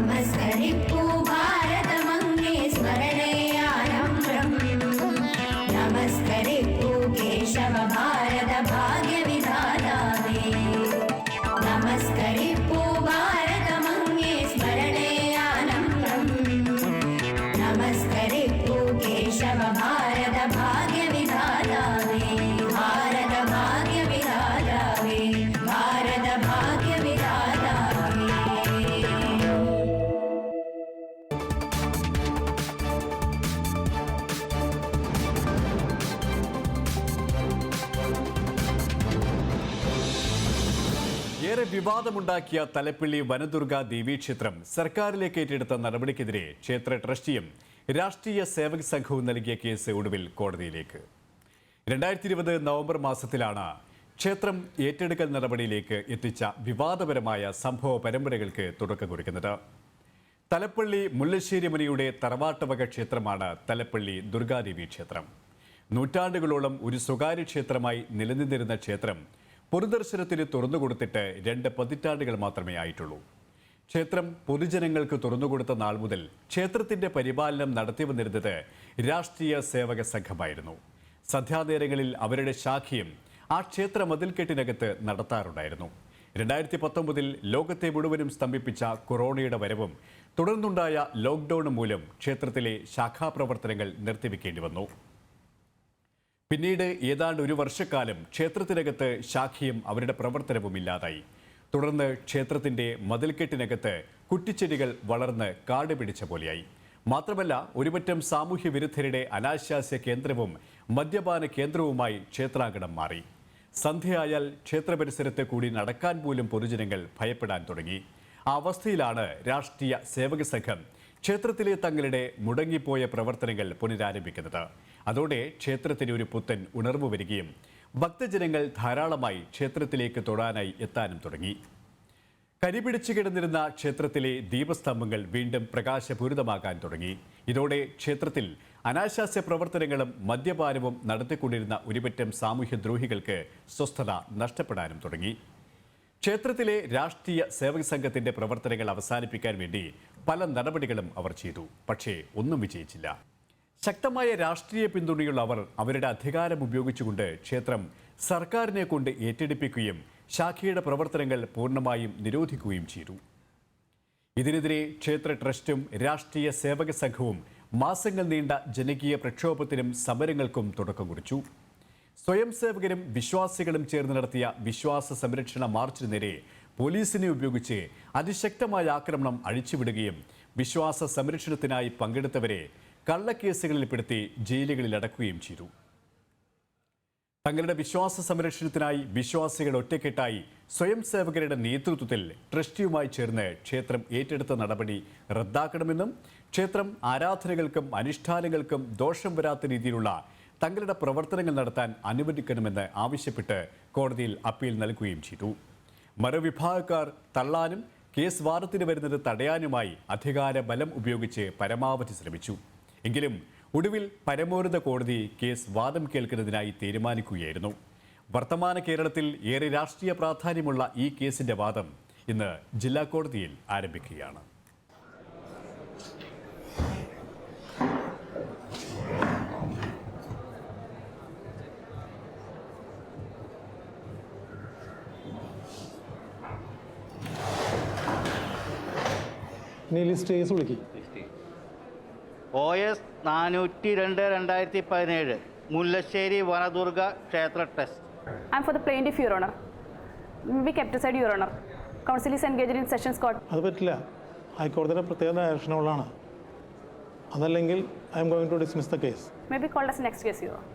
നമസ്കരിപ്പൂ ഭാരതമങ്ങേ സ്മരണയാനമ്രം നമസ്കരിപ്പൂ കേശവ ഭാരത ഭാഗ്യവിധാതാവേ നമസ്കരിപ്പൂ ഭാരതമങ്ങേ സ്മരണയാനമ്രം നമസ്കരിപ്പൂ കേശവ ഭാരത ഭാഗ്യവിധാതാവേ ഭാരത ഭാഗ്യവിധാതാവേ ഭാരത ഭാഗ്യവിധാതാവേ. ഏറെ വിവാദമുണ്ടാക്കിയ തലപ്പള്ളി വനദുർഗ ദേവീക്ഷേത്രം സർക്കാരിലേക്ക് ഏറ്റെടുത്ത നടപടിക്കെതിരെ ക്ഷേത്ര ട്രസ്റ്റിയും രാഷ്ട്രീയ സേവക സംഘവും നൽകിയ കേസ് ഒടുവിൽ കോടതിയിലേക്ക്. 2020 നവംബർ മാസത്തിലാണ് ക്ഷേത്രം ഏറ്റെടുക്കൽ നടപടിയിലേക്ക് എത്തിച്ച വിവാദപരമായ സംഭവ പരമ്പരകൾക്ക് തുടക്കം കുറിക്കുന്നത്. തലപ്പള്ളി മുല്ലശ്ശേരി മുനിയുടെ തറവാട്ടുവക ക്ഷേത്രമാണ് തലപ്പള്ളി ദുർഗാദേവി ക്ഷേത്രം. നൂറ്റാണ്ടുകളോളം ഒരു സ്വകാര്യ ക്ഷേത്രമായി നിലനിന്നിരുന്ന ക്ഷേത്രം പൊതുദർശനത്തിന് തുറന്നുകൊടുത്തിട്ട് 2 പതിറ്റാണ്ടുകൾ മാത്രമേ ആയിട്ടുള്ളൂ. ക്ഷേത്രം പൊതുജനങ്ങൾക്ക് തുറന്നുകൊടുത്ത നാൾ മുതൽ ക്ഷേത്രത്തിന്റെ പരിപാലനം നടത്തി വന്നിരുന്നത് രാഷ്ട്രീയ സേവക സംഘമായിരുന്നു. സന്ധ്യാനേരങ്ങളിൽ അവരുടെ ശാഖയും ആ ക്ഷേത്ര മതിൽക്കെട്ടിനകത്ത് നടത്താറുണ്ടായിരുന്നു. 2019 ലോകത്തെ മുഴുവനും സ്തംഭിപ്പിച്ച കൊറോണയുടെ വരവും തുടർന്നുണ്ടായ ലോക്ക്ഡൌണും മൂലം ക്ഷേത്രത്തിലെ ശാഖാപ്രവർത്തനങ്ങൾ നിർത്തിവെക്കേണ്ടി വന്നു. പിന്നീട് ഏതാണ്ട് ഒരു വർഷക്കാലം ക്ഷേത്രത്തിനകത്ത് ശാഖയും അവരുടെ പ്രവർത്തനവും ഇല്ലാതായി. തുടർന്ന് ക്ഷേത്രത്തിന്റെ മതിൽക്കെട്ടിനകത്ത് കുറ്റിച്ചെടികൾ വളർന്ന് കാട് പിടിച്ച പോലെയായി. മാത്രമല്ല ഒരുപറ്റം സാമൂഹ്യ വിരുദ്ധരുടെ അനാശാസ്യ കേന്ദ്രവും മദ്യപാന കേന്ദ്രവുമായി ക്ഷേത്രാങ്കണം മാറി. സന്ധ്യയായാൽ ക്ഷേത്ര പരിസരത്ത് കൂടി നടക്കാൻ പോലും പൊതുജനങ്ങൾ ഭയപ്പെടാൻ തുടങ്ങി. ആ അവസ്ഥയിലാണ് രാഷ്ട്രീയ സേവക സംഘം ക്ഷേത്രത്തിലെ തങ്ങളുടെ മുടങ്ങിപ്പോയ പ്രവർത്തനങ്ങൾ പുനരാരംഭിക്കുന്നത്. അതോടെ ക്ഷേത്രത്തിന് ഒരു പുത്തൻ ഉണർവ് വരികയും ഭക്തജനങ്ങൾ ധാരാളമായി ക്ഷേത്രത്തിലേക്ക് തൊഴാനായി എത്താനും തുടങ്ങി. കരിപിടിച്ചു കിടന്നിരുന്ന ക്ഷേത്രത്തിലെ ദീപസ്തംഭങ്ങൾ വീണ്ടും പ്രകാശപൂരിതമാകാൻ തുടങ്ങി. ഇതോടെ ക്ഷേത്രത്തിൽ അനാശാസ്യ പ്രവർത്തനങ്ങളും മദ്യപാനവും നടത്തിക്കൊണ്ടിരുന്ന ഒരുപറ്റം സാമൂഹ്യദ്രോഹികൾക്ക് സ്വസ്ഥത നഷ്ടപ്പെടാനും തുടങ്ങി. ക്ഷേത്രത്തിലെ രാഷ്ട്രീയ സേവക സംഘത്തിന്റെ പ്രവർത്തനങ്ങൾ അവസാനിപ്പിക്കാൻ വേണ്ടി പല നടപടികളും അവർ ചെയ്തു. പക്ഷേ ഒന്നും വിജയിച്ചില്ല. ശക്തമായ രാഷ്ട്രീയ പിന്തുണയുള്ള അവർ അവരുടെ അധികാരം ഉപയോഗിച്ചുകൊണ്ട് ക്ഷേത്രം സർക്കാരിനെ കൊണ്ട് ഏറ്റെടുപ്പിക്കുകയും ശാഖയുടെ പ്രവർത്തനങ്ങൾ പൂർണ്ണമായും നിരോധിക്കുകയും ചെയ്തു. ഇതിനെതിരെ ക്ഷേത്ര ട്രസ്റ്റും രാഷ്ട്രീയ സേവക സംഘവും മാസങ്ങൾ നീണ്ട ജനകീയ പ്രക്ഷോഭത്തിനും സമരങ്ങൾക്കും തുടക്കം കുറിച്ചു. സ്വയം സേവകരും വിശ്വാസികളും ചേർന്ന് നടത്തിയ വിശ്വാസ സംരക്ഷണ മാർച്ചിന് നേരെ പോലീസിനെ ഉപയോഗിച്ച് അതിശക്തമായ ആക്രമണം അഴിച്ചുവിടുകയും വിശ്വാസ സംരക്ഷണത്തിനായി പങ്കെടുത്തവരെ കള്ളക്കേസുകളിൽപ്പെടുത്തി ജയിലുകളിൽ അടക്കുകയും ചെയ്തു. തങ്ങളുടെ വിശ്വാസ സംരക്ഷണത്തിനായി വിശ്വാസികൾ ഒറ്റക്കെട്ടായി സ്വയം സേവകരുടെ നേതൃത്വത്തിൽ ട്രസ്റ്റിയുമായി ചേർന്ന് ക്ഷേത്രം ഏറ്റെടുത്ത നടപടി റദ്ദാക്കണമെന്നും ക്ഷേത്രം ആരാധനകൾക്കും അനുഷ്ഠാനങ്ങൾക്കും ദോഷം വരാത്ത രീതിയിലുള്ള തങ്ങളുടെ പ്രവർത്തനങ്ങൾ നടത്താൻ അനുവദിക്കണമെന്ന് ആവശ്യപ്പെട്ട് കോടതിയിൽ അപ്പീൽ നൽകുകയും ചെയ്തു. മറുവിഭാഗക്കാർ തള്ളാനും കേസ് വാദത്തിന് വരുന്നത് തടയാനുമായി അധികാര ബലം ഉപയോഗിച്ച് പരമാവധി ശ്രമിച്ചു. എങ്കിലും ഒടുവിൽ പരമോന്നത കോടതി കേസ് വാദം കേൾക്കുന്നതിനായി തീരുമാനിക്കുകയായിരുന്നു. വർത്തമാന കേരളത്തിൽ ഏറെ രാഷ്ട്രീയ പ്രാധാന്യമുള്ള ഈ കേസിന്റെ വാദം ഇന്ന് ജില്ലാ കോടതിയിൽ ആരംഭിക്കുകയാണ്. OS 402/2017 മുല്ലശ്ശേരി വനദുർഗ ക്ഷേത്ര trust. I'm for the plaintiff, Your Honor. Be kept aside, Your Honor. Counsel is engaged in sessions court. അത് പറ്റില്ല. ഹൈക്കോടതിയുടെ പ്രത്യേക ഡയറക്ഷനുകളാണ്. അതല്ലെങ്കിൽ I am going to dismiss the case. May be called as next case, Your Honor.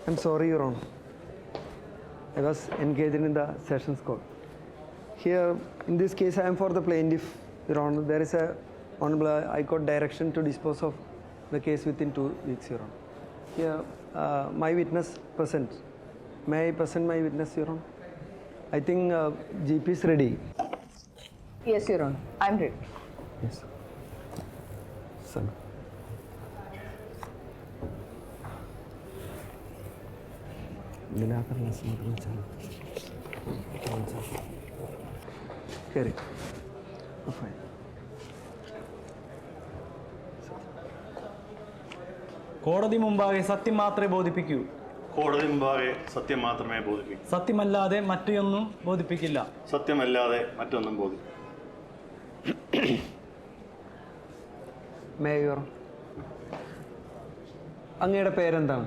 I'm sorry, Your Honor. I was engaged in the sessions court. Here, in this case, I am for the plaintiff, Your Honor. There is a Honorable High Court direction to dispose of the case within 2 weeks, Your Honor. Here, my witness present. May I present my witness, Your Honor? I think GP is ready. Yes, Your Honor. I'm ready. Yes. Sir. കയറി fine. കോടതി മുമ്പാകെ സത്യം മാത്രമേ ബോധിപ്പിക്കൂ. കോടതി മുമ്പാകെ സത്യം മാത്രമേ ബോധിപ്പിക്കൂ. സത്യമല്ലാതെ മറ്റൊന്നും ബോധിപ്പിക്കില്ല. സത്യമല്ലാതെ മറ്റൊന്നും ബോധിപ്പിക്കും. മേയർ, അങ്ങയുടെ പേരെന്താണ്?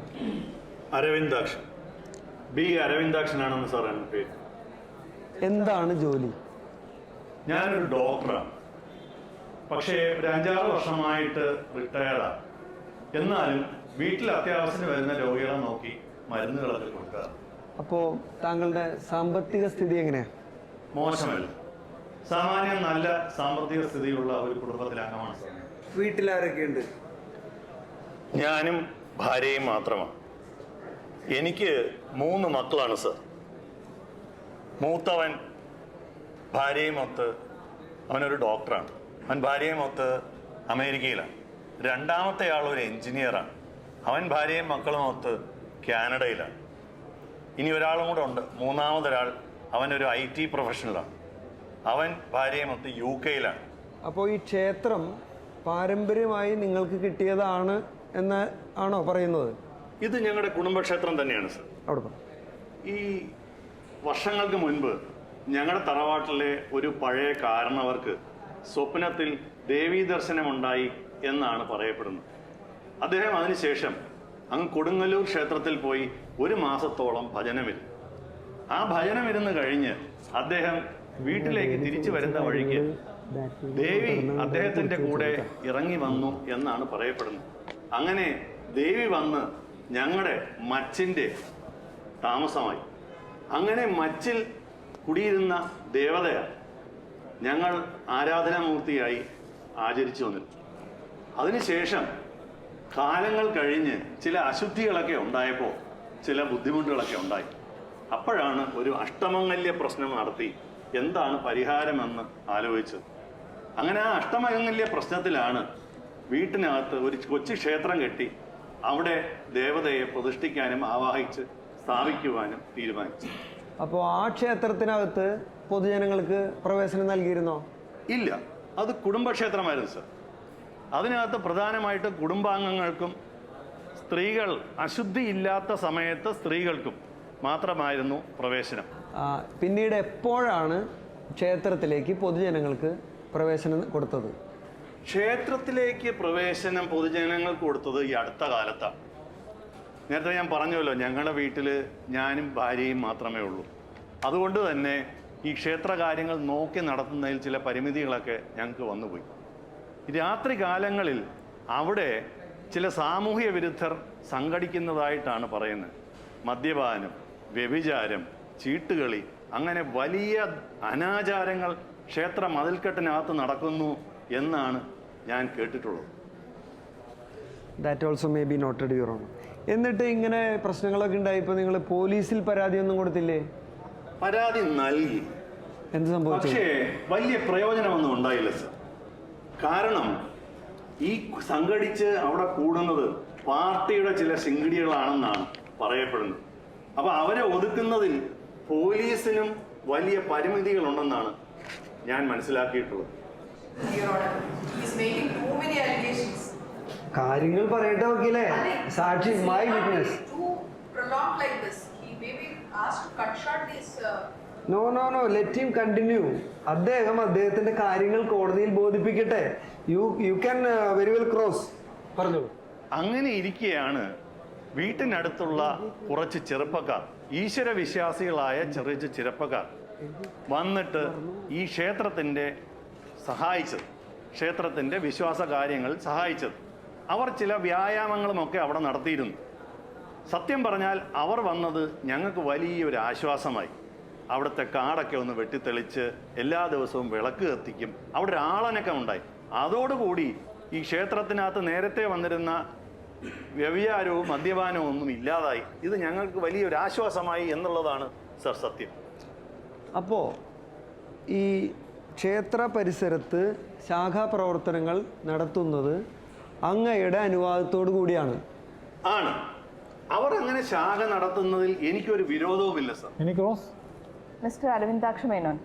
അരവിന്ദാക്ഷൻ. ബി അരവിന്ദാക്ഷനാണെന്ന് സാർ എൻ്റെ പേര്. എന്താണ് ജോലി? ഞാനൊരു ഡോക്ടറാണ്. പക്ഷേ ഒരു 5-6 വർഷമായിട്ട് റിട്ടയർഡാണ്. എന്നാലും വീട്ടിൽ അത്യാവശ്യത്തിന് വരുന്ന രോഗികളെ നോക്കി മരുന്നുകളൊക്കെ കൊടുക്കാറ്. അപ്പോൾ താങ്കളുടെ സാമ്പത്തിക സ്ഥിതി എങ്ങനെയാണ്? മോശമല്ല. സാമാന്യം നല്ല സാമ്പത്തിക സ്ഥിതിയുള്ള ഒരു കുടുംബത്തിലെ അംഗമാണ് സാർ. വീട്ടിലാരൊക്കെയുണ്ട്? ഞാനും ഭാര്യയും മാത്രമാണ്. എനിക്ക് 3 മക്കളാണ് സർ. മൂത്തവൻ ഭാര്യയുമൊത്ത് അവനൊരു ഡോക്ടറാണ്. അവൻ ഭാര്യയുമൊത്ത് അമേരിക്കയിലാണ്. രണ്ടാമത്തെ ആൾ ഒരു എഞ്ചിനീയറാണ്. അവൻ ഭാര്യയും മക്കളുമൊത്ത് കാനഡയിലാണ്. ഇനി ഒരാളും കൂടെ ഉണ്ട്, മൂന്നാമതൊരാൾ. അവനൊരു IT പ്രൊഫഷണലാണ്. അവൻ ഭാര്യയുമൊത്ത് UK യിലാണ്. അപ്പോൾ ഈ ക്ഷേത്രം പാരമ്പര്യമായി നിങ്ങൾക്ക് കിട്ടിയതാണ് എന്ന് ആണോ പറയുന്നത്? ഇത് ഞങ്ങളുടെ കുടുംബക്ഷേത്രം തന്നെയാണ് സർ. അവിടെ പറ. ഈ വർഷങ്ങൾക്ക് മുൻപ് ഞങ്ങളുടെ തറവാട്ടിലെ ഒരു പഴയ കാരണവർക്ക് സ്വപ്നത്തിൽ ദേവീ ദർശനമുണ്ടായി എന്നാണ് പറയപ്പെടുന്നത്. അദ്ദേഹം അതിനുശേഷം അങ്ങ് കൊടുങ്ങല്ലൂർ ക്ഷേത്രത്തിൽ പോയി 1 മാസത്തോളം ഭജനമിരുന്നു. ആ ഭജനമിരുന്ന് കഴിഞ്ഞ് അദ്ദേഹം വീട്ടിലേക്ക് തിരിച്ചു വരുന്ന വഴിക്ക് ദേവി അദ്ദേഹത്തിന്റെ കൂടെ ഇറങ്ങി വന്നു എന്നാണ് പറയപ്പെടുന്നത്. അങ്ങനെ ദേവി വന്ന് ഞങ്ങളുടെ മച്ചിന്റെ താമസമായി. അങ്ങനെ മച്ചിൽ കുടിയിരുന്ന ദേവതയാണ് ഞങ്ങൾ ആരാധനാമൂർത്തിയായി ആചരിച്ചു വന്നിരുന്നു. അതിനുശേഷം കാലങ്ങൾ കഴിഞ്ഞ് ചില അശുദ്ധികളൊക്കെ ഉണ്ടായപ്പോൾ ചില ബുദ്ധിമുട്ടുകളൊക്കെ ഉണ്ടായി. അപ്പോഴാണ് ഒരു അഷ്ടമംഗല്യ പ്രശ്നം നടത്തി എന്താണ് പരിഹാരമെന്ന് ആലോചിച്ചത്. അങ്ങനെ ആ അഷ്ടമംഗല്യ പ്രശ്നത്തിലാണ് വീട്ടിനകത്ത് ഒരു കൊച്ചു ക്ഷേത്രം കെട്ടി അവിടെ ദേവതയെ പ്രതിഷ്ഠിക്കാനും ആവാഹിച്ച് സ്ഥാപിക്കുവാനും തീരുമാനിച്ചു. അപ്പോൾ ആ ക്ഷേത്രത്തിനകത്ത് പൊതുജനങ്ങൾക്ക് പ്രവേശനം നൽകിയിരുന്നോ? ഇല്ല, അത് കുടുംബക്ഷേത്രമായിരുന്നു സർ. അതിനകത്ത് പ്രധാനമായിട്ട് കുടുംബാംഗങ്ങൾക്കും സ്ത്രീകൾ അശുദ്ധിയില്ലാത്ത സമയത്ത് സ്ത്രീകൾക്കും മാത്രമായിരുന്നു പ്രവേശനം. പിന്നീട് എപ്പോഴാണ് ക്ഷേത്രത്തിലേക്ക് പൊതുജനങ്ങൾക്ക് പ്രവേശനം കൊടുത്തത്? ക്ഷേത്രത്തിലേക്ക് പ്രവേശനം പൊതുജനങ്ങൾക്ക് കൊടുത്തത് ഈ അടുത്ത കാലത്താണ്. നേരത്തെ ഞാൻ പറഞ്ഞല്ലോ, ഞങ്ങളുടെ വീട്ടിൽ ഞാനും ഭാര്യയും മാത്രമേ ഉള്ളൂ. അതുകൊണ്ട് തന്നെ ഈ ക്ഷേത്ര കാര്യങ്ങൾ നോക്കി നടത്തുന്നതിൽ ചില പരിമിതികളൊക്കെ ഞങ്ങൾക്ക് വന്നുപോയി. രാത്രി കാലങ്ങളിൽ അവിടെ ചില സാമൂഹ്യ വിരുദ്ധർ സംഘടിക്കുന്നതായിട്ടാണ് പറയുന്നത്. മദ്യപാനം, വ്യഭിചാരം, ചീട്ടുകളി, അങ്ങനെ വലിയ അനാചാരങ്ങൾ ക്ഷേത്ര മതിൽക്കെട്ടിനകത്ത് നടക്കുന്നു എന്നാണ് ഞാൻ കേട്ടിട്ടുള്ളത്. That also may be noted your owner. എന്നിട്ട് ഇങ്ങനെ പ്രശ്നങ്ങളൊക്കെ ഉണ്ടായപ്പോൾ നിങ്ങൾ പോലീസിൽ പരാതിയൊന്നും കൊടുത്തില്ലേ? പരാതി നൽകി. എന്ത് സംഭവിച്ചു? പക്ഷേ വലിയ പ്രയോജനമൊന്നും ഉണ്ടായില്ല സർ. കാരണം ഈ സംഘടിച്ച് അവിടെ കൂടുന്നത് പാർട്ടിയുടെ ചില ശിങ്കിടികളാണെന്നാണ് പറയപ്പെടുന്നത്. അപ്പൊ അവരെ ഒതുക്കുന്നതിൽ പോലീസിനും വലിയ പരിമിതികളുണ്ടെന്നാണ് ഞാൻ മനസ്സിലാക്കിയിട്ടുള്ളത്. കാര്യങ്ങൾ പറയട്ടെ വക്കീലേ. സാക്ഷി, my witness. No no no, let him continue. അദ്ദേഹത്തിന്റെ കാര്യങ്ങൾ കോടതിയിൽ ബോധിപ്പിക്കട്ടെ. You can very well cross. പറഞ്ഞോളൂ. അങ്ങനെ ഇരിക്കെയാണ് വീട്ടിനടുത്തുള്ള കുറച്ച് ചെറുപ്പക്കാർ, ഈശ്വര വിശ്വാസികളായ ചെറിയ ചെറുപ്പക്കാർ വന്നിട്ട് ഈ ക്ഷേത്രത്തിൻ്റെ സഹായിച്ചത്, ക്ഷേത്രത്തിൻ്റെ വിശ്വാസ കാര്യങ്ങൾ സഹായിച്ചത്. അവർ ചില വ്യായാമങ്ങളുമൊക്കെ അവിടെ നടത്തിയിരുന്നു. സത്യം പറഞ്ഞാൽ അവർ വന്നത് ഞങ്ങൾക്ക് വലിയൊരു ആശ്വാസമായി. അവിടുത്തെ കാടൊക്കെ ഒന്ന് വെട്ടിത്തെളിച്ച് എല്ലാ ദിവസവും വിളക്ക് കത്തിക്കും. അവിടെ ഒരു ആളനക്കം ഉണ്ടായി. അതോടുകൂടി ഈ ക്ഷേത്രത്തിനകത്ത് നേരത്തെ വന്നിരുന്ന വ്യഭിചാരവും മദ്യപാനവും ഒന്നും ഇല്ലാതായി. ഇത് ഞങ്ങൾക്ക് വലിയൊരു ആശ്വാസമായി എന്നുള്ളതാണ് സർ സത്യം. അപ്പോൾ ഈ ക്ഷേത്ര പരിസരത്ത് ശാഖാപ്രവർത്തനങ്ങൾ നടത്തുന്നത് അങ്ങയുടെ അനുവാദത്തോടു കൂടിയാണ്? ആണ്. അവർ അങ്ങനെ ശാഖ നടത്തുന്നതിൽ എനിക്കൊരു വിരോധവുമില്ല sir. Any cross? Mister Aravindaksha Menon,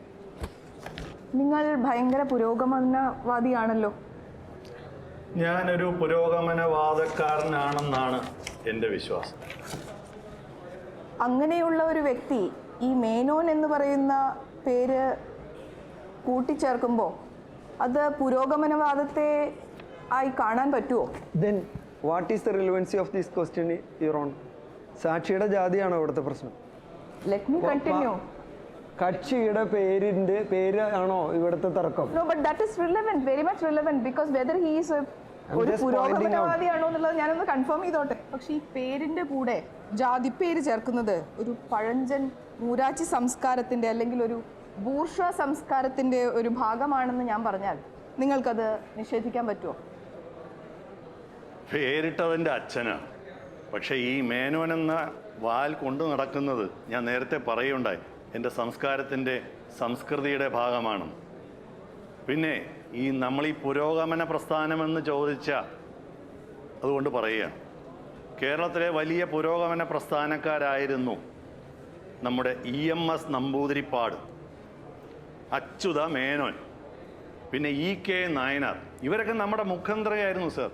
നിങ്ങൾ ഭയങ്കര പുരോഗമനവാദിയാണല്ലോ. ഞാനൊരു പുരോഗമനവാദക്കാരനാണെന്നാണ് എൻ്റെ വിശ്വാസം. അങ്ങനെയുള്ള ഒരു വ്യക്തി ഈ മേനോൻ എന്ന് പറയുന്ന പേര് കൂട്ടിച്ചേർക്കുമ്പോൾ അത് പുരോഗമനവാദത്തെ ആയി കാണാൻ പറ്റുമോ? Then what is the relevancy of this question, Your Honor? സാക്ഷിയുടെ ജാതിയാണോ ഇവിടുത്തെ പ്രശ്നം? Let me continue. കക്ഷിയുടെ പേര് ആണോ ഇവിടുത്തെ തർക്കം? No, but that is relevant, very much relevant, because whether he is I'm ഒരു just pointing out. പുരോഗമനവാദിയാണോ എന്നുള്ളത് ഞാനൊന്ന് കൺഫേം ചെയ്തോട്ടെ. പക്ഷെ ഈ പേരിന്റെ കൂടെ ജാതിപ്പേര് ചേർക്കുന്നത് ഒരു പഴഞ്ചൻ മൂരാച്ചി സംസ്കാരത്തിന്റെ അല്ലെങ്കിൽ ഒരു ബൂർഷ്വ സംസ്കാരത്തിന്റെ ഒരു ഭാഗമാണെന്ന് ഞാൻ പറഞ്ഞാൽ നിങ്ങൾക്കത് നിഷേധിക്കാൻ പറ്റുമോ? പേരിട്ടതിൻ്റെ അച്ഛനാണ്. പക്ഷേ ഈ മേനോൻ എന്ന വാൽ കൊണ്ടു നടക്കുന്നത് ഞാൻ നേരത്തെ പറയുണ്ടായി എൻ്റെ സംസ്കാരത്തിൻ്റെ സംസ്കൃതിയുടെ ഭാഗമാണ്. പിന്നെ നമ്മൾ ഈ പുരോഗമന പ്രസ്ഥാനമെന്ന് ചോദിച്ച അതുകൊണ്ട് പറയുക, കേരളത്തിലെ വലിയ പുരോഗമന പ്രസ്ഥാനക്കാരായിരുന്നു നമ്മുടെ EMS നമ്പൂതിരിപ്പാട്, അച്യുത മേനോൻ, പിന്നെ EK നായനാർ. ഇവരൊക്കെ നമ്മുടെ മുഖ്യമന്ത്രിയായിരുന്നു സർ.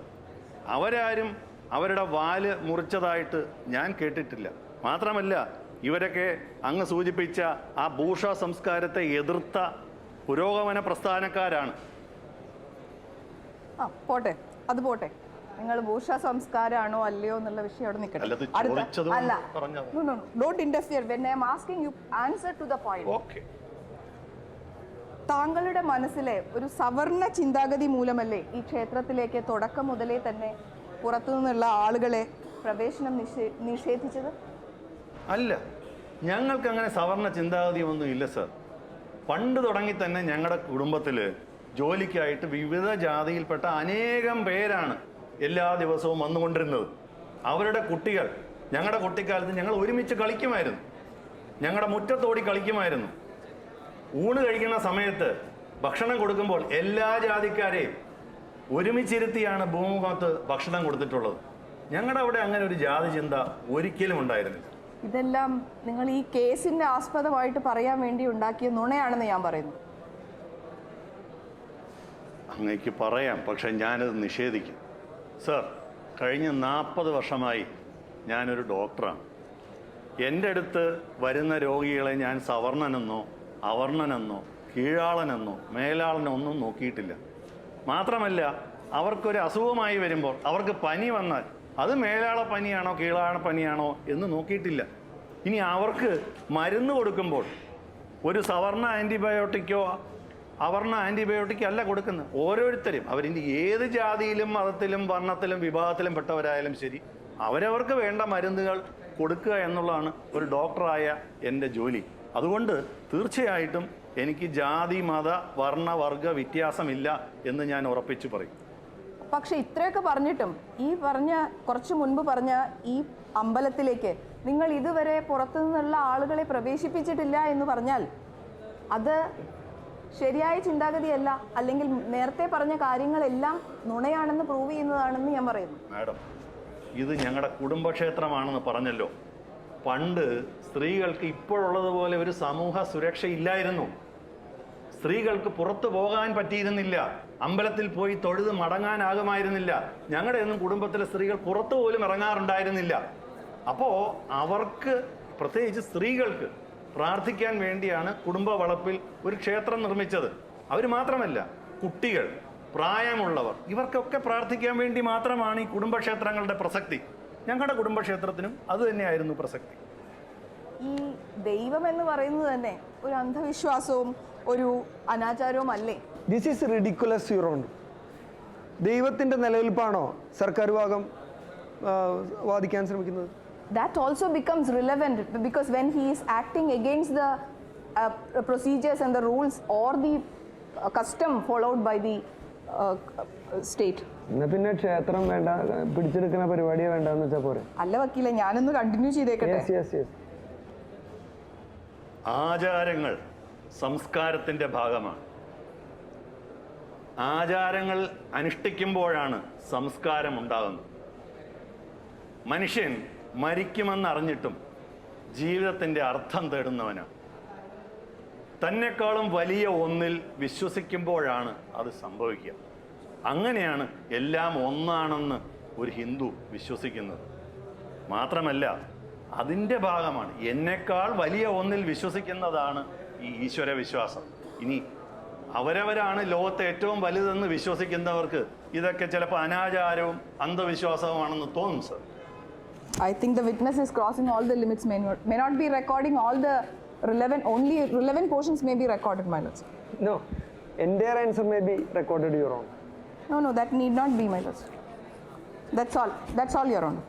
അവരാരും അവരുടെ വാല് മുറിച്ചതായിട്ട് ഞാൻ കേട്ടിട്ടില്ല. മാത്രമല്ല ഇവരൊക്കെ അങ്ങ് സൂചിപ്പിച്ച ആ ബൂർഷ്വ സംസ്കാരത്തെ എതിർത്ത പുരോഗമന പ്രസ്ഥാനക്കാരാണ്. പോട്ടെ, അത് പോട്ടെ. നിങ്ങൾ ബൂർഷ്വ സംസ്കാരമാണോ അല്ലയോ എന്നുള്ള വിഷയം അവിടെ നിൽക്കട്ടെ. അല്ലത് ചോദിച്ചതുകൊണ്ട് പറഞ്ഞത്. Don't interfere when I am asking you answer to the point. Okay. താങ്കളുടെ മനസ്സിലെ ഒരു സവർണ ചിന്താഗതി മൂലമല്ലേ ഈ ക്ഷേത്രത്തിലേക്ക് തുടക്കം മുതലേ തന്നെ പുറത്തു നിന്നുള്ള ആളുകളെ പ്രവേശനം നിഷേധിച്ചത്? അല്ല, ഞങ്ങൾക്ക് അങ്ങനെ സവർണ ചിന്താഗതിയൊന്നും ഇല്ല സർ. പണ്ട് തുടങ്ങി തന്നെ ഞങ്ങളുടെ കുടുംബത്തിൽ ജോലിക്കായിട്ട് വിവിധ ജാതിയിൽപ്പെട്ട അനേകം പേരാണ് എല്ലാ ദിവസവും വന്നുകൊണ്ടിരുന്നത്. അവരുടെ കുട്ടികൾ ഞങ്ങളുടെ കുട്ടിക്കാലത്ത് ഞങ്ങൾ ഒരുമിച്ച് കളിക്കുമായിരുന്നു. ഞങ്ങളുടെ മുറ്റത്തോടി കളിക്കുമായിരുന്നു. ഊണ് കഴിക്കുന്ന സമയത്ത് ഭക്ഷണം കൊടുക്കുമ്പോൾ എല്ലാ ജാതിക്കാരെയും ഒരുമിച്ചിരുത്തിയാണ് ഭൂമുഖത്ത് ഭക്ഷണം കൊടുത്തിട്ടുള്ളത്. ഞങ്ങളുടെ അവിടെ അങ്ങനെ ഒരു ജാതി ചിന്ത ഒരിക്കലും ഉണ്ടായിരുന്നില്ല. ഇതെല്ലാം നിങ്ങൾ ഈ കേസിന്റെ ആസ്പദമായിട്ട് പറയാൻ വേണ്ടി ഉണ്ടാക്കിയ നുണയാണെന്ന് ഞാൻ പറയുന്നു. അങ്ങേക്ക് പറയാം, പക്ഷെ ഞാനത് നിഷേധിക്കും. സർ, കഴിഞ്ഞ 40 വർഷമായി ഞാനൊരു ഡോക്ടറാണ്. എൻ്റെ അടുത്ത് വരുന്ന രോഗികളെ ഞാൻ സവർണനെന്നോ അവർണനെന്നോ കീഴാളനെന്നോ മേലാളനോ ഒന്നും നോക്കിയിട്ടില്ല. മാത്രമല്ല അവർക്കൊരു അസുഖമായി വരുമ്പോൾ അവർക്ക് പനി വന്നാൽ അത് മേലാള പനിയാണോ കീഴാള പനിയാണോ എന്ന് നോക്കിയിട്ടില്ല. ഇനി അവർക്ക് മരുന്ന് കൊടുക്കുമ്പോൾ ഒരു സവർണ ആൻറ്റിബയോട്ടിക്കോ അവർണ ആൻറ്റിബയോട്ടിക്കോ അല്ല കൊടുക്കുന്നത്. ഓരോരുത്തരും അവരിൻ്റെ ഏത് ജാതിയിലും മതത്തിലും വർണ്ണത്തിലും വിഭാഗത്തിലും പെട്ടവരായാലും ശരി അവരവർക്ക് വേണ്ട മരുന്നുകൾ കൊടുക്കുക എന്നുള്ളതാണ് ഒരു ഡോക്ടറായ എൻ്റെ ജോലി. അതുകൊണ്ട് തീർച്ചയായിട്ടും എനിക്ക് ജാതി മത വർണ്ണ വർഗ വ്യത്യാസമില്ല എന്ന് ഞാൻ ഉറപ്പിച്ചു പറയും. പക്ഷെ ഇത്രയൊക്കെ പറഞ്ഞിട്ടും ഈ കുറച്ച് മുൻപ് പറഞ്ഞ ഈ അമ്പലത്തിലേക്ക് നിങ്ങൾ ഇതുവരെ പുറത്തു നിന്നുള്ള ആളുകളെ പ്രവേശിപ്പിച്ചിട്ടില്ല എന്ന് പറഞ്ഞാൽ അത് ശരിയായ ചിന്താഗതിയല്ല, അല്ലെങ്കിൽ നേരത്തെ പറഞ്ഞ കാര്യങ്ങളെല്ലാം നുണയാണെന്ന് പ്രൂവ് ചെയ്യുന്നതാണെന്ന് ഞാൻ പറയുന്നു. മാഡം, ഇത് ഞങ്ങളുടെ കുടുംബക്ഷേത്രമാണെന്ന് പറഞ്ഞല്ലോ. പണ്ട് സ്ത്രീകൾക്ക് ഇപ്പോഴുള്ളതുപോലെ ഒരു സമൂഹ സുരക്ഷ ഇല്ലായിരുന്നു. സ്ത്രീകൾക്ക് പുറത്തു പോകാൻ പറ്റിയിരുന്നില്ല. അമ്പലത്തിൽ പോയി തൊഴുത് മടങ്ങാനാകുമായിരുന്നില്ല. ഞങ്ങളുടെ ഒന്നും കുടുംബത്തിലെ സ്ത്രീകൾ പുറത്തു പോലും ഇറങ്ങാറുണ്ടായിരുന്നില്ല. അപ്പോൾ അവർക്ക്, പ്രത്യേകിച്ച് സ്ത്രീകൾക്ക് പ്രാർത്ഥിക്കാൻ വേണ്ടിയാണ് കുടുംബ വളപ്പിൽ ഒരു ക്ഷേത്രം നിർമ്മിച്ചത്. അവർ മാത്രമല്ല, കുട്ടികൾ, പ്രായമുള്ളവർ, ഇവർക്കൊക്കെ പ്രാർത്ഥിക്കാൻ വേണ്ടി മാത്രമാണ് ഈ കുടുംബക്ഷേത്രങ്ങളുടെ പ്രസക്തി. ഞങ്ങളുടെ കുടുംബക്ഷേത്രത്തിനും അത് തന്നെയായിരുന്നു പ്രസക്തി. ഈ ദൈവം എന്ന് പറയുന്നത് തന്നെ ഒരു അന്ധവിശ്വാസവും ഒരു അനാചാരവും അല്ലേ? This is ridiculous, your honour. ദൈവത്തിൻ്റെ നിലനിൽപ്പാണോ സർക്കാർ ഭാഗം വാദിക്കാൻ ശ്രമിക്കുന്നത്? That also becomes relevant because when he is acting against the procedures and the rules or the custom followed by the state. എന്നാ പിന്നെ ക്ഷേത്രം വേണ്ട, പിടിച്ചെടുക്കുന്ന പരിപാടിയെ വേണ്ടെന്ന് വെച്ചാൽ പോരെ? അല്ല വക്കീലെ, ഞാനൊന്ന് കണ്ടിന്യൂ ചെയ്തേക്കട്ടെ. ആചാരങ്ങൾ സംസ്കാരത്തിൻ്റെ ഭാഗമാണ്. ആചാരങ്ങൾ അനുഷ്ഠിക്കുമ്പോഴാണ് സംസ്കാരം ഉണ്ടാകുന്നത്. മനുഷ്യൻ മരിക്കുമെന്നറിഞ്ഞിട്ടും ജീവിതത്തിൻ്റെ അർത്ഥം തേടുന്നവനാണ്. തന്നെക്കാളും വലിയ ഒന്നിൽ വിശ്വസിക്കുമ്പോഴാണ് അത് സംഭവിക്കുക. അങ്ങനെയാണ് എല്ലാം ഒന്നാണെന്ന് ഒരു ഹിന്ദു വിശ്വസിക്കുന്നത്. മാത്രമല്ല അതിൻ്റെ ഭാഗമാണ് എന്നെക്കാൾ വലിയ ഒന്നിൽ വിശ്വസിക്കുന്നതാണ് ഈ ഈശ്വര വിശ്വാസം. ഇനി അവരവരാണ് ലോകത്തെ ഏറ്റവും വലുതെന്ന് വിശ്വസിക്കുന്നവർക്ക് ഇതൊക്കെ ചിലപ്പോൾ അനാചാരവും അന്ധവിശ്വാസവുമാണെന്ന് തോന്നും sir. I think the witness is crossing all the limits, may not be recording all the only relevant portions may be recorded, my lords. No, entire answer may be recorded, Your Honor. No, that need not be, my lords. That's all, Your Honor.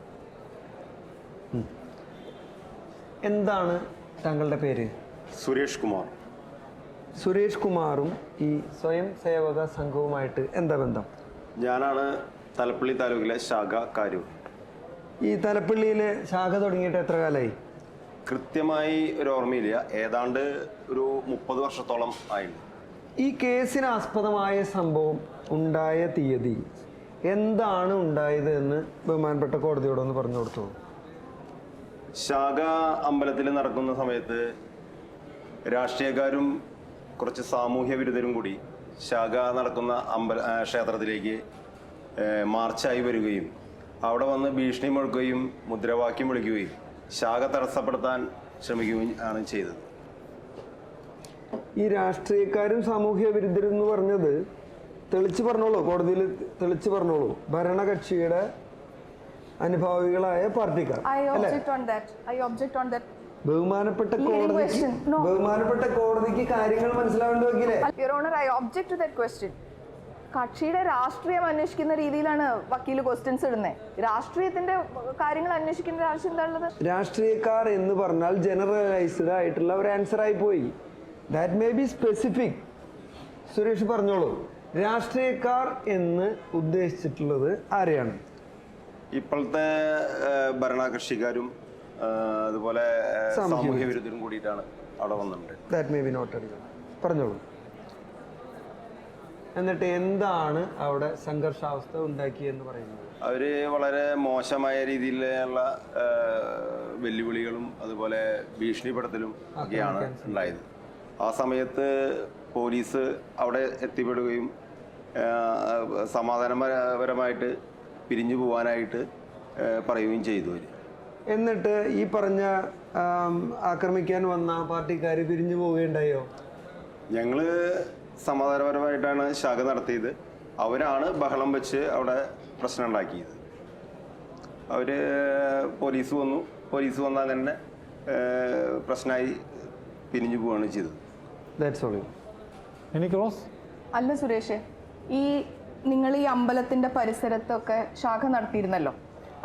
എന്താണ് താങ്കളുടെ പേര്? സുരേഷ് കുമാർ. സുരേഷ് കുമാറും ഈ സ്വയം സേവക സംഘവുമായിട്ട് എന്താ ബന്ധം? ഞാനാണ് തലപ്പള്ളി താലൂക്കിലെ ശാഖ കാരൂർ. ഈ തലപ്പള്ളിയിലെ ശാഖ തുടങ്ങിയിട്ട് എത്ര കാലമായി? കൃത്യമായി ഒരു ഓർമ്മയില്ല, ഏതാണ്ട് ഒരു 30 വർഷത്തോളം ആയിരുന്നു. ഈ കേസിന് ആസ്പദമായ സംഭവം ഉണ്ടായ തീയതി എന്താണ് ഉണ്ടായത് എന്ന് ബഹുമാനപ്പെട്ട കോടതിയോടൊന്ന് പറഞ്ഞു കൊടുത്തു. ശാഖ അമ്പലത്തിൽ നടക്കുന്ന സമയത്ത് രാഷ്ട്രീയക്കാരും കുറച്ച് സാമൂഹ്യ വിരുദ്ധരും കൂടി ശാഖ നടക്കുന്ന ക്ഷേത്രത്തിലേക്ക് മാർച്ചായി വരികയും അവിടെ വന്ന് ഭീഷണി മുഴക്കുകയും മുദ്രാവാക്യം വിളിക്കുകയും ശാഖ തടസ്സപ്പെടുത്താൻ ശ്രമിക്കുകയും ആണ് ചെയ്തത്. ഈ രാഷ്ട്രീയക്കാരും സാമൂഹ്യ വിരുദ്ധരും എന്ന് പറഞ്ഞത് തെളിച്ച് പറഞ്ഞോളൂ, കോടതിയിൽ തെളിച്ച് പറഞ്ഞോളൂ. ഭരണകക്ഷിയുടെ അനുഭാവികളായ പാർട്ടിക്കാർ. I object on that. ബഹുമാനപ്പെട്ട കോടതിക്ക് കാര്യങ്ങൾ മനസ്സിലാവേണ്ടി വയ്ക്കില്ലേ? Your Honor, I object to that question. കക്ഷിയുടെ രാഷ്ട്രീയം അന്വേഷിക്കുന്ന രീതിയിലാണ് വക്കീല് ക്വസ്റ്റ്യൻസ് ഇടുന്നത്. രാഷ്ട്രീയത്തിന്റെ കാര്യങ്ങൾ അന്വേഷിക്കേണ്ട ആവശ്യം എന്താണുള്ളത്? രാഷ്ട്രീയക്കാർ എന്ന് പറഞ്ഞാൽ ജനറലൈസ്ഡ് ആയിട്ടുള്ള ഒരു ആൻസർ ആയി പോയി. That may B specific. Suresh പറഞ്ഞോളൂ, രാഷ്ട്രീയക്കാർ എന്ന് ഉദ്ദേശിച്ചിട്ടുള്ളത് ആരെയാണ്? ഇപ്പോഴത്തെ ഭരണകക്ഷിക്കാരും അതുപോലെ സാമൂഹ്യ വിരുദ്ധരും കൂടിയിട്ടാണ് അവിടെ വന്നിട്ടുണ്ട്. That may be noted. പറഞ്ഞോളൂ. എന്നിട്ട് എന്താണ് അവിടെ സംഘർഷാവസ്ഥ ഉണ്ടാക്കിയെന്ന് പറയുന്നത്? അവര് വളരെ മോശമായ രീതിയിലുള്ള വെല്ലുവിളികളും അതുപോലെ ഭീഷണിപ്പെടുത്തലും ഒക്കെയാണ് ഉണ്ടായത്. ആ സമയത്ത് പോലീസ് അവിടെ എത്തിപ്പെടുകയും സമാധാനപരമായിട്ട് പിരിഞ്ഞു പോകാനായിട്ട് പറയുകയും ചെയ്തു. എന്നിട്ട് ഈ പറഞ്ഞ ആക്രമിക്കാൻ വന്ന പാർട്ടിക്കാർ പിരിഞ്ഞു പോവുകയുണ്ടായോ? ഞങ്ങൾ സമാധാനപരമായിട്ടാണ് ശാഖ നടത്തിയത്. അവരാണ് ബഹളം വെച്ച് അവിടെ പ്രശ്നം ഉണ്ടാക്കിയത്. അവർ പോലീസ് വന്ന് അങ്ങനെ പ്രശ്നമായി പിരിഞ്ഞു പോവുകയാണ് ചെയ്തത്. അല്ല സുരേഷ്, ഈ നിങ്ങൾ ഈ അമ്പലത്തിന്റെ പരിസരത്തൊക്കെ ശാഖ നടത്തിയിരുന്നല്ലോ.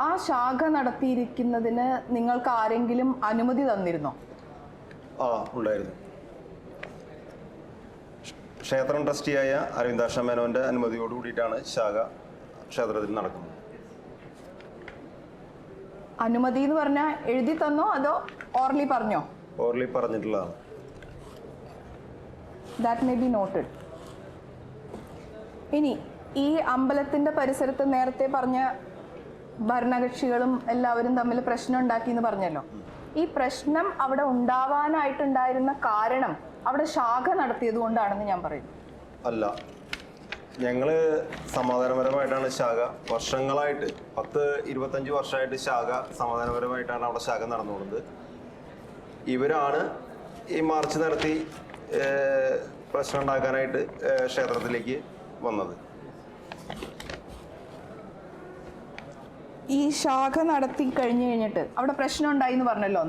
ആ ശാഖ നടത്തിയിരിക്കുന്നതിന് നിങ്ങൾക്ക് ആരെങ്കിലും അനുമതി തന്നിരുന്നോ? ഉണ്ടായിരുന്നു. ക്ഷേത്രം ട്രസ്റ്റിയായ അരവിന്ദാക്ഷ മേനോന്റെ അനുമതിയോട് കൂടിയിട്ടാണ് ശാഖ ക്ഷേത്രത്തിൽ നടക്കുന്നത്. അനുമതി എന്ന് പറഞ്ഞാൽ എഴുതി തന്നോ അതോ ഓർലി പറഞ്ഞോ? ഓർലി പറഞ്ഞിട്ടുള്ളതാണ്. That may be noted. ഇനി ഈ അമ്പലത്തിന്റെ പരിസരത്ത് നേരത്തെ പറഞ്ഞ ഭരണകക്ഷികളും എല്ലാവരും തമ്മിൽ പ്രശ്നം ഉണ്ടാക്കി എന്ന് പറഞ്ഞല്ലോ. ഈ പ്രശ്നം അവിടെ ഉണ്ടാവാനായിട്ടുണ്ടായിരുന്ന കാരണം അവിടെ ശാഖ നടത്തിയത് കൊണ്ടാണെന്ന് ഞാൻ പറയുന്നു. അല്ല, ഞങ്ങൾ സമാധാനപരമായിട്ടാണ് ശാഖ വർഷങ്ങളായിട്ട് 10-25 വർഷമായിട്ട് ശാഖ സമാധാനപരമായിട്ടാണ് അവിടെ ശാഖ നടന്നുകൊണ്ടത്. ഇവരാണ് ഈ മാർച്ച് നടത്തി പ്രശ്നം ഉണ്ടാക്കാനായിട്ട് ക്ഷേത്രത്തിലേക്ക് വന്നത്. ഈ ശാഖ നടത്തി കഴിഞ്ഞിട്ട് അവിടെ പ്രശ്നം ഉണ്ടായി എന്ന് പറഞ്ഞല്ലോ.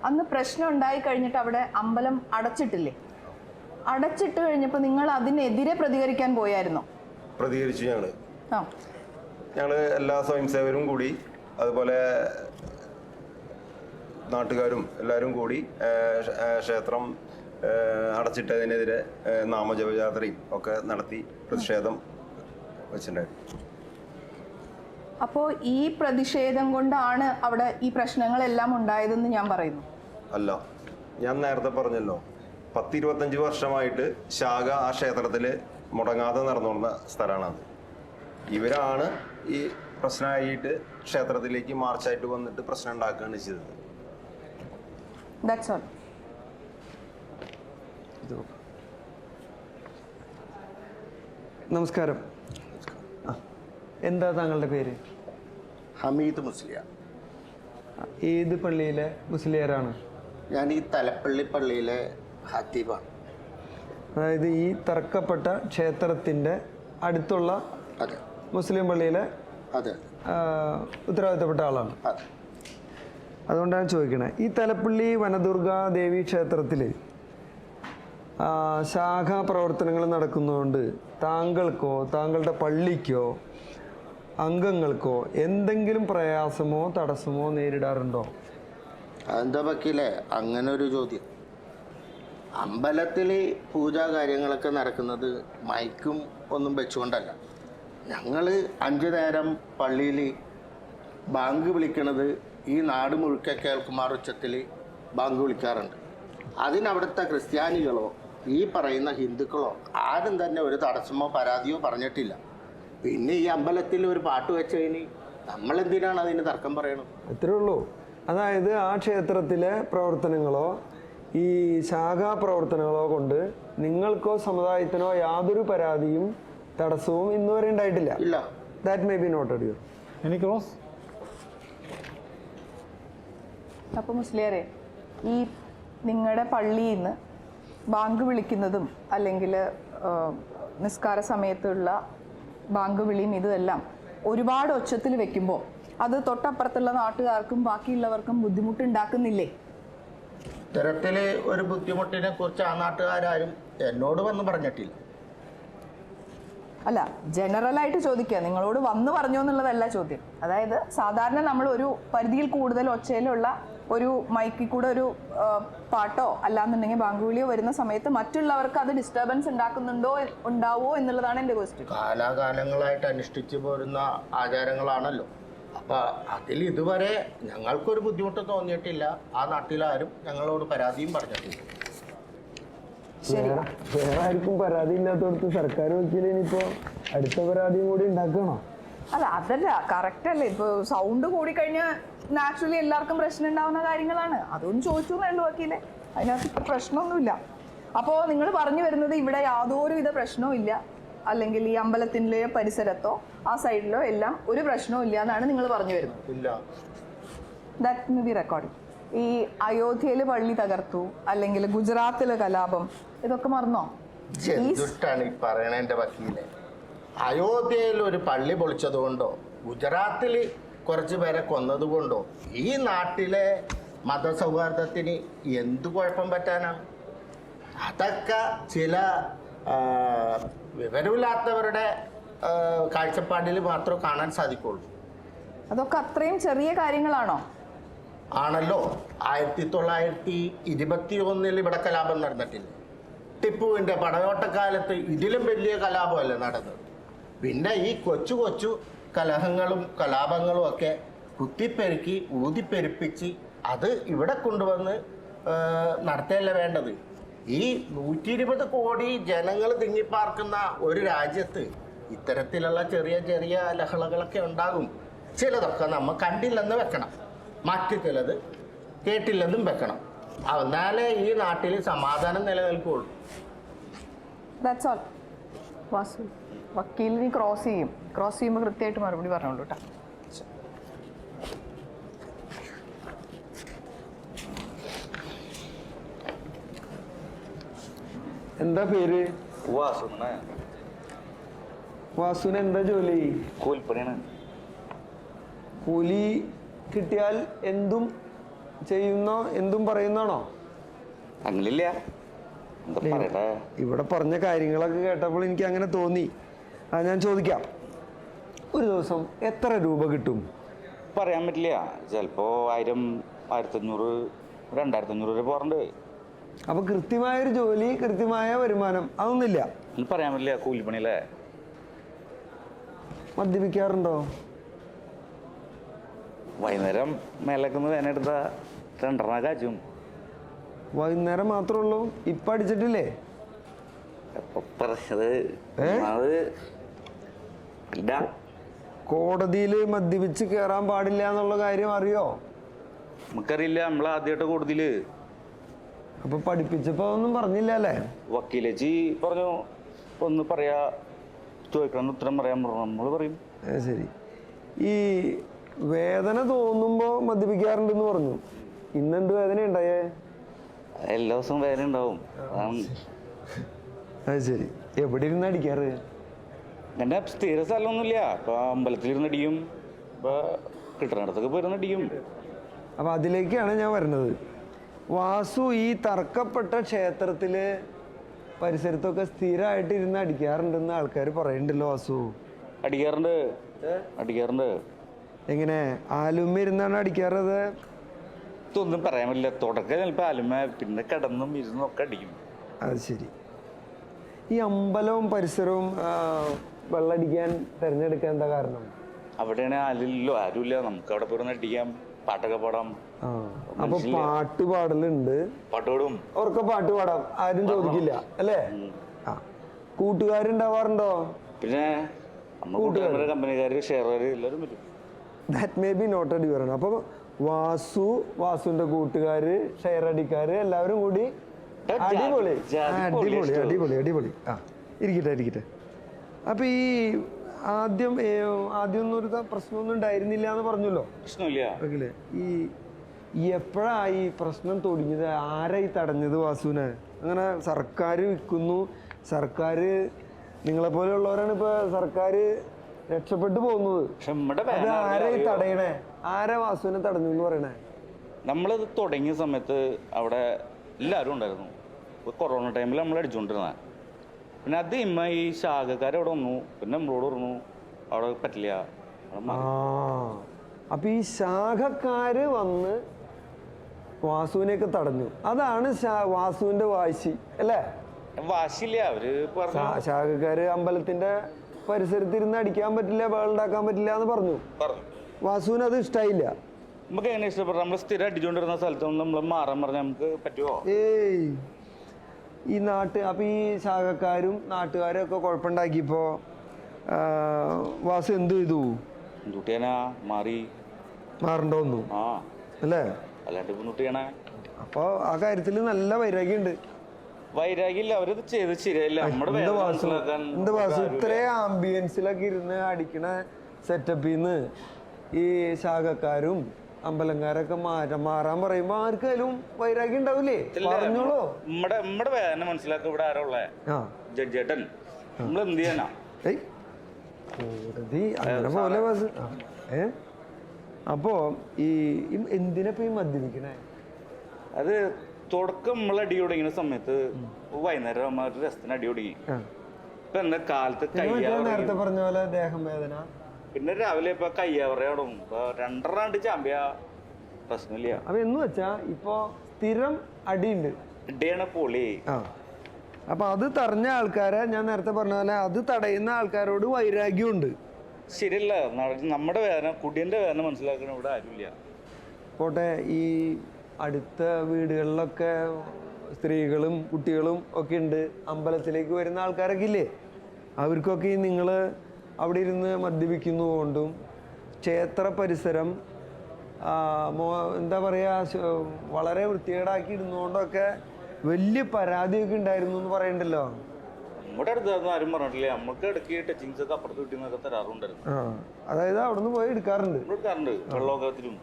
അന്ന് പ്രശ്നം ഉണ്ടായി കഴിഞ്ഞിട്ട് അവിടെ അമ്പലം അടച്ചിട്ടില്ലേ? അടച്ചിട്ട് കഴിഞ്ഞപ്പോൾ നിങ്ങൾ അതിനെതിരെ പ്രതികരിക്കാൻ പോയായിരുന്നോ? പ്രതികരിച്ചു. ഞങ്ങൾ എല്ലാ സ്വയംസേവരും കൂടി അതുപോലെ നാട്ടുകാരും എല്ലാവരും കൂടി ക്ഷേത്രം അടച്ചിട്ടതിനെതിരെ നാമജപയാത്രയും ഒക്കെ നടത്തി പ്രതിഷേധം വെച്ചിട്ടുണ്ടായിരുന്നു. അപ്പോൾ ഈ പ്രതിഷേധം കൊണ്ടാണ് അവിടെ ഈ പ്രശ്നങ്ങളെല്ലാം ഉണ്ടായതെന്ന് ഞാൻ പറയുന്നു. അല്ല, ഞാൻ നേരത്തെ പറഞ്ഞല്ലോ 10-25 വർഷമായിട്ട് ശാഖ ആ ക്ഷേത്രത്തിൽ മുടങ്ങാതെ നടന്നുകൊണ്ട സ്ഥലമാണത്. ഇവരാണ് ഈ പ്രശ്നമായിട്ട് ക്ഷേത്രത്തിലേക്ക് മാർച്ചായിട്ട് വന്നിട്ട് പ്രശ്നം ഉണ്ടാക്കുകയാണ് ചെയ്തത്. That's all. നമസ്കാരം. എന്താ താങ്കളുടെ പേര്? ഹമീദ് മുസ്ലിയാർ. ഏത് പള്ളിയിലെ മുസ്ലിയാരാണ്? ഞാൻ ഈ തലപ്പള്ളി പള്ളിയിലെ ഹത്തീബാണ്. അതായത് ഈ തർക്കപ്പെട്ട ക്ഷേത്രത്തിൻ്റെ അടുത്തുള്ള അതെ മുസ്ലിം പള്ളിയിലെ അതെ ഉത്തരവാദിത്തപ്പെട്ട ആളാണ്. അതെ. അതുകൊണ്ടാണ് ചോദിക്കണേ, ഈ തലപ്പള്ളി വനദുർഗ ദേവി ക്ഷേത്രത്തിൽ ശാഖാ പ്രവർത്തനങ്ങൾ നടക്കുന്നതുകൊണ്ട് താങ്കൾക്കോ താങ്കളുടെ പള്ളിക്കോ അംഗങ്ങൾക്കോ എന്തെങ്കിലും പ്രയാസമോ തടസ്സമോ നേരിടാറുണ്ടോ? അതെന്താ വക്കീലേ അങ്ങനെ ഒരു ചോദ്യം? അമ്പലത്തിൽ പൂജാ കാര്യങ്ങളൊക്കെ നടക്കുന്നത് മൈക്കും ഒന്നും വെച്ചുകൊണ്ടല്ല. ഞങ്ങൾ 5 നേരം പള്ളിയിൽ ബാങ്ക് വിളിക്കണത് ഈ നാട് മുഴുക്കെ കേൾക്കുമാർ ഉച്ചത്തിൽ ബാങ്ക് വിളിക്കാറുണ്ട്. അതിനവിടുത്തെ ക്രിസ്ത്യാനികളോ ഈ പറയുന്ന ഹിന്ദുക്കളോ ആരും തന്നെ ഒരു തടസ്സമോ പരാതിയോ പറഞ്ഞിട്ടില്ല. പിന്നെ ഈ അമ്പലത്തിൽ ഒരു പാട്ട് വെച്ചതിന് നമ്മളെന്തിനാണ് അതിന് തർക്കം പറയണം? അത്രേ ഉള്ളൂ. അതായത് ആ ക്ഷേത്രത്തിലെ പ്രവർത്തനങ്ങളോ ഈ ശാഖാ പ്രവർത്തനങ്ങളോ കൊണ്ട് നിങ്ങൾക്കോ സമുദായത്തിനോ യാതൊരു പരാതിയും തടസ്സവും ഇന്നുവരെ ഉണ്ടായിട്ടില്ല. ഇല്ല. That may be noted. Any cross? അപ്പോൾ മുസ്ലിയാരെ, ഈ നിങ്ങളുടെ പള്ളിയിൽ നിന്ന് ബാങ്ക് വിളിക്കുന്നതും അല്ലെങ്കിൽ നിസ്കാര സമയത്തുള്ള ബാങ്ക് വിളിയും ഇതെല്ലാം ഒരുപാട് ഒച്ചത്തിൽ വെക്കുമ്പോൾ അത് തൊട്ടപ്പുറത്തുള്ള നാട്ടുകാർക്കും ബാക്കിയുള്ളവർക്കും ബുദ്ധിമുട്ടുണ്ടാക്കുന്നില്ലേ? ഇത്തരത്തിൽ ഒരു ബുദ്ധിമുട്ടിനെ കുറിച്ച് ആ നാട്ടുകാരും എന്നോട് വന്ന് പറഞ്ഞിട്ടില്ല. അല്ല, ജനറലായിട്ട് ചോദിക്കുക, നിങ്ങളോട് വന്ന് പറഞ്ഞോ എന്നുള്ളതല്ല ചോദ്യം. അതായത് സാധാരണ നമ്മൾ ഒരു പരിധിയിൽ കൂടുതൽ ഒച്ചയിലുള്ള ഒരു മൈക്കിൽ കൂടെ ഒരു പാട്ടോ അല്ലാന്നുണ്ടെങ്കിൽ ബാങ്കുവിളിയോ വരുന്ന സമയത്ത് മറ്റുള്ളവർക്ക് അത് ഡിസ്റ്റർബൻസ് ഉണ്ടാവോ എന്നുള്ളതാണ് എൻ്റെ ക്വസ്റ്റ്യൻ. കാലാകാലങ്ങളായിട്ട് അനുഷ്ഠിച്ചു പോരുന്ന ആചാരങ്ങളാണല്ലോ. അപ്പം അതിൽ ഇതുവരെ ഞങ്ങൾക്കൊരു ബുദ്ധിമുട്ട് തോന്നിയിട്ടില്ല. ആ നാട്ടിലാരും ഞങ്ങളോട് പരാതിയും പറഞ്ഞിട്ടില്ല. വേറെ ആർക്കും പരാതി ഇല്ലാത്തടത്ത് സർക്കാർ വക്കീൽ ഇനിയിപ്പോ അടുത്ത പരാതിയും കൂടി ഉണ്ടാക്കണോ? അല്ല, അതല്ല കറക്റ്റ് അല്ലേ. ഇപ്പോൾ സൗണ്ട് കൂടിക്കഴിഞ്ഞാൽ നാച്ചുറലി എല്ലാവർക്കും പ്രശ്നം ഉണ്ടാവുന്ന കാര്യങ്ങളാണ്. അതൊന്നും ചോദിച്ചു എന്നേ വക്കീലെ, അതിനകത്ത് പ്രശ്നമൊന്നുമില്ല. അപ്പോൾ നിങ്ങൾ പറഞ്ഞു വരുന്നത് ഇവിടെ യാതൊരുവിധ പ്രശ്നവും ഇല്ല, അല്ലെങ്കിൽ ഈ അമ്പലത്തിൻ്റെ പരിസരത്തോ ആ സൈഡിലോ എല്ലാം ഒരു പ്രശ്നവും ഇല്ല എന്നാണ് നിങ്ങൾ പറഞ്ഞു വരുന്നത്. ഇല്ല. That may B recording. ഈ അയോധ്യയിൽ പള്ളി തകർത്തു, അല്ലെങ്കിൽ ഗുജറാത്തിലെ കലാപം, ഇതൊക്കെ മറന്നോ? എന്തിട്ടാണ് ഈ പറയണേന്റെ വക്കീലെ? അയോധ്യയിൽ ഒരു പള്ളി പൊളിച്ചതുകൊണ്ടോ ഗുജറാത്തിൽ കുറച്ച് പേരെ കൊന്നതുകൊണ്ടോ ഈ നാട്ടിലെ മതസൗഹാർദ്ദത്തിന് എന്ത് കുഴപ്പം പറ്റാനാണ്? അതൊക്കെ ചില വിവരമില്ലാത്തവരുടെ കാഴ്ചപ്പാടിൽ മാത്രമേ കാണാൻ സാധിക്കുള്ളൂ. അതൊക്കെ അത്രയും ചെറിയ കാര്യങ്ങളാണോ? ആണല്ലോ. 1921 ഇവിടെ കലാപം നടന്നിട്ടില്ല. ടിപ്പുവിൻ്റെ പടയോട്ടക്കാലത്ത് ഇതിലും വലിയ കലാപമല്ലേ നടന്നത്. പിന്നെ ഈ കൊച്ചു കൊച്ചു കലഹങ്ങളും കലാപങ്ങളും ഒക്കെ കുത്തിപ്പെരുക്കി ഊതിപ്പെരുപ്പിച്ച് അത് ഇവിടെ കൊണ്ടുവന്ന് നടത്തുകയല്ല വേണ്ടത്. ഈ 120 കോടി ജനങ്ങൾ തിങ്ങിപ്പാർക്കുന്ന ഒരു രാജ്യത്ത് ഇത്തരത്തിലുള്ള ചെറിയ ചെറിയ ലഹളകളൊക്കെ ഉണ്ടാകും. ചിലതൊക്കെ നമ്മൾ കണ്ടില്ലെന്ന് വെക്കണം, മറ്റു ചിലത് കേട്ടില്ലെന്നും വെക്കണം. എന്നാലേ ഈ നാട്ടിൽ സമാധാനം നിലനിൽക്കുകയുള്ളൂ. That's all. വാസു, വക്കീലിന് ക്രോസ് ചെയ്യുമ്പോൾ കൃത്യമായിട്ട് മറുപടി പറഞ്ഞോളൂ കേട്ടോ. എന്താ പേര്? വാസുവിന് എന്താ ജോലി? കൂലിപ്പണിയാണ്. കൂലി കിട്ടിയാൽ എന്തും ചെയ്യുന്നോ എന്തും പറയുന്നാണോ? അങ്ങനില്ല. ഇവിടെ പറഞ്ഞ കാര്യങ്ങളൊക്കെ കേട്ടപ്പോൾ എനിക്ക് അങ്ങനെ തോന്നി. ഞാൻ ചോദിക്കാം, ഒരു ദിവസം എത്ര രൂപ കിട്ടും? പറയാൻ പറ്റില്ല. ചിലപ്പോ 1000, 1500, 2500 രൂപ പോറുണ്ട്. അപ്പൊ കൃത്യമായൊരു ജോലി, കൃത്യമായ വരുമാനം അതൊന്നുമില്ല? പറയാൻ പറ്റില്ല. കൂലിപ്പണിയല്ലേ. മദ്യപിക്കാറുണ്ടോ? വൈകുന്നേരം മേലേക്കൊന്ന് വേനെടുത്ത 2 കാച്ചും. വൈകുന്നേരം മാത്രമേ ഉള്ളൂ? ഇപ്പം അടിച്ചിട്ടില്ലേ? കോടതിയിൽ മദ്യപിച്ച് കയറാൻ പാടില്ല എന്നുള്ള കാര്യം അറിയോ? നമുക്കറിയില്ല, നമ്മൾ ആദ്യമായിട്ട് കോടതിയില്. അപ്പൊ പഠിപ്പിച്ചപ്പോ ഒന്നും പറഞ്ഞില്ല അല്ലേ? വക്കീലേച്ചി പറഞ്ഞു ഒന്ന് പറയാ, ചോദിക്കണം ഉത്തരം പറയാൻ പറഞ്ഞു. നമ്മൾ പറയും. ശരി. ഈ വേദന തോന്നുമ്പോ മദ്യപിക്കാറുണ്ടെന്ന് പറഞ്ഞു. ഇന്നെന്ത് വേദന ഉണ്ടായേ? എല്ലാ ദിവസവും വേദന ഉണ്ടാവും. അത് ശരി. എവിടെ ഇരുന്ന് അടിക്കാറ്? എൻ്റെ സ്ഥിര സ്ഥലമൊന്നുമില്ല. ഇപ്പൊ അമ്പലത്തിലിരുന്ന് അടിക്കും, ഇപ്പൊ കിട്ടണിടത്തൊക്കെ പോയിരുന്ന് അടിക്കും. അപ്പൊ അതിലേക്കാണ് ഞാൻ വരുന്നത്. വാസു ഈ തർക്കപ്പെട്ട ക്ഷേത്രത്തില് പരിസരത്തൊക്കെ സ്ഥിരമായിട്ട് ഇരുന്ന് അടിക്കാറുണ്ടെന്ന് ആൾക്കാർ പറയുന്നുണ്ടല്ലോ വാസു. അടിക്കാറുണ്ട്. എങ്ങനെ, ആലുമ്മ ഇരുന്നാണ് അടിക്കാറത്? ഇതൊന്നും പറയാൻ പറ്റില്ല. തുടക്കം ചിലപ്പോൾ ആലുമ, പിന്നെ കിടന്നും ഇരുന്നും ഒക്കെ അടിക്കും. അത് ശരി. ഈ അമ്പലവും പരിസരവും വെള്ളടിക്കാൻ തിരഞ്ഞെടുക്കാൻ എന്താ കാരണം? അവിടെയാണ് ആരുമില്ല. നമുക്ക് അവിടെ പോയി അടിക്കാം, പാട്ടൊക്കെ പാടാം. അപ്പൊ പാട്ട് പാടലുണ്ട്. പാട്ട് പാടും. അവർക്ക് പാട്ട് പാടാം, ആരും ചോദിക്കില്ല അല്ലേ? കൂട്ടുകാരുണ്ടാവാറുണ്ടോ? പിന്നെ കൂട്ടുകാരുടെ കമ്പനിക്കാര്, ഷെയർകാര് എല്ലാവരും വരും. That may be noted your. അപ്പൊ വാസുവിന്റെ കൂട്ടുകാര്, ഷെയർ അടിക്കാര് എല്ലാവരും കൂടി അടിപൊളി അടിപൊളി അടിപൊളി അടിപൊളി. ഇരിക്കട്ടെ. അപ്പൊ ഈ ആദ്യം ഒന്നും ഒരു പ്രശ്നമൊന്നും ഉണ്ടായിരുന്നില്ല എന്ന് പറഞ്ഞല്ലോ. പ്രശ്നമില്ല. ഈ എപ്പോഴായി പ്രശ്നം തുടങ്ങിയത്? ആരാ ഈ തടഞ്ഞത് വാസുവിനെ? അങ്ങനെ സർക്കാർ വിൽക്കുന്നു, സർക്കാർ നിങ്ങളെ പോലെയുള്ളവരാണ് ഇപ്പൊ സർക്കാർ രക്ഷപ്പെട്ടു പോകുന്നത്. ആരാ ഈ തടയണേ? ആരാ വാസുവിനെ തടഞ്ഞു എന്ന് പറയണേ? നമ്മളിത് തുടങ്ങിയ സമയത്ത് അവിടെ എല്ലാവരും ഉണ്ടായിരുന്നു. കൊറോണ ടൈമിൽ നമ്മൾ അടിച്ചുകൊണ്ടിരുന്ന. പിന്നെ അത് ഈ ശാഖക്കാരവിടെ വന്നു. പിന്നെ നമ്മളോട് പറഞ്ഞു അവിടെ പറ്റില്ല. അപ്പൊ ഈ ശാഖക്കാര് വന്ന് വാസുവിനെയൊക്കെ തടഞ്ഞു. അതാണ് വാസുവിന്റെ വാശി അല്ലേ? വാശിയില്ല. അവര് ശാഖക്കാര് അമ്പലത്തിന്റെ പരിസരത്തിരുന്ന് അടിക്കാൻ പറ്റില്ല, ബഹളുണ്ടാക്കാൻ പറ്റില്ല എന്ന് പറഞ്ഞു. വാസുവിന് അത് ഇഷ്ടായില്ല. നമുക്ക് എങ്ങനെ ഇഷ്ടപ്പെട്ടു? നമ്മൾ സ്ഥിരം അടിച്ചുകൊണ്ടിരുന്ന സ്ഥലത്ത് നമ്മൾ മാറാൻ പറഞ്ഞാൽ നമുക്ക് പറ്റുമോ? ഈ അപ്പൊ ഈ ശാഖക്കാരും നാട്ടുകാരും ഒക്കെ കുഴപ്പമുണ്ടാക്കിയപ്പോ വാസു എന്ത് ചെയ്തു? മാറണ്ടോന്നു അല്ലേ? അപ്പൊ ആ കാര്യത്തില് നല്ല വൈരാഗ്യമുണ്ട്. വൈരാഗ്യമില്ല, അവരത് ചെയ്ത് ശരിയല്ല. എന്ത് വാസു ഇത്രയും ആംബിയൻസിലൊക്കെ ഇരുന്ന് അടിക്കണ സെറ്റപ്പിന്ന് ഈ ശാഖക്കാരും അമ്പലക്കാരൊക്കെ മാറാൻ പറയുമ്പോ ആർക്കായാലും വൈരാഗ്യം ഉണ്ടാവില്ലേ? പറഞ്ഞോളൂ. നമ്മുടെ വേദന മനസ്സിലാക്കി ഇവിടെ ആരാ ഉള്ളേ? ജഡ്ജേട്ടൻ. നമ്മൾ എന്ത് ചെയ്യാനാ? കോടതി അങ്ങനെ പോലെ വാസു. അപ്പോ ഈ എന്തിനപ്പോ ഈ മദ്യപിക്കണേ? അത് തുടക്കം നമ്മൾ അടി തുടങ്ങിയ സമയത്ത് വൈകുന്നേരം രസത്തിന് അടി തുടങ്ങി. ഇപ്പൊ എന്താ കാലത്ത് നേരത്തെ പറഞ്ഞ പോലെ ദേഹം വേദന, പിന്നെ രാവിലെ ഇപ്പൊ കയ്യാവറയോടും 2 ചാമ്പ്യ പ്രശ്നമില്ല. അപ്പൊ എന്ന് വെച്ചാ ഇപ്പൊ സ്ഥിരം അടിയുണ്ട്. അടിയാണ് പൊളി. അപ്പൊ അത് തടഞ്ഞ ആൾക്കാരെ, ഞാൻ നേരത്തെ പറഞ്ഞ പോലെ അത് തടയുന്ന ആൾക്കാരോട് വൈരാഗ്യമുണ്ട്. ശരിയല്ല. നമ്മുടെ വേദന, കുടിയന്റെ വേദന മനസ്സിലാക്കണ ഇവിടെ ആരുമില്ല. പോട്ടെ, ഈ അടുത്ത വീടുകളിലൊക്കെ സ്ത്രീകളും കുട്ടികളും ഒക്കെ ഉണ്ട്. അമ്പലത്തിലേക്ക് വരുന്ന ആൾക്കാരൊക്കെ ഇല്ലേ? അവർക്കൊക്കെ ഈ നിങ്ങൾ അവിടെ ഇരുന്ന് മദ്യപിക്കുന്നതുകൊണ്ടും ക്ഷേത്ര പരിസരം എന്താ പറയുക വളരെ വൃത്തികേടാക്കി ഇടുന്നതുകൊണ്ടൊക്കെ വലിയ പരാതിയൊക്കെ ഉണ്ടായിരുന്നു എന്ന് പറയണ്ടല്ലോ. നമ്മുടെ അടുത്ത് ആരും പറഞ്ഞിട്ടില്ല. നമുക്ക് ഇടയ്ക്ക് ടച്ചിങ്സ് ഒക്കെ അപ്പുറത്ത് കിട്ടുന്നതൊക്കെ തരാറുണ്ടായിരുന്നു. അതായത് അവിടെ നിന്ന് പോയി എടുക്കാറുണ്ട്. വെള്ളമൊക്കത്തിലും.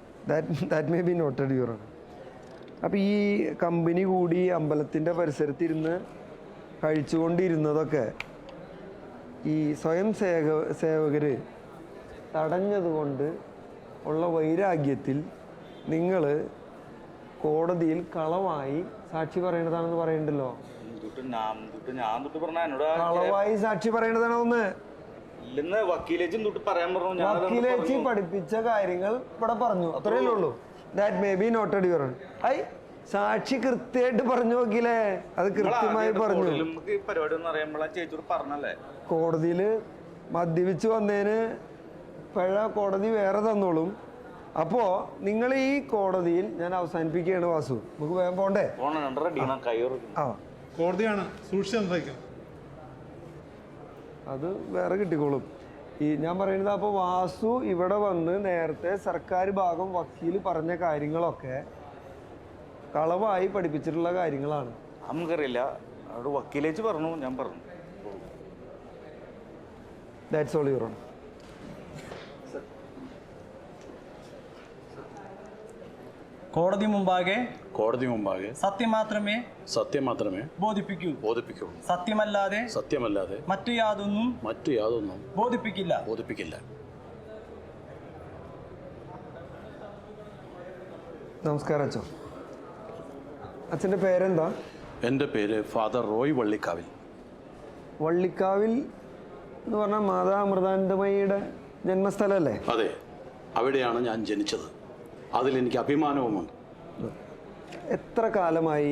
That may be noted your. അപ്പം ഈ കമ്പനി കൂടി അമ്പലത്തിൻ്റെ പരിസരത്തിരുന്ന് കഴിച്ചുകൊണ്ടിരുന്നതൊക്കെ ഈ സ്വയം സേവകർ തടഞ്ഞതുകൊണ്ട് ഉള്ള വൈരാഗ്യത്തിൽ നിങ്ങൾ കോടതിയിൽ കളവായി സാക്ഷി പറയേണ്ടതാണെന്ന് പറയണ്ടല്ലോ. കളവായി സാക്ഷി പറയേണ്ടതാണോ? ഒന്ന് വക്കീലേച്ചി പഠിപ്പിച്ച കാര്യങ്ങൾ ഇവിടെ പറഞ്ഞു, അത്രയല്ലേ ഉള്ളൂ. That may be noted your. സാക്ഷി കൃത്യമായിട്ട് പറഞ്ഞു നോക്കിയില്ലേ? അത് കൃത്യമായി പറഞ്ഞു. കോടതിയില് മദ്യപിച്ച് വന്നതിന് പിഴ കോടതി വേറെ തന്നോളും. അപ്പോ നിങ്ങൾ ഈ കോടതിയിൽ ഞാൻ അവസാനിപ്പിക്കുകയാണ് വാസു. നമുക്ക് വേഗം പോണ്ടേ? കോടതിയാണ് സൂക്ഷിച്ചു. അത് വേറെ കിട്ടിക്കോളും. ഈ ഞാൻ പറയുന്നത് അപ്പോൾ വാസു ഇവിടെ വന്ന് നേരത്തെ സർക്കാർ ഭാഗം വക്കീൽ പറഞ്ഞ കാര്യങ്ങളൊക്കെ കളവായി പഠിപ്പിച്ചിട്ടുള്ള കാര്യങ്ങളാണ്. നമുക്കറിയില്ല, അവിടെ വക്കീലേച്ച് പറഞ്ഞു, ഞാൻ പറഞ്ഞു. That's all your honour. കോടതി മുമ്പാകെ സത്യം മാത്രമേ ബോധിപ്പിക്കൂ. സത്യമല്ലാതെ മറ്റു യാതൊന്നും ബോധിപ്പിക്കില്ല. നമസ്കാരം അച്ഛൻ. അച്ഛൻ്റെ പേരെന്താ? എൻ്റെ പേര് ഫാദർ റോയ് വള്ളിക്കാവിൽ. വള്ളിക്കാവിൽ എന്ന് പറഞ്ഞാൽ മാതാ അമൃതാനന്ദമയിയുടെ ജന്മസ്ഥലമല്ലേ? അതെ, അവിടെയാണ് ഞാൻ ജനിച്ചത്. അതിലെനിക്ക് അഭിമാനവുമുണ്ട്. എത്ര കാലമായി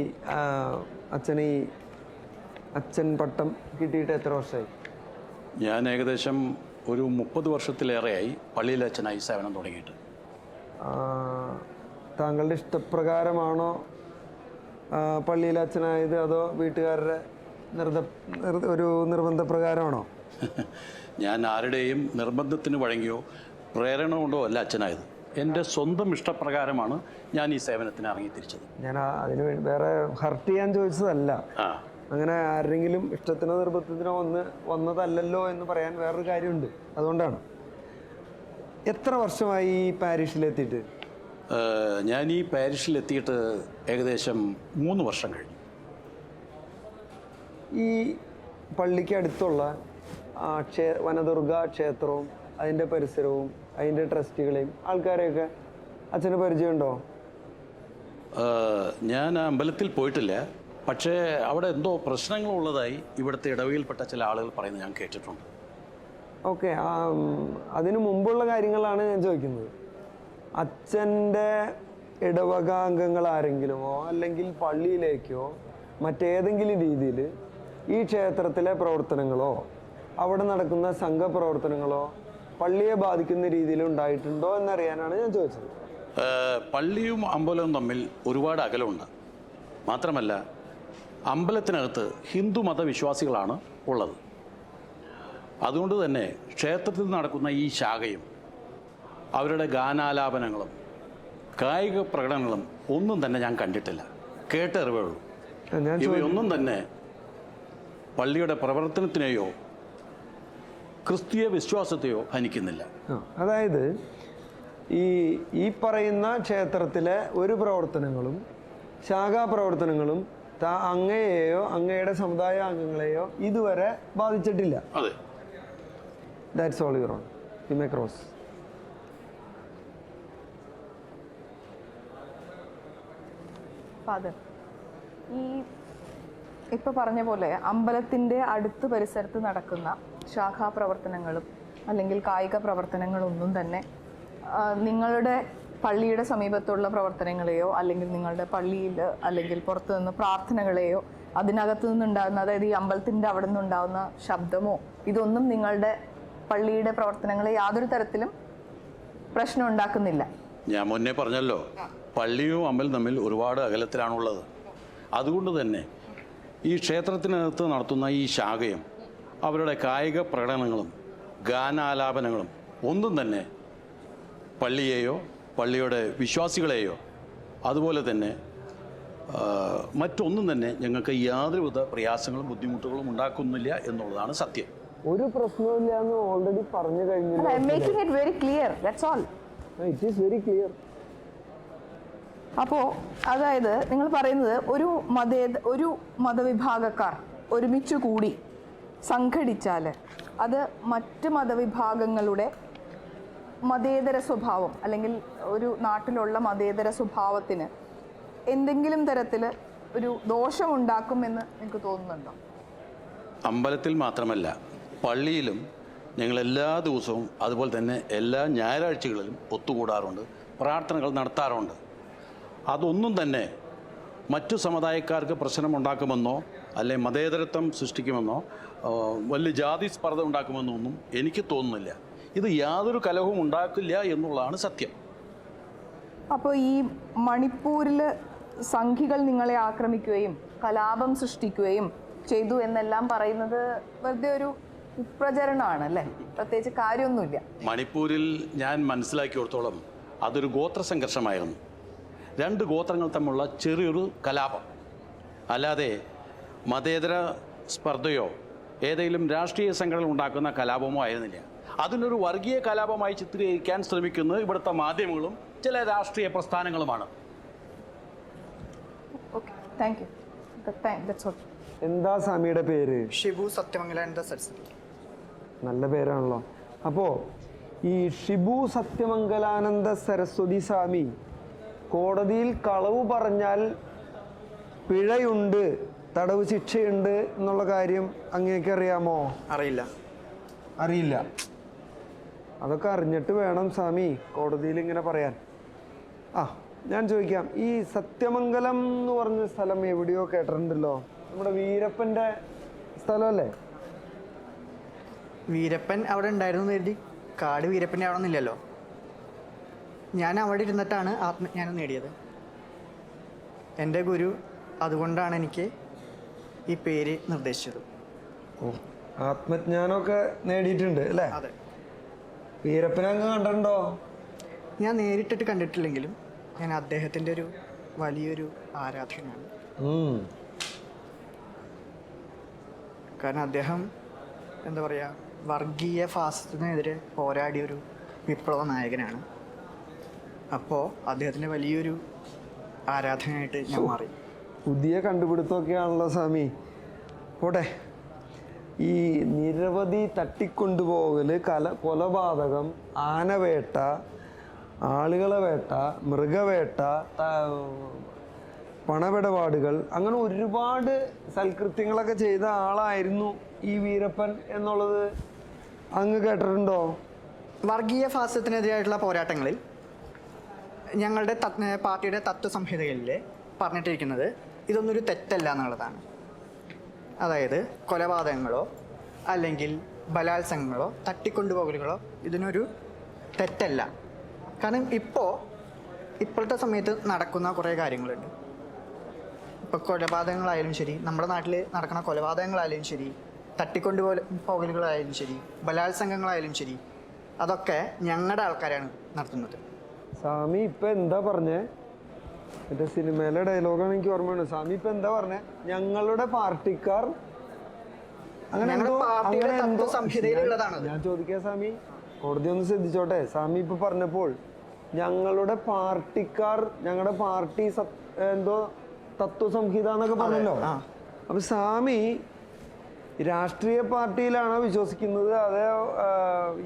അച്ഛൻ പട്ടം കിട്ടിയിട്ട് എത്ര വർഷമായി? ഞാൻ ഏകദേശം ഒരു 30 വർഷത്തിലേറെയായി പള്ളിയിലെ അച്ഛനായി സേവനം തുടങ്ങിയിട്ട്. താങ്കളുടെ ഇഷ്ടപ്രകാരമാണോ പള്ളിയിലെ അച്ഛനായത്, അതോ വീട്ടുകാരുടെ ഒരു നിർബന്ധപ്രകാരമാണോ? ഞാൻ ആരുടെയും നിർബന്ധത്തിന് വഴങ്ങിയോ പ്രേരണ കൊണ്ടോ അല്ല അച്ഛനായത്. എൻ്റെ സ്വന്തം ഇഷ്ടപ്രകാരമാണ് ഞാൻ ഈ സേവനത്തിന് ഇറങ്ങി തിരിച്ചത്. ഞാൻ അതിന് വേറെ ഹർട്ട് ചെയ്യാൻ ചോദിച്ചതല്ല. അങ്ങനെ ആരുടെങ്കിലും ഇഷ്ടത്തിനോ നിർബന്ധത്തിനോ വന്നതല്ലല്ലോ എന്ന് പറയാൻ വേറൊരു കാര്യമുണ്ട്, അതുകൊണ്ടാണ്. എത്ര വർഷമായി ഈ പാരീഷിലെത്തിയിട്ട്? ഞാൻ ഈ പാരീഷിലെത്തിയിട്ട് ഏകദേശം 3 വർഷം കഴിഞ്ഞു. ഈ പള്ളിക്ക് അടുത്തുള്ള വനദുർഗ ക്ഷേത്രവും അതിൻ്റെ പരിസരവും അതിൻ്റെ ട്രസ്റ്റികളെയും ആൾക്കാരെയൊക്കെ അച്ഛന് പരിചയമുണ്ടോ? ഞാൻ അമ്പലത്തിൽ പോയിട്ടില്ല, പക്ഷേ അവിടെ എന്തോ പ്രശ്നങ്ങളുള്ളതായി ഇവിടുത്തെ ഇടവയിൽപ്പെട്ട ചില ആളുകൾ പറയുന്നത് ഞാൻ കേട്ടിട്ടുണ്ട്. ഓക്കെ, അതിനു മുമ്പുള്ള കാര്യങ്ങളാണ് ഞാൻ ചോദിക്കുന്നത്. അച്ഛൻ്റെ ഇടവക അംഗങ്ങൾ ആരെങ്കിലുമോ അല്ലെങ്കിൽ പള്ളിയിലേക്കോ മറ്റേതെങ്കിലും രീതിയിൽ ഈ ക്ഷേത്രത്തിലെ പ്രവർത്തനങ്ങളോ അവിടെ നടക്കുന്ന സംഘപ്രവർത്തനങ്ങളോ പള്ളിയെ ബാധിക്കുന്ന രീതിയിൽ ഉണ്ടായിട്ടുണ്ടോ എന്നറിയാനാണ് ഞാൻ ചോദിച്ചത്. പള്ളിയും അമ്പലവും തമ്മിൽ ഒരുപാട് അകലമുണ്ട്. മാത്രമല്ല, അമ്പലത്തിനകത്ത് ഹിന്ദു മതവിശ്വാസികളാണ് ഉള്ളത്. അതുകൊണ്ട് തന്നെ ക്ഷേത്രത്തിൽ നടക്കുന്ന ഈ ശാഖയും അവരുടെ ഗാനാലാപനങ്ങളും കായിക പ്രകടനങ്ങളും ഒന്നും തന്നെ ഞാൻ കണ്ടിട്ടില്ല, കേട്ടറിവേ ഉള്ളൂ. ഇവയൊന്നും തന്നെ പള്ളിയുടെ പ്രവർത്തനത്തിനെയോ ക്രിസ്തീയ വിശ്വാസത്തെയോ ഹനിക്കുന്നില്ല. അതായത് ഈ പറയുന്ന ക്ഷേത്രത്തിലെ ഒരു പ്രവർത്തനങ്ങളും ശാഖാപ്രവർത്തനങ്ങളും അങ്ങയെയോ അങ്ങയുടെ സമുദായ അംഗങ്ങളെയോ ഇതുവരെ ബാധിച്ചിട്ടില്ല. അതെ, that's all your on. U may cross. Father, ഈ ഇപ്പോൾ പറഞ്ഞ പോലെ അമ്പലത്തിൻ്റെ അടുത്ത് പരിസരത്ത് നടക്കുന്ന ശാഖാപ്രവർത്തനങ്ങളും അല്ലെങ്കിൽ കായിക പ്രവർത്തനങ്ങളൊന്നും തന്നെ നിങ്ങളുടെ പള്ളിയുടെ സമീപത്തുള്ള പ്രവർത്തനങ്ങളെയോ അല്ലെങ്കിൽ നിങ്ങളുടെ പള്ളിയിൽ അല്ലെങ്കിൽ പുറത്തു നിന്ന് പ്രാർത്ഥനകളെയോ അതിനകത്തു നിന്നുണ്ടാകുന്ന, അതായത് ഈ അമ്പലത്തിൻ്റെ അവിടെ നിന്നുണ്ടാകുന്ന ശബ്ദമോ ഇതൊന്നും നിങ്ങളുടെ പള്ളിയുടെ പ്രവർത്തനങ്ങളെ യാതൊരു തരത്തിലും പ്രശ്നം ഉണ്ടാക്കുന്നില്ല? ഞാൻ മുന്നേ പറഞ്ഞല്ലോ, പള്ളിയും അമ്പലം തമ്മിൽ ഒരുപാട് അകലത്തിലാണുള്ളത്. അതുകൊണ്ട് തന്നെ ഈ ക്ഷേത്രത്തിനകത്ത് നടത്തുന്ന ഈ ശാഖയും അവരുടെ കായിക പ്രകടനങ്ങളും ഗാനാലാപനങ്ങളും ഒന്നും തന്നെ പള്ളിയെയോ പള്ളിയുടെ വിശ്വാസികളെയോ അതുപോലെ തന്നെ മറ്റൊന്നും തന്നെ ഞങ്ങൾക്ക് യാതൊരുവിധ പ്രയാസങ്ങളും ബുദ്ധിമുട്ടുകളും ഉണ്ടാക്കുന്നില്ല എന്നുള്ളതാണ് സത്യം. ഒരു പ്രശ്നമില്ല എന്ന് ഓൾറെഡി പറഞ്ഞു കഴിഞ്ഞു. അപ്പോൾ അതായത് നിങ്ങൾ പറയുന്നത് ഒരു മതവിഭാഗക്കാർ ഒരുമിച്ച് കൂടി സംഘടിച്ചാൽ അത് മറ്റ് മതവിഭാഗങ്ങളുടെ മതേതര സ്വഭാവം അല്ലെങ്കിൽ ഒരു നാട്ടിലുള്ള മതേതര സ്വഭാവത്തിന് എന്തെങ്കിലും തരത്തിൽ ഒരു ദോഷമുണ്ടാക്കുമെന്ന് നിങ്ങൾക്ക് തോന്നുന്നുണ്ടോ? അമ്പലത്തിൽ മാത്രമല്ല, പള്ളിയിലും ഞങ്ങൾ എല്ലാ ദിവസവും അതുപോലെ തന്നെ എല്ലാ ഞായറാഴ്ചകളിലും ഒത്തുകൂടാറുണ്ട്, പ്രാർത്ഥനകൾ നടത്താറുണ്ട്. അതൊന്നും തന്നെ മറ്റു സമുദായക്കാർക്ക് പ്രശ്നമുണ്ടാക്കുമെന്നോ അല്ലെ മതേതരത്വം സൃഷ്ടിക്കുമെന്നോ വലിയ ജാതി സ്പർദ്ധ ഉണ്ടാക്കുമെന്നോ ഒന്നും എനിക്ക് തോന്നുന്നില്ല. ഇത് യാതൊരു കലഹവും ഉണ്ടാക്കില്ല എന്നുള്ളതാണ് സത്യം. അപ്പോൾ ഈ മണിപ്പൂരിൽ സംഘികൾ നിങ്ങളെ ആക്രമിക്കുകയും കലാപം സൃഷ്ടിക്കുകയും ചെയ്തു എന്നെല്ലാം പറയുന്നത് വെറുതെ ഒരു കുപ്രചരണമാണ് അല്ലേ, പ്രത്യേകിച്ച് കാര്യമൊന്നുമില്ല. മണിപ്പൂരിൽ ഞാൻ മനസ്സിലാക്കിയിടത്തോളം അതൊരു ഗോത്ര സംഘർഷമായിരുന്നു. 2 ഗോത്രങ്ങൾ തമ്മിലുള്ള ചെറിയൊരു കലാപം, അല്ലാതെ മതേതര സ്പർദ്ധയോ ഏതെങ്കിലും രാഷ്ട്രീയ സംഘടന ഉണ്ടാക്കുന്ന കലാപമോ ആയിരുന്നില്ല. അതിനൊരു വർഗീയ കലാപമായി ചിത്രീകരിക്കാൻ ശ്രമിക്കുന്നത് ഇവിടുത്തെ മാധ്യമങ്ങളും ചില രാഷ്ട്രീയ പ്രസ്ഥാനങ്ങളുമാണ്. Okay, thank you. That's all. എന്താ സ്വാമിയുടെ പേര്? ഷിബു സത്യമംഗലാനന്ദ സരസ്വതി. നല്ല പേരാണല്ലോ. അപ്പോൾ ഈ ഷിബു സത്യമംഗലാനന്ദ സരസ്വതി സ്വാമി കോടതിയിൽ കളവ് പറഞ്ഞാൽ പിഴയുണ്ട്, തടവ് ശിക്ഷയുണ്ട് എന്നുള്ള കാര്യം അങ്ങേക്ക് അറിയാമോ? അറിയില്ല. അതൊക്കെ അറിഞ്ഞിട്ട് വേണം സ്വാമി കോടതിയിൽ ഇങ്ങനെ പറയാൻ. ഞാൻ ചോദിക്കാം, ഈ സത്യമംഗലം എന്ന് പറഞ്ഞ സ്ഥലം എവിടെയോ കേട്ടിട്ടുണ്ടല്ലോ, നമ്മുടെ വീരപ്പൻ്റെ സ്ഥലമല്ലേ? വീരപ്പൻ അവിടെ ഉണ്ടായിരുന്നു കരുതി കാട് വീരപ്പൻ്റെ അവിടെ ഒന്നുമില്ലല്ലോ. ഞാൻ അവിടെ ഇരുന്നിട്ടാണ് ആത്മജ്ഞാനം നേടിയത്. എൻ്റെ ഗുരു അതുകൊണ്ടാണ് എനിക്ക് ഈ പേര് നിർദ്ദേശിച്ചത്. ആത്മജ്ഞാനമൊക്കെ നേടിയിട്ടുണ്ട് അല്ലേ? അതെ. വീരപ്പനെ അങ്ങ് കണ്ടിട്ടുണ്ടോ? ഞാൻ നേരിട്ടിട്ട് കണ്ടിട്ടില്ലെങ്കിലും ഞാൻ അദ്ദേഹത്തിൻ്റെ ഒരു വലിയൊരു ആരാധകനാണ്. കാരണം അദ്ദേഹം എന്താ പറയുക, വർഗീയ ഫാസിസത്തിനെതിരെ പോരാടിയൊരു വിപ്ലവ നായകനാണ്. അപ്പോൾ അദ്ദേഹത്തിൻ്റെ വലിയൊരു ആരാധനയായിട്ട് ഞാൻ മാറി. പുതിയ കണ്ടുപിടുത്തമൊക്കെയാണല്ലോ സ്വാമി. പോട്ടെ, ഈ നിരവധി തട്ടിക്കൊണ്ടുപോകൽ, കൊലപാതകം, ആനവേട്ട, ആളുകളെ വേട്ട, മൃഗവേട്ട, പണമിടപാടുകൾ, അങ്ങനെ ഒരുപാട് സൽകൃത്യങ്ങളൊക്കെ ചെയ്ത ആളായിരുന്നു ഈ വീരപ്പൻ എന്നുള്ളത് അങ്ങ് കേട്ടിട്ടുണ്ടോ? വർഗീയ ഫാസിസത്തിനെതിരായിട്ടുള്ള പോരാട്ടങ്ങളിൽ ഞങ്ങളുടെ പാർട്ടിയുടെ തത്വസംഹിതകളിൽ പറഞ്ഞിട്ടിരിക്കുന്നത് ഇതൊന്നൊരു തെറ്റല്ല എന്നുള്ളതാണ്. അതായത് കൊലപാതകങ്ങളോ അല്ലെങ്കിൽ ബലാത്സംഗങ്ങളോ തട്ടിക്കൊണ്ടുപോകലുകളോ ഇതിനൊരു തെറ്റല്ല. കാരണം ഇപ്പോഴത്തെ സമയത്ത് നടക്കുന്ന കുറേ കാര്യങ്ങളുണ്ട്. ഇപ്പോൾ കൊലപാതകങ്ങളായാലും ശരി, നമ്മുടെ നാട്ടിൽ നടക്കുന്ന കൊലപാതകങ്ങളായാലും ശരി, തട്ടിക്കൊണ്ടുപോകലുകളായാലും ശരി, ബലാത്സംഗങ്ങളായാലും ശരി, അതൊക്കെ ഞങ്ങളുടെ ആൾക്കാരാണ് നടത്തുന്നത്. സ്വാമി ഇപ്പം എന്താ പറഞ്ഞേ? മറ്റേ സിനിമയിലെ ഡയലോഗാണ് എനിക്ക് ഓർമ്മയാണ്. സ്വാമി ഇപ്പം എന്താ പറഞ്ഞേ? ഞങ്ങളുടെ പാർട്ടിക്കാർ അങ്ങനെ സംഹിതയിലുള്ളതാണ്. ഞാൻ ചോദിക്കാം സ്വാമി, കോടതി ഒന്ന് ശ്രദ്ധിച്ചോട്ടെ. സ്വാമി ഇപ്പൊ പറഞ്ഞപ്പോൾ ഞങ്ങളുടെ പാർട്ടിക്കാർ, ഞങ്ങളുടെ പാർട്ടി എന്തോ തത്വസംഹിത എന്നൊക്കെ പറഞ്ഞല്ലോ. അപ്പൊ സ്വാമി രാഷ്ട്രീയ പാർട്ടിയിലാണോ വിശ്വസിക്കുന്നത്, അതോ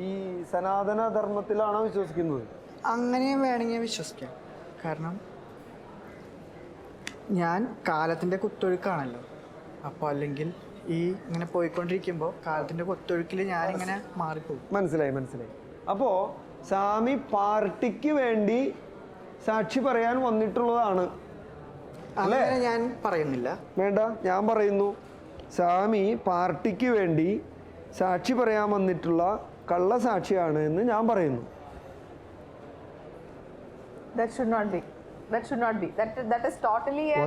ഈ സനാതന ധർമ്മത്തിലാണോ വിശ്വസിക്കുന്നത്? അങ്ങനെയും വേണമെങ്കിൽ വിശ്വസിക്കാം. കാരണം ഞാൻ കാലത്തിൻ്റെ കുത്തൊഴുക്കാണല്ലോ. അപ്പോൾ അല്ലെങ്കിൽ ഈ ഇങ്ങനെ പോയിക്കൊണ്ടിരിക്കുമ്പോൾ കാലത്തിൻ്റെ കുത്തൊഴുക്കിൽ ഞാനിങ്ങനെ മാറിപ്പോകും. മനസ്സിലായി. അപ്പോൾ സ്വാമി പാർട്ടിക്ക് വേണ്ടി സാക്ഷി പറയാൻ വന്നിട്ടുള്ളതാണ്. അങ്ങനെ ഞാൻ പറയുന്നില്ല. വേണ്ട, ഞാൻ പറയുന്നു. സ്വാമി പാർട്ടിക്ക് വേണ്ടി സാക്ഷി പറയാൻ വന്നിട്ടുള്ള കള്ളസാക്ഷിയാണ് എന്ന് ഞാൻ പറയുന്നു. That should not be. That is totally a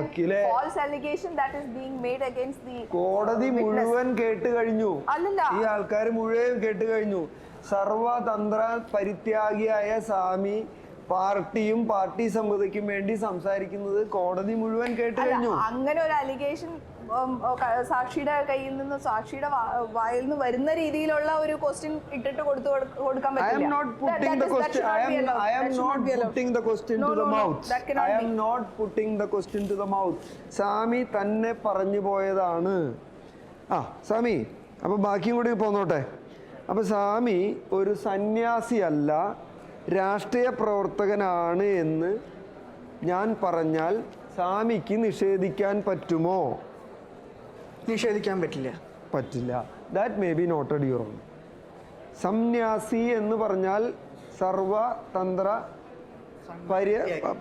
false allegation that is being made against the കോടതി മുഴുവൻ കേട്ട് കഴിഞ്ഞു. അല്ലല്ല, ഈ ആൾക്കാർ മുഴുവൻ കേട്ട് കഴിഞ്ഞു. സർവതന്ത്ര പരിത്യാഗിയായ സ്വാമി പാർട്ടിയും പാർട്ടി സമ്മതിക്കും വേണ്ടി സംസാരിക്കുന്നത് കോടതി മുഴുവൻ കേട്ട് കഴിഞ്ഞു. അങ്ങനെ ഒരു അലിഗേഷൻ സാക്ഷിയുടെ കയ്യിൽ നിന്ന്, സാക്ഷിയുടെ വായിൽ നിന്ന് വരുന്ന രീതിയിലുള്ള ഒരു ക്വസ്റ്റ്യൻ ഇട്ടിട്ട് കൊടുക്കാൻ പറ്റില്ല. I am not putting the question to the mouth. I am not putting the question to the mouth. സ്വാമി തന്നെ പറഞ്ഞു പോയതാണ്. സ്വാമി അപ്പൊ ബാക്കിയും കൂടി പോന്നോട്ടെ. അപ്പൊ സ്വാമി ഒരു സന്യാസിയല്ല, രാഷ്ട്രീയ പ്രവർത്തകനാണ് എന്ന് ഞാൻ പറഞ്ഞാൽ സ്വാമിക്ക് നിഷേധിക്കാൻ പറ്റുമോ? നിഷേധിക്കാൻ പറ്റില്ല. That may be noted your own. സന്യാസി എന്ന് പറഞ്ഞാൽ സർവതന്ത്ര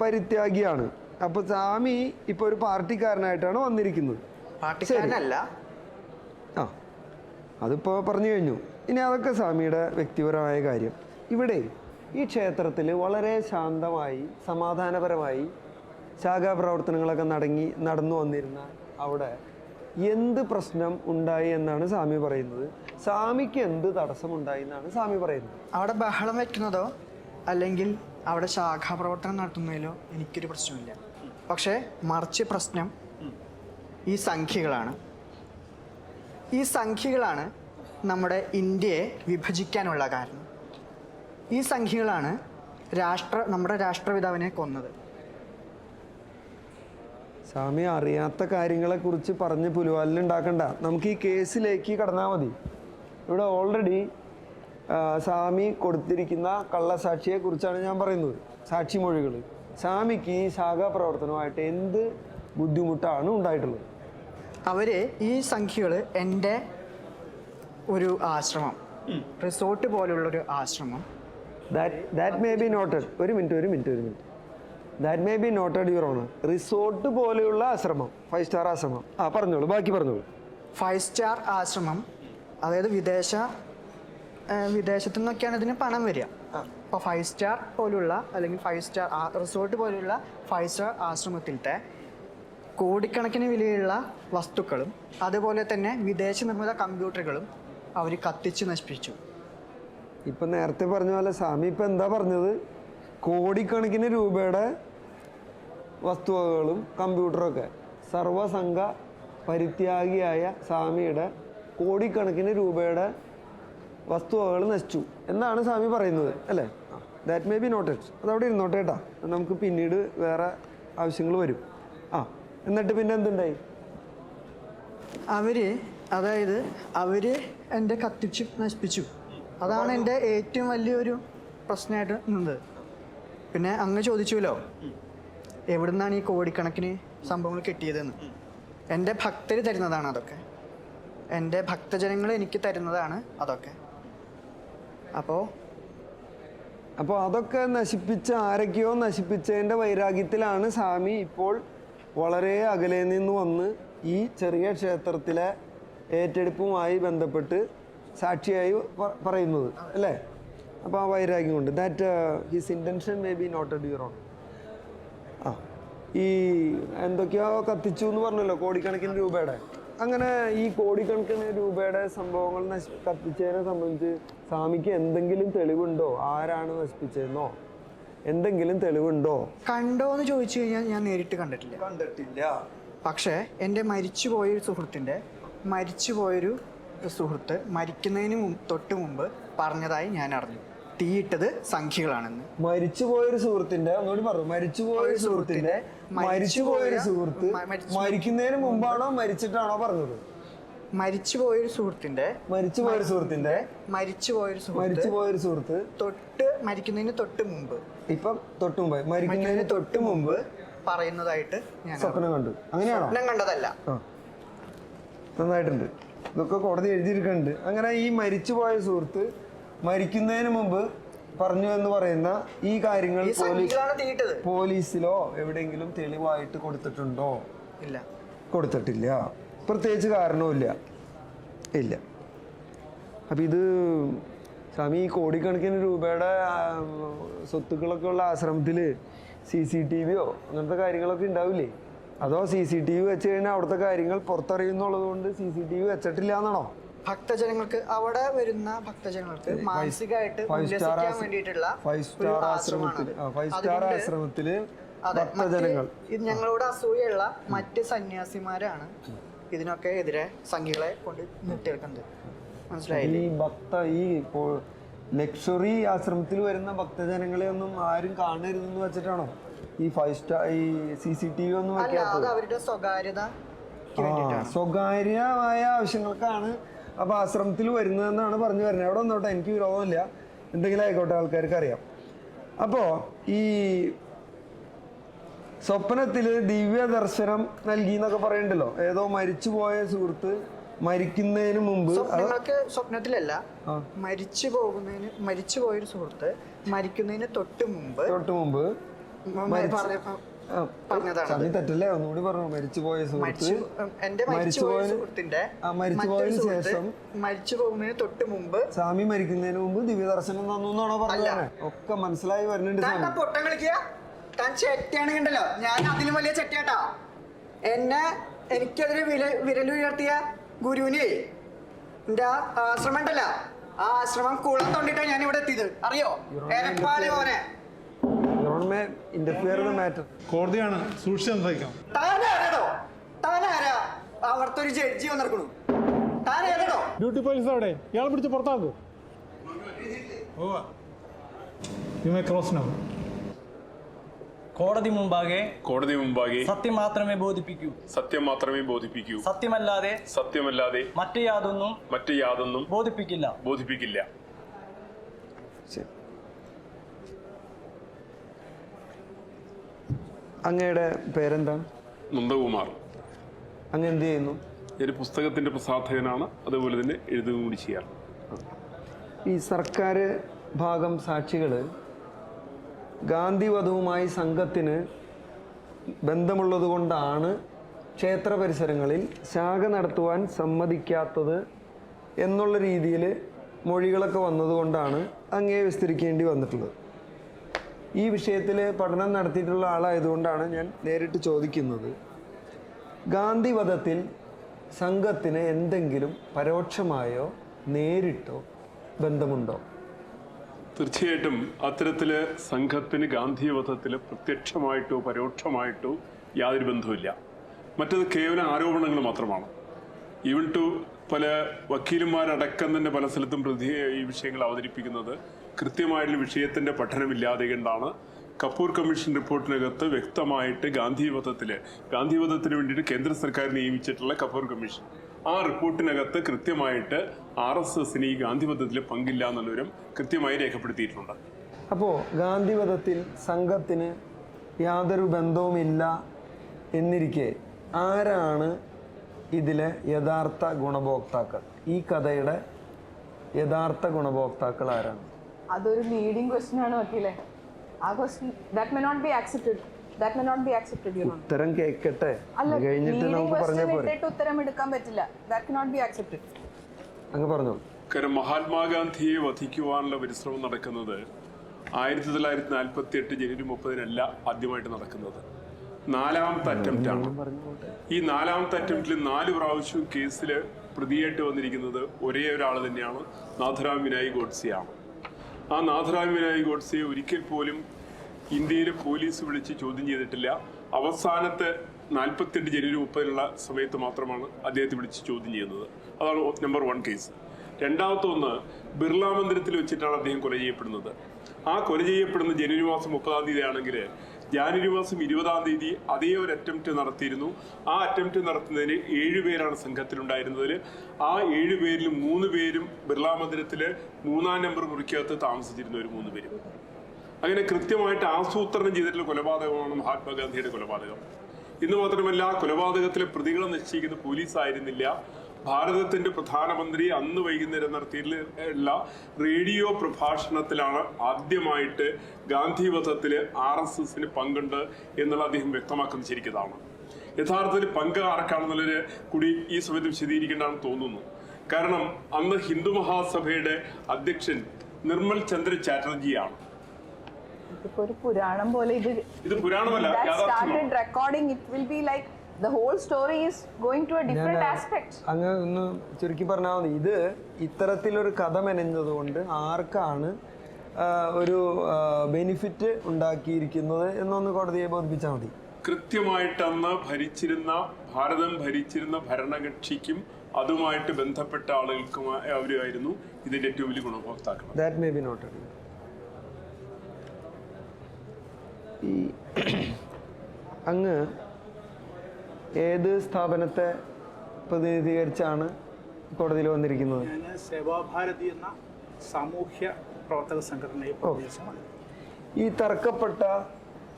പരിത്യാഗിയാണ്. അപ്പൊ സ്വാമി ഇപ്പൊ ഒരു പാർട്ടിക്കാരനായിട്ടാണ് വന്നിരിക്കുന്നത്. അതിപ്പോ പറഞ്ഞു കഴിഞ്ഞു. ഇനി അതൊക്കെ സ്വാമിയുടെ വ്യക്തിപരമായ കാര്യം. ഇവിടെ ഈ ക്ഷേത്രത്തിൽ വളരെ ശാന്തമായി സമാധാനപരമായി ശാഖാപ്രവർത്തനങ്ങളൊക്കെ നടന്നു വന്നിരുന്ന അവിടെ എന്ത് പ്രശ്നം ഉണ്ടായി എന്നാണ് സ്വാമി പറയുന്നത്? സ്വാമിക്ക് എന്ത് തടസ്സമുണ്ടായി എന്നാണ് സ്വാമി പറയുന്നത്? അവിടെ ബഹളം വെക്കുന്നതോ അല്ലെങ്കിൽ അവിടെ ശാഖാപ്രവർത്തനം നടത്തുന്നതിലോ എനിക്കൊരു പ്രശ്നമില്ല. പക്ഷേ മറിച്ച് പ്രശ്നം ഈ സംഖ്യകളാണ്. ഈ സംഖ്യകളാണ് നമ്മുടെ ഇന്ത്യയെ വിഭജിക്കാനുള്ള കാരണം. ഈ സംഖ്യകളാണ് നമ്മുടെ രാഷ്ട്രപിതാവിനെ കൊന്നത്. സ്വാമി അറിയാത്ത കാര്യങ്ങളെക്കുറിച്ച് പറഞ്ഞ് പുലുവാലിലുണ്ടാക്കണ്ട. നമുക്ക് ഈ കേസിലേക്ക് കടന്നാൽ മതി. ഇവിടെ ഓൾറെഡി സ്വാമി കൊടുത്തിരിക്കുന്ന കള്ളസാക്ഷിയെക്കുറിച്ചാണ് ഞാൻ പറയുന്നത്. സാക്ഷിമൊഴികൾ. സ്വാമിക്ക് ഈ ശാഖാപ്രവർത്തനമായിട്ട് എന്ത് ബുദ്ധിമുട്ടാണ് ഉണ്ടായിട്ടുള്ളത്? അവർ ഈ സംഖ്യകൾ എൻ്റെ ഒരു ആശ്രമം, റിസോർട്ട് പോലുള്ളൊരു ആശ്രമം. That may be noted. ഒരു minute. That may be noted your honour. Resort പോലെയുള്ള ആശ്രമം, 5 സ്റ്റാർ ആശ്രമം. പറഞ്ഞോളൂ, ബാക്കി പറഞ്ഞോളൂ. 5 സ്റ്റാർ ആശ്രമം, അതായത് വിദേശത്തു നിന്നൊക്കെയാണ് ഇതിന് പണം വരിക. അപ്പോൾ 5 സ്റ്റാർ പോലുള്ള അല്ലെങ്കിൽ 5 സ്റ്റാർ റിസോർട്ട് പോലെയുള്ള 5 സ്റ്റാർ ആശ്രമത്തിലത്തെ കോടിക്കണക്കിന് വിലയുള്ള വസ്തുക്കളും അതുപോലെ തന്നെ വിദേശ നിർമ്മിത കമ്പ്യൂട്ടറുകളും അവർ കത്തിച്ച് നശിപ്പിച്ചു. ഇപ്പം നേരത്തെ പറഞ്ഞ പോലെ സ്വാമി ഇപ്പം എന്താ പറഞ്ഞത്? കോടിക്കണക്കിന് രൂപയുടെ വസ്തുവകകളും കമ്പ്യൂട്ടറൊക്കെ സർവസംഘ പരിത്യാഗിയായ സ്വാമിയുടെ കോടിക്കണക്കിന് രൂപയുടെ വസ്തുവകകൾ നശിച്ചു എന്നാണ് സ്വാമി പറയുന്നത്, അല്ലേ? That may be noted. അതവിടെ ഇരുന്നോട്ടെ കേട്ടാ, നമുക്ക് പിന്നീട് വേറെ ആവശ്യങ്ങൾ വരും. എന്നിട്ട് പിന്നെ എന്തുണ്ടായി? അവര് എൻ്റെ കത്തിച്ച് നശിപ്പിച്ചു. അതാണ് എൻ്റെ ഏറ്റവും വലിയൊരു പ്രശ്നമായിട്ട് നിന്നത്. പിന്നെ അങ്ങ് ചോദിച്ചുല്ലോ എവിടുന്നാണ് ഈ കോടിക്കണക്കിന് സംഭവങ്ങൾ കിട്ടിയതെന്ന്. എൻ്റെ ഭക്തർ തരുന്നതാണ് അതൊക്കെ. എൻ്റെ ഭക്തജനങ്ങൾ എനിക്ക് തരുന്നതാണ് അതൊക്കെ. അപ്പോൾ അതൊക്കെ നശിപ്പിച്ച ആരൊക്കെയോ നശിപ്പിച്ചതിൻ്റെ വൈരാഗ്യത്തിലാണ് സ്വാമി ഇപ്പോൾ വളരെ അകലെ നിന്ന് വന്ന് ഈ ചെറിയ ക്ഷേത്രത്തിലെ ഏറ്റെടുപ്പുമായി ബന്ധപ്പെട്ട് സാക്ഷിയായി പറയുന്നത്, അല്ലേ? അപ്പോൾ ആ വൈരാഗ്യം കൊണ്ട് that his intention may be noted your own. ഈ എന്തൊക്കെയോ കത്തിച്ചു എന്ന് പറഞ്ഞല്ലോ, കോടിക്കണക്കിന് രൂപയുടെ. അങ്ങനെ ഈ കോടിക്കണക്കിന് രൂപയുടെ സംഭവങ്ങൾ കത്തിച്ചതിനെ സംബന്ധിച്ച് സ്വാമിക്ക് എന്തെങ്കിലും തെളിവുണ്ടോ? ആരാണ് നശിപ്പിച്ചതെന്നോ എന്തെങ്കിലും തെളിവുണ്ടോ? കണ്ടോ എന്ന് ചോദിച്ചു കഴിഞ്ഞാൽ ഞാൻ നേരിട്ട് കണ്ടിട്ടില്ല. പക്ഷേ എൻ്റെ മരിച്ചുപോയൊരു സുഹൃത്ത് മരിക്കുന്നതിന് തൊട്ട് മുമ്പ് പറഞ്ഞതായി ഞാൻ അറിഞ്ഞു. തീയിട്ടത് സംഖ്യകളാണെന്ന്. മരിച്ചുപോയൊരു സുഹൃത്തിന്റെ ഒന്നുകൂടി പറഞ്ഞു. മരിച്ചുപോയൊരു സുഹൃത്ത് മരിക്കുന്നതിന് മുമ്പാണോ മരിച്ചിട്ടാണോ പറഞ്ഞത്? മരിച്ചുപോയൊരു സുഹൃത്ത് മരിക്കുന്നതിന് തൊട്ട് മുമ്പ് മരിക്കുന്നതിന് തൊട്ട് മുമ്പ് പറയുന്നതായിട്ട് ഞാൻ സ്വപ്നം കണ്ടു. അങ്ങനെയാണോ? സ്വപ്നം കണ്ടതല്ല. നന്നായിട്ടുണ്ട്. ഇതൊക്കെ കോടതി എഴുതിയിരിക്കുന്നുണ്ട്. അങ്ങനെ ഈ മരിച്ചുപോയ സുഹൃത്ത് മരിക്കുന്നതിന് മുമ്പ് പറഞ്ഞു എന്ന് പറയുന്ന ഈ കാര്യങ്ങൾ പോലീസിലോ എവിടെയെങ്കിലും തെളിവായിട്ട് കൊടുത്തിട്ടുണ്ടോ? ഇല്ല, കൊടുത്തിട്ടില്ല. പ്രത്യേകിച്ച് കാരണവുമില്ല. ഇല്ല. അപ്പം ഇത് സ്വാമി ഈ കോടിക്കണക്കിന് രൂപയുടെ സ്വത്തുക്കളൊക്കെ ഉള്ള ആശ്രമത്തിൽ CCTV അങ്ങനത്തെ കാര്യങ്ങളൊക്കെ ഉണ്ടാവില്ലേ? അതോ CCTV വെച്ച് കഴിഞ്ഞാൽ അവിടുത്തെ കാര്യങ്ങൾ പുറത്തറിയുന്നുള്ളത് കൊണ്ട് CCTV വെച്ചിട്ടില്ല എന്നാണോ? ഭക്തജനങ്ങൾക്ക് അവിടെ വരുന്ന ഭക്തജനങ്ങൾക്ക് മാനസികമായിട്ട് ഉല്ലസിക്കാൻ വേണ്ടിയിട്ടുള്ള 5 സ്റ്റാർ ആശ്രമത്തില് ഭക്തജനങ്ങൾ ഞങ്ങളോട് അസൂയുള്ള മറ്റ് സന്യാസിമാരാണ് ഇതിനൊക്കെ എതിരെ സംഖ്യകളെ കൊണ്ട് നിർത്തിയെടുക്കുന്നത്. മനസ്സിലായില്ലേ? ഈ ലക്ഷറി ആശ്രമത്തിൽ വരുന്ന ഭക്തജനങ്ങളെ ഒന്നും ആരും കാണരുതെന്ന് വെച്ചിട്ടാണോ ഈ 5 സ്റ്റാർ ഈ CCTV ഒന്നും വെക്കാത്തത്? അവരുടെ സ്വകാര്യമായ ആവശ്യങ്ങൾക്കാണ് അപ്പോൾ ആശ്രമത്തിൽ വരുന്നതെന്നാണ് പറഞ്ഞു വരുന്നത്. അവിടെ വന്നോട്ടെ, എനിക്ക് വിരോധമില്ല, എന്തെങ്കിലും ആയിക്കോട്ടെ, ആൾക്കാർക്ക് അറിയാം. അപ്പോൾ ഈ സ്വപ്നത്തിൽ ദിവ്യ ദർശനം നൽകി എന്നൊക്കെ പറയണ്ടല്ലോ, ഏതോ മരിച്ചുപോയ സുഹൃത്ത് മരിക്കുന്നതിന് മുമ്പ്. സ്വപ്നത്തിലല്ല, മരിച്ചുപോയൊരു സുഹൃത്ത് മരിക്കുന്നതിന് തൊട്ട് മുമ്പ് തെറ്റല്ലേ? ഒന്നുകൂടി പറഞ്ഞു. മരിച്ചുപോയ സുഹൃത്ത് മരിച്ചു പോകുന്നതിന് തൊട്ട് മുമ്പ് സ്വാമി മരിക്കുന്നതിന് മുമ്പ് ദിവ്യദർശനം തന്നു എന്നാണോ പറഞ്ഞത്? ഒക്കെ മനസ്സിലായി വരുന്നുണ്ട്. പൊട്ടം കളിക്കുക. താൻ ചെറ്റയാണെങ്കിണ്ടല്ലോ, ഞാൻ അതിലും വലിയ ചെറ്റയാട്ടാ. എനിക്കെതിരെ വിരലുയർത്തിയ ഗുരുവിനെ എൻ്റെ ആ ആശ്രമം ഉണ്ടല്ല, ആ ആശ്രമം കുളം തോണ്ടിട്ടാണ് ഞാൻ ഇവിടെ എത്തിയത്, അറിയോ? എരപ്പാളി മോനെ. കോടതിയാണ്, സൂക്ഷിച്ച് സംസാരിക്കാം. താനാരോ? താനാരാ? അവിടുത്തെ ഒരു ജഡ്ജി വന്നിരിക്കണു. താനേതോ? ഡ്യൂട്ടി പോലീസ് അവിടെ, ഇയാൾ പിടിച്ച് പുറത്താക്കൂ. You may cross now. കോടതി മുമ്പാകെ സത്യം മാത്രമേ ബോധിപ്പിക്കൂ. സത്യമല്ലാതെ മറ്റു യാതൊന്നും ബോധിപ്പിക്കില്ല. അങ്ങയുടെ പേരെന്താണ്? നന്ദകുമാർ. അങ്ങ് എന്ത് ചെയ്യുന്നു? ഒരു പുസ്തകത്തിന്റെ പ്രസാധകനാണ്, അതുപോലെ തന്നെ എഴുതുകയും കൂടി ചെയ്യാറ്. ഈ സർക്കാർ ഭാഗം സാക്ഷികൾ ഗാന്ധിവധവുമായി സംഘത്തിന് ബന്ധമുള്ളതുകൊണ്ടാണ് ക്ഷേത്ര പരിസരങ്ങളിൽ ശാഖ നടത്തുവാൻ സമ്മതിക്കാത്തത് എന്നുള്ള രീതിയിൽ മൊഴികളൊക്കെ വന്നതുകൊണ്ടാണ് അങ്ങേ വിസ്തരിക്കേണ്ടി വന്നിട്ടുള്ളത്. ഈ വിഷയത്തിൽ പഠനം നടത്തിയിട്ടുള്ള ആളായതുകൊണ്ടാണ് ഞാൻ നേരിട്ട് ചോദിക്കുന്നത്. ഗാന്ധിവധത്തിൽ സംഘത്തിന് എന്തെങ്കിലും പരോക്ഷമായോ നേരിട്ടോ ബന്ധമുണ്ടോ? തീർച്ചയായിട്ടും അത്തരത്തിൽ സംഘത്തിന് ഗാന്ധിവധത്തിൽ പ്രത്യക്ഷമായിട്ടോ പരോക്ഷമായിട്ടോ യാതൊരു ബന്ധവുമില്ല. മറ്റത് കേവലം ആരോപണങ്ങൾ മാത്രമാണ്. ഈവൻ ടു പല വക്കീലന്മാരടക്കം തന്നെ പല സ്ഥലത്തും ഈ വിഷയങ്ങൾ അവതരിപ്പിക്കുന്നത് കൃത്യമായിട്ടുള്ള വിഷയത്തിൻ്റെ പഠനമില്ലാതെ കൊണ്ടാണ്. കപൂർ കമ്മീഷൻ റിപ്പോർട്ടിനകത്ത് വ്യക്തമായിട്ട് ഗാന്ധിവധത്തിന് വേണ്ടിയിട്ട് കേന്ദ്ര സർക്കാർ നിയമിച്ചിട്ടുള്ള കപൂർ കമ്മീഷൻ, ആ റിപ്പോർട്ടിനകത്ത് കൃത്യമായിട്ട് RSSന് ഈ ഗാന്ധിവധത്തിൽ പങ്കില്ല എന്നുള്ളവരും കൃത്യമായി രേഖപ്പെടുത്തിയിട്ടുണ്ട്. അപ്പോൾ ഗാന്ധിവധത്തിൽ സംഘത്തിന് യാതൊരു ബന്ധവുമില്ല എന്നിരിക്കെ ആരാണ് ഇതിലെ യഥാർത്ഥ ഗുണഭോക്താക്കൾ? ഈ കഥയുടെ യഥാർത്ഥ ഗുണഭോക്താക്കൾ ആരാണ്? അതൊരു ലീഡിംഗ് ക്വസ്റ്റ്യൻ ആണ് വക്കീലെ. ആ question that may not be accepted, you know. ഉത്തരം കേൾക്കട്ടെ, കഴിഞ്ഞിട്ട് നമുക്ക് പറഞ്ഞാൽ പോരെ. ഉത്തരം എടുക്കാൻ പറ്റില്ല. That cannot be accepted. അങ്ങ് പറഞ്ഞു. കാരണം മഹാത്മാഗാന്ധിയെ വധിക്കുവാനുള്ള പരിശ്രമം നടക്കുന്നത് 1948 ജനുവരി 30-നല്ല ആദ്യമായിട്ട് നടക്കുന്നത്. 4ാമത്തെ അറ്റംപ്റ്റ് ആണ്. ഈ 4ാമത്തെ അറ്റംപ്റ്റിൽ 4 പ്രാവശ്യവും കേസിൽ പ്രതിയായിട്ട് വന്നിരിക്കുന്നത് ഒരേ ഒരാൾ തന്നെയാണ്, നാഥുറാം വിനായ് ഗോഡ്സെയാണ്. ആ നാഥുറാം വിനായ് ഗോഡ്സെയെ ഒരിക്കൽ പോലും ഇന്ത്യയിലെ പോലീസ് വിളിച്ച് ചോദ്യം ചെയ്തിട്ടില്ല. അവസാനത്തെ 48 ജനുവരി 30-നുള്ള സമയത്ത് മാത്രമാണ് അദ്ദേഹത്തെ വിളിച്ച് ചോദ്യം ചെയ്യുന്നത്. അതാണ് നമ്പർ 1 കേസ്. രണ്ടാമത്തെ ഒന്ന്, ബിർള മന്ദിരത്തിൽ വെച്ചിട്ടാണ് അദ്ദേഹം കൊല ചെയ്യപ്പെടുന്നത്. ആ കൊല ചെയ്യപ്പെടുന്ന ജനുവരി മാസം 30-ാം തീയതി ആണെങ്കിൽ ജാനുവരി മാസം 20-ാം തീയതി അതേ ഒരു അറ്റംപ്റ്റ് നടത്തിയിരുന്നു. ആ അറ്റംപ്റ്റ് നടത്തുന്നതിന് 7 പേരാണ് സംഘത്തിലുണ്ടായിരുന്നതിൽ. ആ 7 പേരിൽ 3 പേരും ബിർള മന്ദിരത്തിൽ 3-ാം നമ്പർ മുറിക്കകത്ത് താമസിച്ചിരുന്നവർ 3 പേരും. അങ്ങനെ കൃത്യമായിട്ട് ആസൂത്രണം ചെയ്തിട്ടുള്ള കൊലപാതകമാണ് മഹാത്മാഗാന്ധിയുടെ കൊലപാതകം. ഇന്ന് മാത്രമല്ല, കൊലപാതകത്തിലെ പ്രതികളെ നിശ്ചയിക്കുന്ന പോലീസ് ആയിരുന്നില്ല. ഭാരതത്തിന്റെ പ്രധാനമന്ത്രി അന്ന് വൈകുന്നേരം നടത്തിയിട്ടുള്ള റേഡിയോ പ്രഭാഷണത്തിലാണ് ആദ്യമായിട്ട് ഗാന്ധിവധത്തില് RSSന് പങ്കുണ്ട് എന്നുള്ള അദ്ദേഹം വ്യക്തമാക്കുന്നത് ശരിക്കതാണ്. യഥാർത്ഥത്തിൽ പങ്ക് ആർക്കാണെന്നുള്ളൊരു കൂടി ഈ സമയത്ത് വിശദീകരിക്കേണ്ടതാണെന്ന് തോന്നുന്നു. കാരണം അന്ന് ഹിന്ദു മഹാസഭയുടെ അധ്യക്ഷൻ നിർമ്മൽ ചന്ദ്ര ചാറ്റർജിയാണ്. ഒരു പുരാണം പോലെ ഇത് പുരാണമല്ല, recording it will be like the whole story is going to a different aspect. അങ്ങ് ഒന്ന് ചുരുക്കി പറഞ്ഞാൽ മതി. ഇത് ഇത്തരത്തിലൊരു കഥ മെനഞ്ഞത് കൊണ്ട് ആർക്കാണ് ഒരു ബെനിഫിറ്റ് ഉണ്ടാക്കിയിരിക്കുന്നത് എന്നൊന്ന് കോടതിയെ ബോധിപ്പിച്ചാൽ മതി. കൃത്യമായിട്ട് അന്ന് ഭാരതം ഭരിച്ചിരുന്ന ഭരണകക്ഷിക്കും അതുമായിട്ട് ബന്ധപ്പെട്ട ആളുകൾക്കും അവരായിരുന്നു ഇതിന്റെ ഏറ്റവും വലിയ ഗുണഭോക്താക്കൾ. That may be noted. ഈ അങ്ങ് ഏത് സ്ഥാപനത്തെ പ്രതിനിധീകരിച്ചാണ് കോടതിയിൽ വന്നിരിക്കുന്നത്? ഞാൻ സേവാഭാരതി എന്ന സാമൂഹ്യ പ്രവർത്തക സംഘടനയെ പ്രതിനിധീകരിച്ചാണ്. ഈ തർക്കപ്പെട്ട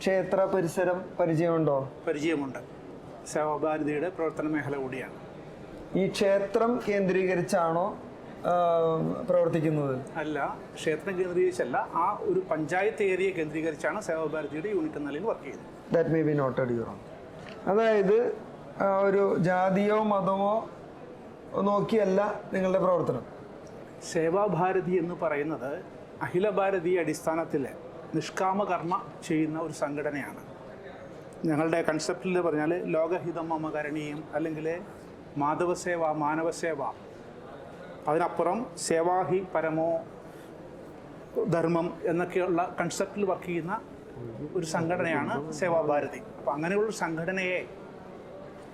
ക്ഷേത്ര പരിസരം പരിചയമുണ്ടോ? പരിചയമുണ്ട്. സേവാഭാരതിയുടെ പ്രവർത്തന മേഖല കൂടിയാണ്. ഈ ക്ഷേത്രം കേന്ദ്രീകരിച്ചാണോ പ്രവർത്തിക്കുന്നത്? അല്ല, ക്ഷേത്രം കേന്ദ്രീകരിച്ചല്ല, ആ ഒരു പഞ്ചായത്ത് ഏരിയ കേന്ദ്രീകരിച്ചാണ് സേവാഭാരതിയുടെ യൂണിറ്റ് നിലയിൽ വർക്ക് ചെയ്യുന്നത്. That may be noted your own. അതായത് ഒരു ജാതിയോ മതമോ നോക്കിയല്ല നിങ്ങളുടെ പ്രവർത്തനം. സേവാഭാരതി എന്ന് പറയുന്നത് അഖില ഭാരതീയ അടിസ്ഥാനത്തിൽ നിഷ്കാമ കർമ്മ ചെയ്യുന്ന ഒരു സംഘടനയാണ്. ഞങ്ങളുടെ കൺസെപ്റ്റിൽ പറഞ്ഞാൽ ലോകഹിതം മമ കരണീയം, അല്ലെങ്കിൽ മാധവസേവ, മാനവസേവ, അതിനപ്പുറം സേവാഹി പരമോ ധർമ്മം എന്നൊക്കെയുള്ള കൺസെപ്റ്റിൽ വർക്ക് ചെയ്യുന്ന ഒരു സംഘടനയാണ് സേവാഭാരതി. അപ്പോൾ അങ്ങനെയുള്ള സംഘടനയെ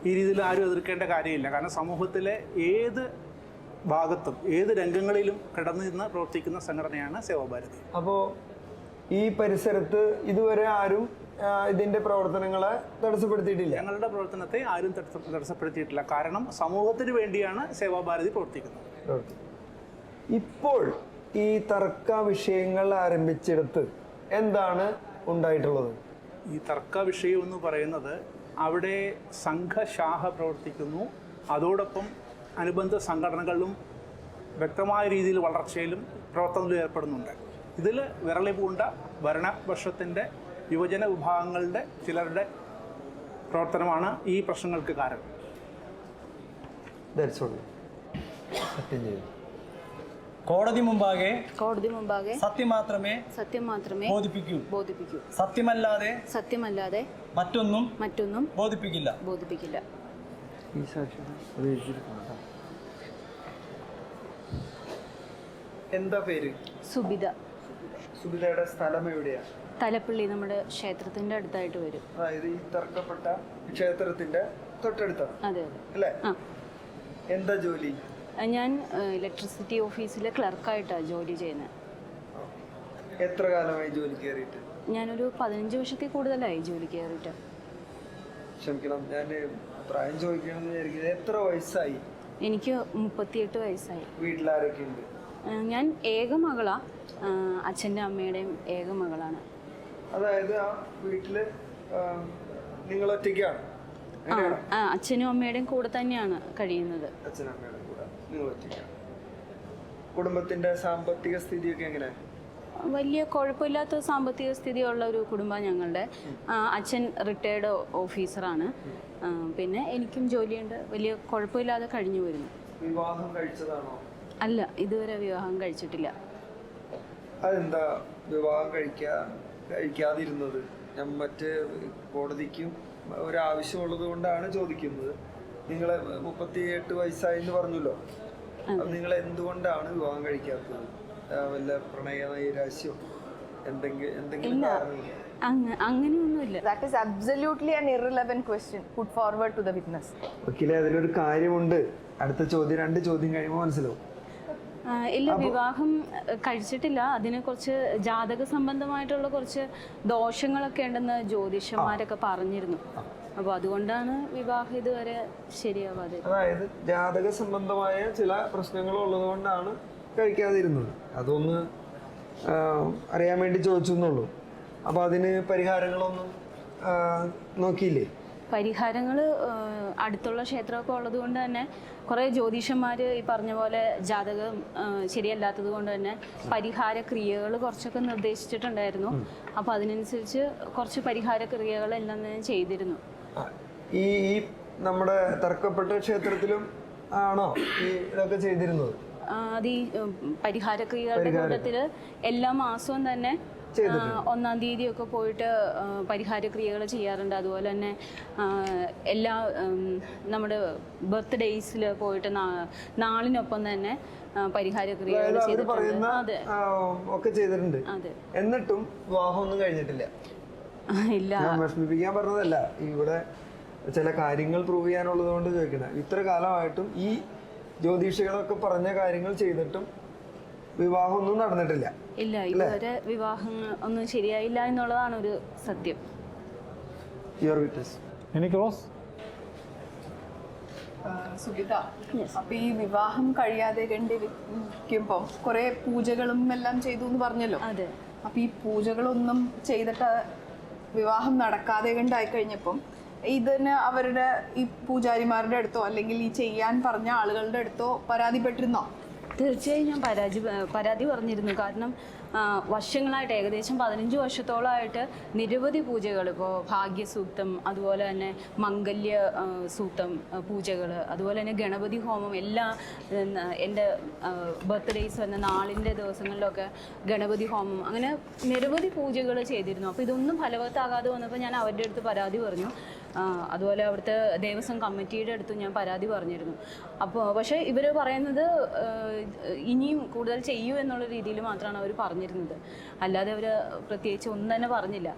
ഈ രീതിയിൽ ആരും എതിർക്കേണ്ട കാര്യമില്ല. കാരണം സമൂഹത്തിലെ ഏത് ഭാഗത്തും ഏത് രംഗങ്ങളിലും കിടന്നു നിന്ന് പ്രവർത്തിക്കുന്ന സംഘടനയാണ് സേവാഭാരതി. അപ്പോൾ ഈ പരിസരത്ത് ഇതുവരെ ആരും ഇതിൻ്റെ പ്രവർത്തനങ്ങളെ തടസ്സപ്പെടുത്തിയിട്ടില്ല? ഞങ്ങളുടെ പ്രവർത്തനത്തെ ആരും തടസ്സപ്പെടുത്തിയിട്ടില്ല. കാരണം സമൂഹത്തിന് വേണ്ടിയാണ് സേവാഭാരതി പ്രവർത്തിക്കുന്നത്. ഇപ്പോൾ ഈ തർക്ക വിഷയങ്ങൾ ആരംഭിച്ചെടുത്ത് എന്താണ് ഉണ്ടായിട്ടുള്ളത്? ഈ തർക്ക വിഷയം എന്ന് പറയുന്നത് അവിടെ സംഘശാഖ പ്രവർത്തിക്കുന്നു. അതോടൊപ്പം അനുബന്ധ സംഘടനകളിലും വ്യക്തമായ രീതിയിൽ വളർച്ചയിലും പ്രവർത്തനത്തിലും ഏർപ്പെടുന്നുണ്ട്. ഇതിൽ വിരളി പൂണ്ട ഭരണപക്ഷത്തിൻ്റെ യുവജന വിഭാഗങ്ങളുടെ ചിലരുടെ പ്രവർത്തനമാണ് ഈ പ്രശ്നങ്ങൾക്ക് കാരണം. കോടതി മുമ്പാകെ സത്യം മാത്രമേ ബോധിപ്പിക്കൂ. സത്യമല്ലാതെ മറ്റൊന്നും ബോധിപ്പിക്കില്ല. എന്താ പേര്? സുബിതയുടെ സ്ഥലം എവിടെയാ? തലപ്പള്ളി, നമ്മുടെ ക്ഷേത്രത്തിന്റെ അടുത്തായിട്ട് വരും. അതായത് ഈ തർക്കപ്പെട്ട ക്ഷേത്രത്തിന്റെ തൊട്ടടുത്താണ്. അതെ അല്ലേ? എന്താ ജോലി? ഞാൻ ഇലക്ട്രിസിറ്റി ഓഫീസിലെ ക്ലർക്കായിട്ടാണ് ജോലി ചെയ്യുന്നത്. എത്ര കാലമായി ജോലി കയറിയിട്ട്? ഞാനൊരു 15 വർഷത്തിൽ കൂടുതലായി ജോലി കയറിയിട്ട്. ക്ഷമിക്കണം, ഞാൻ പ്രായം ചോദിക്കണമെന്ന് വിചാരിക്കുന്നത്. എത്ര വയസ്സായി? എനിക്ക് 38 വയസ്സായി. വീട്ടിലാരൊക്കെ ഉണ്ട്? ഞാൻ ഏക മകളാ, അച്ഛൻ്റെ അമ്മയുടെയും ഏക മകളാണ്. അതായത് ആ വീട്ടില് നിങ്ങൾ ഒറ്റയ്ക്കാണ്? അച്ഛനും അമ്മയുടെയും കൂടെ തന്നെയാണ് കഴിയുന്നത്. അച്ഛനും അമ്മയുടെ കൂടെ നിങ്ങൾ ഒറ്റയ്ക്കാണ്. കുടുംബത്തിന്റെ സാമ്പത്തിക സ്ഥിതിയൊക്കെ എങ്ങനെ? വലിയ കുഴപ്പമില്ലാത്ത സാമ്പത്തിക സ്ഥിതിയുള്ള ഒരു കുടുംബം ഞങ്ങളുടെ. അച്ഛൻ റിട്ടയർഡ് ഓഫീസറാണ്. പിന്നെ എനിക്കും ജോലിയുണ്ട്. വലിയ കുഴപ്പമില്ലാതെ കഴിഞ്ഞു വരുന്നു. വിവാഹം കഴിച്ചതാണോ? അല്ല, ഇതുവരെ വിവാഹം കഴിച്ചിട്ടില്ല. അതെന്താ വിവാഹം കഴിക്കാതിരുന്നത്? ഞാൻ മറ്റ് കോടതിക്കും ഒരാവശ്യമുള്ളത് കൊണ്ടാണ് ചോദിക്കുന്നത്. നിങ്ങൾ 38 വയസ്സായി എന്ന് പറഞ്ഞല്ലോ. അത് നിങ്ങൾ എന്തുകൊണ്ടാണ് വിവാഹം കഴിക്കാത്തത്? വല്ല പ്രണയ നൈരാശ്യോ എന്തെങ്കിലും കാരണമില്ല? അങ്ങനെയൊന്നുമില്ല. That is absolutely an irrelevant question put forward to the witness. വക്കീലെ, അതിലൊരു കാര്യമുണ്ട്. അടുത്ത ചോദ്യം 2 ചോദ്യം കഴിയുമ്പോൾ മനസ്സിലാവും. ഇല്ല, വിവാഹം കഴിച്ചിട്ടില്ല. അതിന് കുറച്ച് ജാതക സംബന്ധമായിട്ടുള്ള കുറച്ച് ദോഷങ്ങളൊക്കെ ഉണ്ടെന്ന് ജ്യോതിഷന്മാരൊക്കെ പറഞ്ഞിരുന്നു. അപ്പോൾ അതുകൊണ്ടാണ് വിവാഹം ഇതുവരെ ശരിയാവാതെ. അതായത് ജാതക സംബന്ധമായ ചില പ്രശ്നങ്ങൾ ഉള്ളത് കൊണ്ടാണ് കഴിക്കാതിരുന്നത്. അതൊന്ന് അറിയാൻ വേണ്ടി ചോദിച്ചു എന്നുള്ളൂ. അപ്പോൾ അതിന് പരിഹാരങ്ങളൊന്നും നോക്കിയില്ലേ? പരിഹാരങ്ങൾ അടുത്തുള്ള ക്ഷേത്രമൊക്കെ ഉള്ളത് കൊണ്ട് തന്നെ കുറേ ജ്യോതിഷന്മാർ ഈ പറഞ്ഞ പോലെ ജാതകം ശരിയല്ലാത്തത് കൊണ്ട് തന്നെ പരിഹാര ക്രിയകൾ കുറച്ചൊക്കെ നിർദ്ദേശിച്ചിട്ടുണ്ടായിരുന്നു. അപ്പോൾ അതിനനുസരിച്ച് കുറച്ച് പരിഹാര ക്രിയകളെല്ലാം ഞാൻ ചെയ്തിരുന്നു. ഈ നമ്മുടെ തർക്കപ്പെട്ട ക്ഷേത്രത്തിലും ആണോ ഈ ഇതൊക്കെ ചെയ്തിരുന്നത്? അത് ഈ പരിഹാര ക്രിയകളുടെ കൂട്ടത്തിൽ എല്ലാ മാസവും തന്നെ 1-ാം തീയതിയൊക്കെ പോയിട്ട് പരിഹാര ക്രിയകൾ ചെയ്യാറുണ്ട്. അതുപോലെ തന്നെ എല്ലാ നമ്മുടെ ബർത്ത്ഡേയ്സിൽ പോയിട്ട് നാളിനൊപ്പം തന്നെ പരിഹാര ക്രിയകൾ ചെയ്തിട്ടുണ്ട്. അതെ, ഒക്കെ ചെയ്തിട്ടുണ്ട്. അതെ. എന്നിട്ടും വിവാഹമൊന്നും കഴിഞ്ഞിട്ടില്ല? ഇല്ല, വിഷമിപ്പിക്കാൻ പറഞ്ഞതല്ല. ഇവിടെ ചില കാര്യങ്ങൾ പ്രൂവ് ചെയ്യാനുള്ളത് കൊണ്ട് ചോദിക്കണേ. ഇത്ര കാലമായിട്ടും ഈ ജ്യോതിഷികളൊക്കെ പറഞ്ഞ കാര്യങ്ങൾ ചെയ്തിട്ടും വിവാഹമൊന്നും നടന്നിട്ടില്ല? ഇല്ല, ഇതുവരെ വിവാഹം ഒന്നും ശരിയായില്ല എന്നുള്ളതാണ് ഒരു സത്യം. സുഗിത, അപ്പൊ ഈ വിവാഹം കഴിയാതെ കണ്ടിരിക്കുമ്പം കുറെ പൂജകളും എല്ലാം ചെയ്തു എന്ന് പറഞ്ഞല്ലോ. അതെ. അപ്പൊ ഈ പൂജകളൊന്നും ചെയ്തിട്ട് വിവാഹം നടക്കാതെ കണ്ടായി കഴിഞ്ഞപ്പം ഇതിന് അവരുടെ ഈ പൂജാരിമാരുടെ അടുത്തോ അല്ലെങ്കിൽ ഈ ചെയ്യാൻ പറഞ്ഞ ആളുകളുടെ അടുത്തോ പരാതിപ്പെട്ടിരുന്നോ? തീർച്ചയായും ഞാൻ പരാതി പറഞ്ഞിരുന്നു. കാരണം വർഷങ്ങളായിട്ട്, ഏകദേശം 15 വർഷത്തോളമായിട്ട് നിരവധി പൂജകൾ, ഇപ്പോൾ ഭാഗ്യസൂക്തം, അതുപോലെ തന്നെ മംഗല്യ സൂക്തം പൂജകൾ, അതുപോലെ തന്നെ ഗണപതി ഹോമം, എല്ലാ എൻ്റെ ബർത്ത്ഡേയ്സ് വന്ന നാളിൻ്റെ ദിവസങ്ങളിലൊക്കെ ഗണപതി ഹോമം, അങ്ങനെ നിരവധി പൂജകൾ ചെയ്തിരുന്നു. അപ്പോൾ ഇതൊന്നും ഫലവത്താകാതെ വന്നപ്പോൾ ഞാൻ അവരുടെ അടുത്ത് പരാതി പറഞ്ഞു. അതുപോലെ അവിടുത്തെ ദേവസ്വം കമ്മിറ്റിയുടെ അടുത്ത് ഞാൻ പരാതി പറഞ്ഞിരുന്നു. അപ്പോൾ പക്ഷേ ഇവർ പറയുന്നത് ഇനിയും കൂടുതൽ ചെയ്യൂ എന്നുള്ള രീതിയിൽ മാത്രമാണ് അവർ പറഞ്ഞിരുന്നത്. അല്ലാതെ അവർ പ്രത്യേകിച്ച് ഒന്നും തന്നെ പറഞ്ഞില്ല.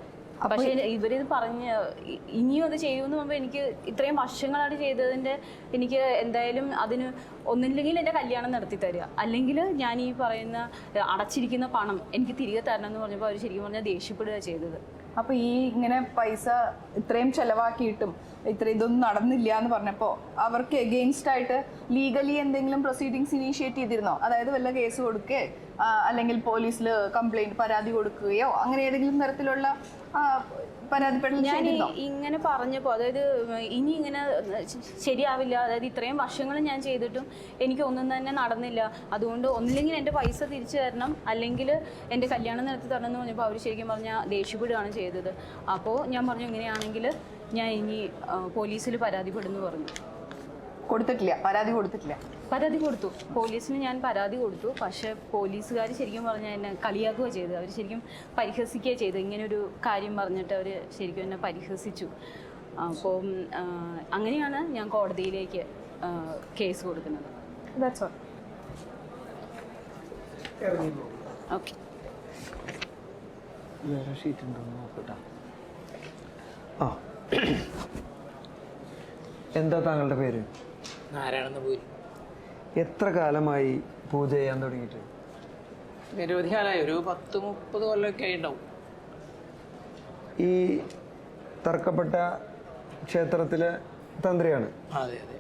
പക്ഷേ ഇവരിത് പറഞ്ഞ് ഇനിയും അത് ചെയ്യുമെന്ന് പറയുമ്പോൾ എനിക്ക് ഇത്രയും വർഷങ്ങളായിട്ട് ചെയ്തതിൻ്റെ എനിക്ക് എന്തായാലും അതിന് ഒന്നില്ലെങ്കിൽ എൻ്റെ കല്യാണം നടത്തി തരിക, അല്ലെങ്കിൽ ഞാൻ ഈ പറയുന്ന അടച്ചിരിക്കുന്ന പണം എനിക്ക് തിരികെ തരണം എന്ന് പറഞ്ഞപ്പോൾ അവർ ശരിക്കും പറഞ്ഞാൽ ദേഷ്യപ്പെടുക ചെയ്തത്. അപ്പോൾ ഈ ഇങ്ങനെ പൈസ ഇത്രയും ചെലവാക്കിയിട്ടും ഇതൊന്നും നടന്നില്ല എന്ന് പറഞ്ഞപ്പോൾ അവർക്ക് എഗെയിൻസ്റ്റ് ആയിട്ട് ലീഗലി എന്തെങ്കിലും പ്രൊസീഡിങ്സ് ഇനീഷ്യേറ്റ് ചെയ്തിരുന്നോ? അതായത് വല്ല കേസ് കൊടുക്കുകയോ അല്ലെങ്കിൽ പോലീസിൽ പരാതി കൊടുക്കുകയോ അങ്ങനെ ഏതെങ്കിലും തരത്തിലുള്ള ഞാൻ ഇങ്ങനെ പറഞ്ഞപ്പോൾ, അതായത് ഇനി ഇങ്ങനെ ശരിയാവില്ല, അതായത് ഇത്രയും വർഷങ്ങൾ ഞാൻ ചെയ്തിട്ടും എനിക്ക് ഒന്നും തന്നെ നടന്നില്ല, അതുകൊണ്ട് ഒന്നില്ലെങ്കിൽ എൻ്റെ പൈസ തിരിച്ചു തരണം അല്ലെങ്കിൽ എൻ്റെ കല്യാണം നടത്തി തരണം എന്ന് പറഞ്ഞപ്പോൾ അവർ ശരിക്കും പറഞ്ഞാൽ ദേഷ്യപ്പെടുകയാണ് ചെയ്തത്. അപ്പോൾ ഞാൻ പറഞ്ഞു ഇങ്ങനെയാണെങ്കിൽ ഞാൻ ഇനി പോലീസിൽ പരാതിപ്പെടുന്നു പറഞ്ഞു. കൊടുത്തിട്ടില്ല, പരാതി കൊടുത്തിട്ടില്ല? പരാതി കൊടുത്തു, പോലീസിന് ഞാൻ പരാതി കൊടുത്തു. പക്ഷേ പോലീസുകാർ ശരിക്കും പറഞ്ഞാൽ എന്നെ കളിയാക്കുകയോ ചെയ്തു. അവർ ശരിക്കും പരിഹസിക്കുകയോ ചെയ്തു. ഇങ്ങനൊരു കാര്യം പറഞ്ഞിട്ട് അവർ ശരിക്കും എന്നെ പരിഹസിച്ചു. അപ്പോൾ അങ്ങനെയാണ് ഞാൻ കോടതിയിലേക്ക് കേസ് കൊടുക്കുന്നത്. ഓക്കെ. വേറെ ഷീറ്റ് ഉണ്ടോ നോക്കട്ടെ. ആ, എന്താ താങ്കളുടെ പേര്? നാരായണപൂരി. എത്ര കാലമായി പൂജ ചെയ്യാൻ തുടങ്ങിയിട്ട്? നിരവധി കാലമായി, ഒരു 10-30 കൊല്ലമൊക്കെ ആയിട്ടുണ്ടാവും. ഈ തർക്കപ്പെട്ട ക്ഷേത്രത്തിലെ തന്ത്രിയാണ്? അതെ അതെ,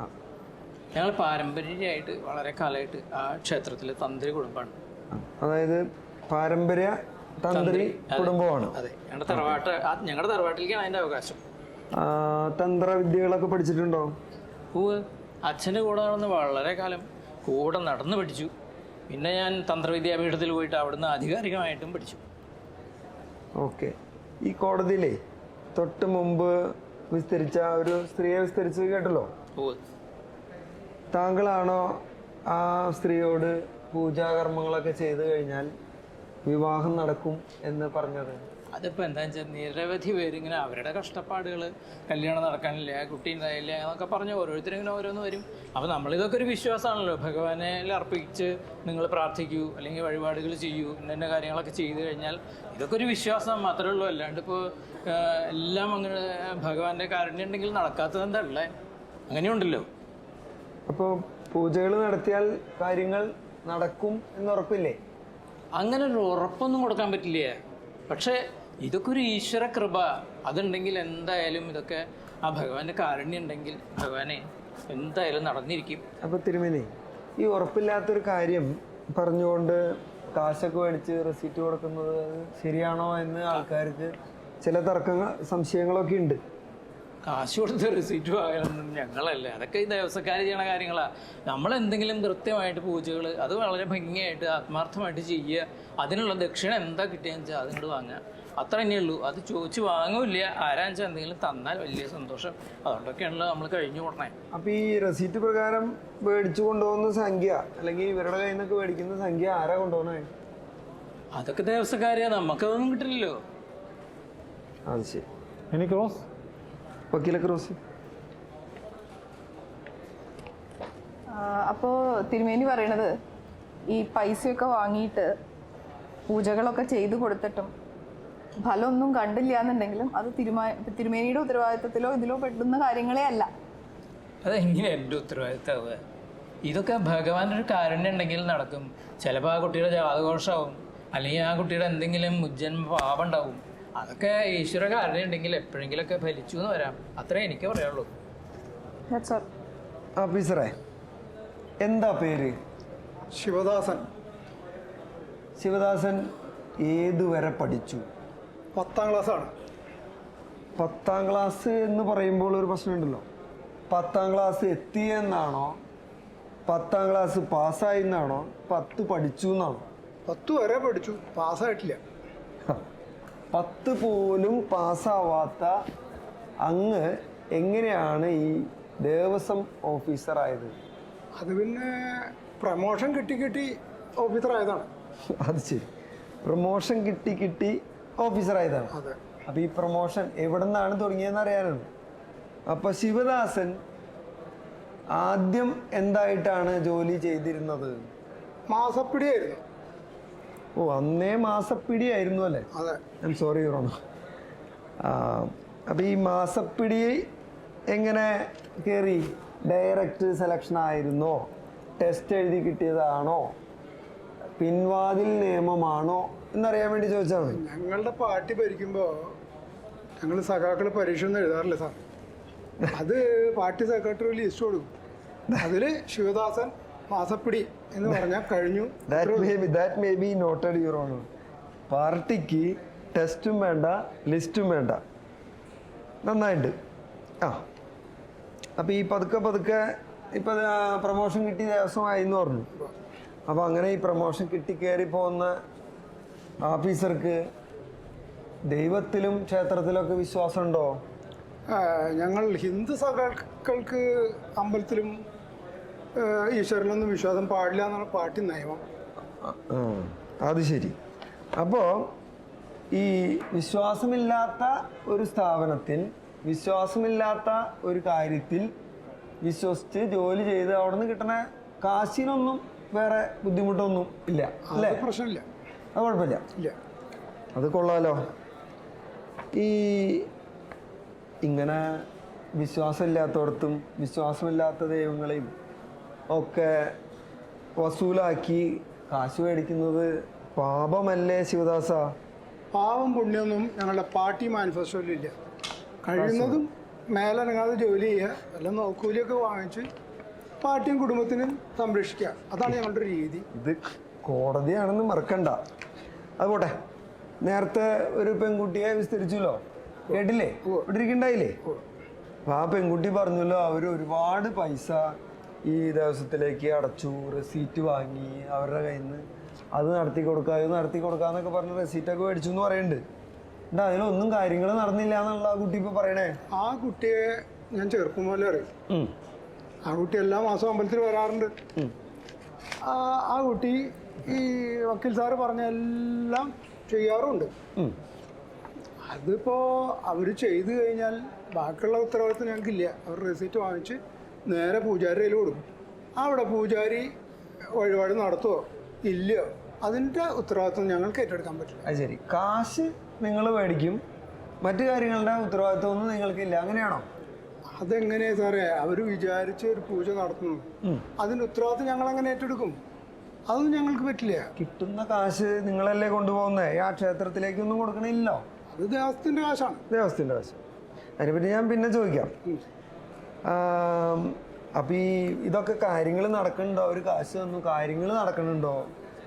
ഞങ്ങൾ പാരമ്പര്യമായിട്ട് വളരെ കാലമായിട്ട് ആ ക്ഷേത്രത്തിലെ തന്ത്രി കുടുംബമാണ്. അതായത് പാരമ്പര്യ തന്ത്രി കുടുംബമാണ്? അതെ, ഞങ്ങളുടെ തറവാട്ടിലേക്കാണ് അതിൻ്റെ അവകാശം. തന്ത്രവിദ്യകളൊക്കെ പഠിച്ചിട്ടുണ്ടോ? അച്ഛൻ്റെ കൂടെ നടന്ന് വളരെ കാലം കൂടെ നടന്ന് പഠിച്ചു. പിന്നെ ഞാൻ തന്ത്രവിദ്യാപീഠത്തിൽ പോയിട്ട് അവിടുന്ന് ആധികാരികമായിട്ടും പഠിച്ചു. ഓക്കെ. ഈ കോടതിയിലെ തൊട്ട് മുമ്പ് വിസ്തരിച്ച ഒരു സ്ത്രീയെ വിസ്തരിച്ച് കേട്ടല്ലോ, താങ്കളാണോ ആ സ്ത്രീയോട് പൂജാകർമ്മങ്ങളൊക്കെ ചെയ്തു കഴിഞ്ഞാൽ വിവാഹം നടക്കും എന്ന് പറഞ്ഞത്? അതിപ്പോൾ എന്താണെന്ന് വെച്ചാൽ നിരവധി പേരിങ്ങനെ അവരുടെ കഷ്ടപ്പാടുകൾ, കല്യാണം നടക്കാനില്ല, കുട്ടി ഉണ്ടായില്ല എന്നൊക്കെ പറഞ്ഞ് ഓരോരുത്തരിങ്ങനെ ഓരോന്ന് വരും. അപ്പോൾ നമ്മളിതൊക്കെ ഒരു വിശ്വാസമാണല്ലോ. ഭഗവാനെ അർപ്പിച്ച് നിങ്ങൾ പ്രാർത്ഥിക്കൂ അല്ലെങ്കിൽ വഴിപാടുകൾ ചെയ്യൂ, ഇന്ന കാര്യങ്ങളൊക്കെ ചെയ്തു കഴിഞ്ഞാൽ ഇതൊക്കെ ഒരു വിശ്വാസം മാത്രമേ ഉള്ളൂ. അല്ലാണ്ട് ഇപ്പോൾ എല്ലാം അങ്ങനെ ഭഗവാന്റെ കാരുണ്യം ഉണ്ടെങ്കിൽ നടക്കാത്തത് എന്താ ഉള്ളത്? അങ്ങനെയുണ്ടല്ലോ. അപ്പോൾ പൂജകൾ നടത്തിയാൽ കാര്യങ്ങൾ നടക്കും എന്ന് ഉറപ്പില്ലേ? അങ്ങനെ ഒരു ഉറപ്പൊന്നും കൊടുക്കാൻ പറ്റില്ല. പക്ഷേ ഇതൊക്കെ ഒരു ഈശ്വര കൃപ, അതുണ്ടെങ്കിൽ എന്തായാലും ഇതൊക്കെ ആ ഭഗവാന്റെ കാരുണ്യം ഉണ്ടെങ്കിൽ ഭഗവാനെ എന്തായാലും നടന്നിരിക്കും. അപ്പോൾ തിരുമേനി, ഈ ഉറപ്പില്ലാത്തൊരു കാര്യം പറഞ്ഞുകൊണ്ട് കാശൊക്കെ മേടിച്ച് റെസീറ്റ് കൊടുക്കുന്നത് ശരിയാണോ എന്ന് ആൾക്കാർക്ക് ചില തർക്കങ്ങൾ, സംശയങ്ങളൊക്കെ ഉണ്ട്. കാശ് കൊടുത്ത് റെസീറ്റ് വാങ്ങാനൊന്നും ഞങ്ങളല്ല, അതൊക്കെ ഈ ദേവസ്വക്കാർ ചെയ്യണ കാര്യങ്ങളാണ്. നമ്മളെന്തെങ്കിലും കൃത്യമായിട്ട് പൂജകൾ അത് വളരെ ഭംഗിയായിട്ട് ആത്മാർത്ഥമായിട്ട് ചെയ്യുക, അതിനുള്ള ദക്ഷിണ എന്താ കിട്ടിയെന്ന് വെച്ചാൽ അതിങ്ങോട്ട് വാങ്ങുക, അത്ര തന്നെയുള്ളൂ. അത് ചോദിച്ച് വാങ്ങില്ല, ആരാന്ന് വെച്ചാൽ എന്തെങ്കിലും തന്നാൽ വലിയ സന്തോഷം. അതുകൊണ്ടൊക്കെയാണല്ലോ നമ്മൾ കഴിഞ്ഞു കൂടണേ. അപ്പോൾ ഈ റെസീറ്റ് പ്രകാരം മേടിച്ചു കൊണ്ടുപോകുന്ന സംഖ്യ അല്ലെങ്കിൽ ഇവരുടെ കയ്യിൽ നിന്നൊക്കെ മേടിക്കുന്ന സംഖ്യ ആരാ കൊണ്ടുപോകണേ? അതൊക്കെ ദേവസ്വക്കാരെയാ, നമുക്കതൊന്നും കിട്ടില്ലല്ലോ. അത് ശരി. എനി ക്രോസ് വക്കീല ക്രോസ്. അപ്പോൾ തിരുമേനി പറയണത് ഈ പൈസയൊക്കെ വാങ്ങിയിട്ട് പൂജകളൊക്കെ ചെയ്തു കൊടുത്തിട്ടും ഫലമൊന്നും കണ്ടില്ല എന്നുണ്ടെങ്കിലും അത് തിരുമേനിയുടെ ഉത്തരവാദിത്തത്തിലോ ഇതിലോ പെടുന്ന കാര്യങ്ങളേ അല്ല. അതെങ്ങനെ എൻ്റെ ഉത്തരവാദിത്തമാവുക? ഇതൊക്കെ ഭഗവാന്റെ ഒരു കാരുണ്യം ഉണ്ടെങ്കിൽ നടക്കും. ചിലപ്പോൾ ആ കുട്ടിയുടെ ജാതകോഷമാവും, അല്ലെങ്കിൽ ആ കുട്ടിയുടെ എന്തെങ്കിലും മുജ്ജന്മ പാപം ഉണ്ടാവും. അതൊക്കെ ഈശ്വര കാരുണ്യം ഉണ്ടെങ്കിൽ എപ്പോഴെങ്കിലൊക്കെ ഫലിച്ചു എന്ന് വരാം. അത്രേ എനിക്ക് പറയാനുള്ളൂ. ഓഫീസറെ, എന്താ പേര്? ശിവദാസൻ. ശിവദാസൻ ഏതുവരെ പഠിച്ചു? 10ാം ക്ലാസ്സാണ്. 10ാം ക്ലാസ് എന്ന് പറയുമ്പോൾ ഒരു പ്രശ്നമുണ്ടല്ലോ. 10ാം ക്ലാസ് എത്തിയെന്നാണോ, 10ാം ക്ലാസ് പാസ്സായി എന്നാണോ, 10 പഠിച്ചു എന്നാണോ? 10 വരെ പഠിച്ചു, പാസ്സായിട്ടില്ല. 10 പോലും പാസ്സാവാത്ത അങ്ങ് എങ്ങനെയാണ് ഈ ദേവസ്വം ഓഫീസറായത്? അത് പിന്നെ പ്രമോഷൻ കിട്ടി ഓഫീസറായതാണ്. അത് ശരി, പ്രമോഷൻ കിട്ടി ഓഫീസറായതാണ്. അതെ. അപ്പോൾ ഈ പ്രമോഷൻ എവിടെ നിന്നാണ് തുടങ്ങിയതെന്ന് അറിയാനാണ്? അപ്പോൾ ശിവദാസൻ ആദ്യം എന്തായിട്ടാണ് ജോലി ചെയ്തിരുന്നത്? മാസപ്പിടിയായിരുന്നു. ഓ, അന്നേ മാസപ്പിടിയായിരുന്നു അല്ലേ? അതെ. I am sorry your honour. അപ്പോൾ ഈ മാസപ്പിടി എങ്ങനെ കയറി? ഡയറക്റ്റ് സെലക്ഷൻ ആയിരുന്നോ? ടെസ്റ്റ് എഴുതി കിട്ടിയതാണോ? പിൻവാതിൽ നിയമമാണോ എന്നറിയാൻ വേണ്ടി ചോദിച്ചാണ്. ഞങ്ങളുടെ പാർട്ടി ഭരിക്കുമ്പോൾ ഞങ്ങൾ സഖാക്കൾ പരീക്ഷ ഒന്നും എഴുതാറില്ല സാർ. അത് പാർട്ടി സെക്രട്ടറി ലിസ്റ്റ് കൊടുക്കും. അതിൽ ശിവദാസൻ മാസപ്പിടി എന്ന് പറഞ്ഞാൽ കഴിഞ്ഞു. That may be noted your owner. പാർട്ടിക്ക് ടെസ്റ്റും വേണ്ട, ലിസ്റ്റും വേണ്ട. നന്നായിട്ട്. അപ്പോൾ ഈ പതുക്കെ ഇപ്പം പ്രൊമോഷൻ കിട്ടി ദിവസമായി എന്ന് പറഞ്ഞു. അപ്പോൾ അങ്ങനെ ഈ പ്രൊമോഷൻ കിട്ടി കയറി പോകുന്ന ഓഫീസർക്ക് ദൈവത്തിലും ക്ഷേത്രത്തിലൊക്കെ വിശ്വാസമുണ്ടോ? ഞങ്ങൾ ഹിന്ദു സഖാക്കൾക്ക് അമ്പലത്തിലും ഈശ്വരനൊന്നും വിശ്വാസം പാടില്ല എന്നാണ് പാർട്ടി നിയമം. അത് ശരി. അപ്പോൾ ഈ വിശ്വാസമില്ലാത്ത ഒരു സ്ഥാപനത്തിൽ, വിശ്വാസമില്ലാത്ത ഒരു കാര്യത്തിൽ വിശ്വസിച്ച് ജോലി ചെയ്ത് അവിടെ നിന്ന് കിട്ടുന്ന കാശിനൊന്നും വേറെ ബുദ്ധിമുട്ടൊന്നും ഇല്ല അല്ലേ? പ്രശ്നമില്ല. അത് കുഴപ്പമില്ല. ഇല്ല. അത് കൊള്ളാലോ. ഈ ഇങ്ങനെ വിശ്വാസമില്ലാത്തടത്തും വിശ്വാസമില്ലാത്ത ദൈവങ്ങളെയും ഒക്കെ വസൂലാക്കി കാശ് മേടിക്കുന്നത് പാപമല്ലേ ശിവദാസ? പാപം പുണ്യമൊന്നും ഞങ്ങളുടെ പാർട്ടി മാനിഫെസ്റ്റോയിലില്ല. കഴിയുന്നതും മേലനങ്ങാതെ ജോലി ചെയ്യുക, എല്ലാം നോക്കൂലിയൊക്കെ വാങ്ങിച്ച് പാർട്ടിയും കുടുംബത്തിനും സംരക്ഷിക്കുക. അതാണ് ഞങ്ങളുടെ രീതി. ഇത് കോടതിയാണെന്ന് മറക്കണ്ട. അതുപോട്ടെ, നേരത്തെ ഒരു പെൺകുട്ടിയെ വിസ്തരിച്ചല്ലോ, കേട്ടില്ലേ? ഇവിടെ ഇരിക്കണ്ടായില്ലേ? അപ്പം ആ പെൺകുട്ടി പറഞ്ഞല്ലോ അവർ ഒരുപാട് പൈസ ഈ ദിവസത്തിലേക്ക് അടച്ചു, റെസീറ്റ് വാങ്ങി അവരുടെ കയ്യിൽ നിന്ന്. അത് നടത്തി കൊടുക്കാന്നൊക്കെ പറഞ്ഞ് റെസീറ്റൊക്കെ മേടിച്ചു എന്ന് പറയുന്നുണ്ട്. എന്താ അതിലൊന്നും കാര്യങ്ങൾ നടന്നില്ല എന്നുള്ള ആ കുട്ടി ഇപ്പോൾ പറയണേ. ആ കുട്ടിയെ ഞാൻ ചെറുപ്പം പോലെ അറിയും. ആ കുട്ടി എല്ലാ മാസവും അമ്പലത്തിൽ വരാറുണ്ട്. ആ കുട്ടി ഈ വക്കീൽ സാറ് പറഞ്ഞ എല്ലാം ചെയ്യാറുണ്ട്. അതിപ്പോൾ അവർ ചെയ്തു കഴിഞ്ഞാൽ ബാക്കിയുള്ള ഉത്തരവാദിത്വം ഞങ്ങൾക്കില്ല. അവർ റെസീറ്റ് വാങ്ങിച്ച് നേരെ പൂജാരി കയ്യിൽ കൊടുക്കും. അവിടെ പൂജാരി വഴിപാട് നടത്തുമോ ഇല്ലയോ അതിൻ്റെ ഉത്തരവാദിത്വം ഞങ്ങൾക്ക് ഏറ്റെടുക്കാൻ പറ്റില്ല. അത് ശരി. കാശ് നിങ്ങൾ മേടിക്കും, മറ്റു കാര്യങ്ങളുടെ ഉത്തരവാദിത്വം ഒന്നും നിങ്ങൾക്കില്ല, അങ്ങനെയാണോ? അതെങ്ങനെയാ സാറേ? അവർ വിചാരിച്ച് ഒരു പൂജ നടത്തുന്നു, അതിൻ്റെ ഉത്തരവാദിത്വം ഞങ്ങൾ അങ്ങനെ ഏറ്റെടുക്കും. അതൊന്നും ഞങ്ങൾക്ക് പറ്റില്ല. കിട്ടുന്ന കാശ് നിങ്ങളല്ലേ കൊണ്ടുപോകുന്നേ? ആ ക്ഷേത്രത്തിലേക്കൊന്നും കൊടുക്കണില്ലോ. അത് ദേവസ്ഥത്തിൻ്റെ കാശാണ്. ദേവസ്ഥത്തിൻ്റെ കാശ്. അതിനെപ്പറ്റി ഞാൻ പിന്നെ ചോദിക്കാം. അപ്പം ഇതൊക്കെ കാര്യങ്ങൾ നടക്കുന്നുണ്ടോ? ഒരു കാശ് തന്നു, കാര്യങ്ങൾ നടക്കുന്നുണ്ടോ?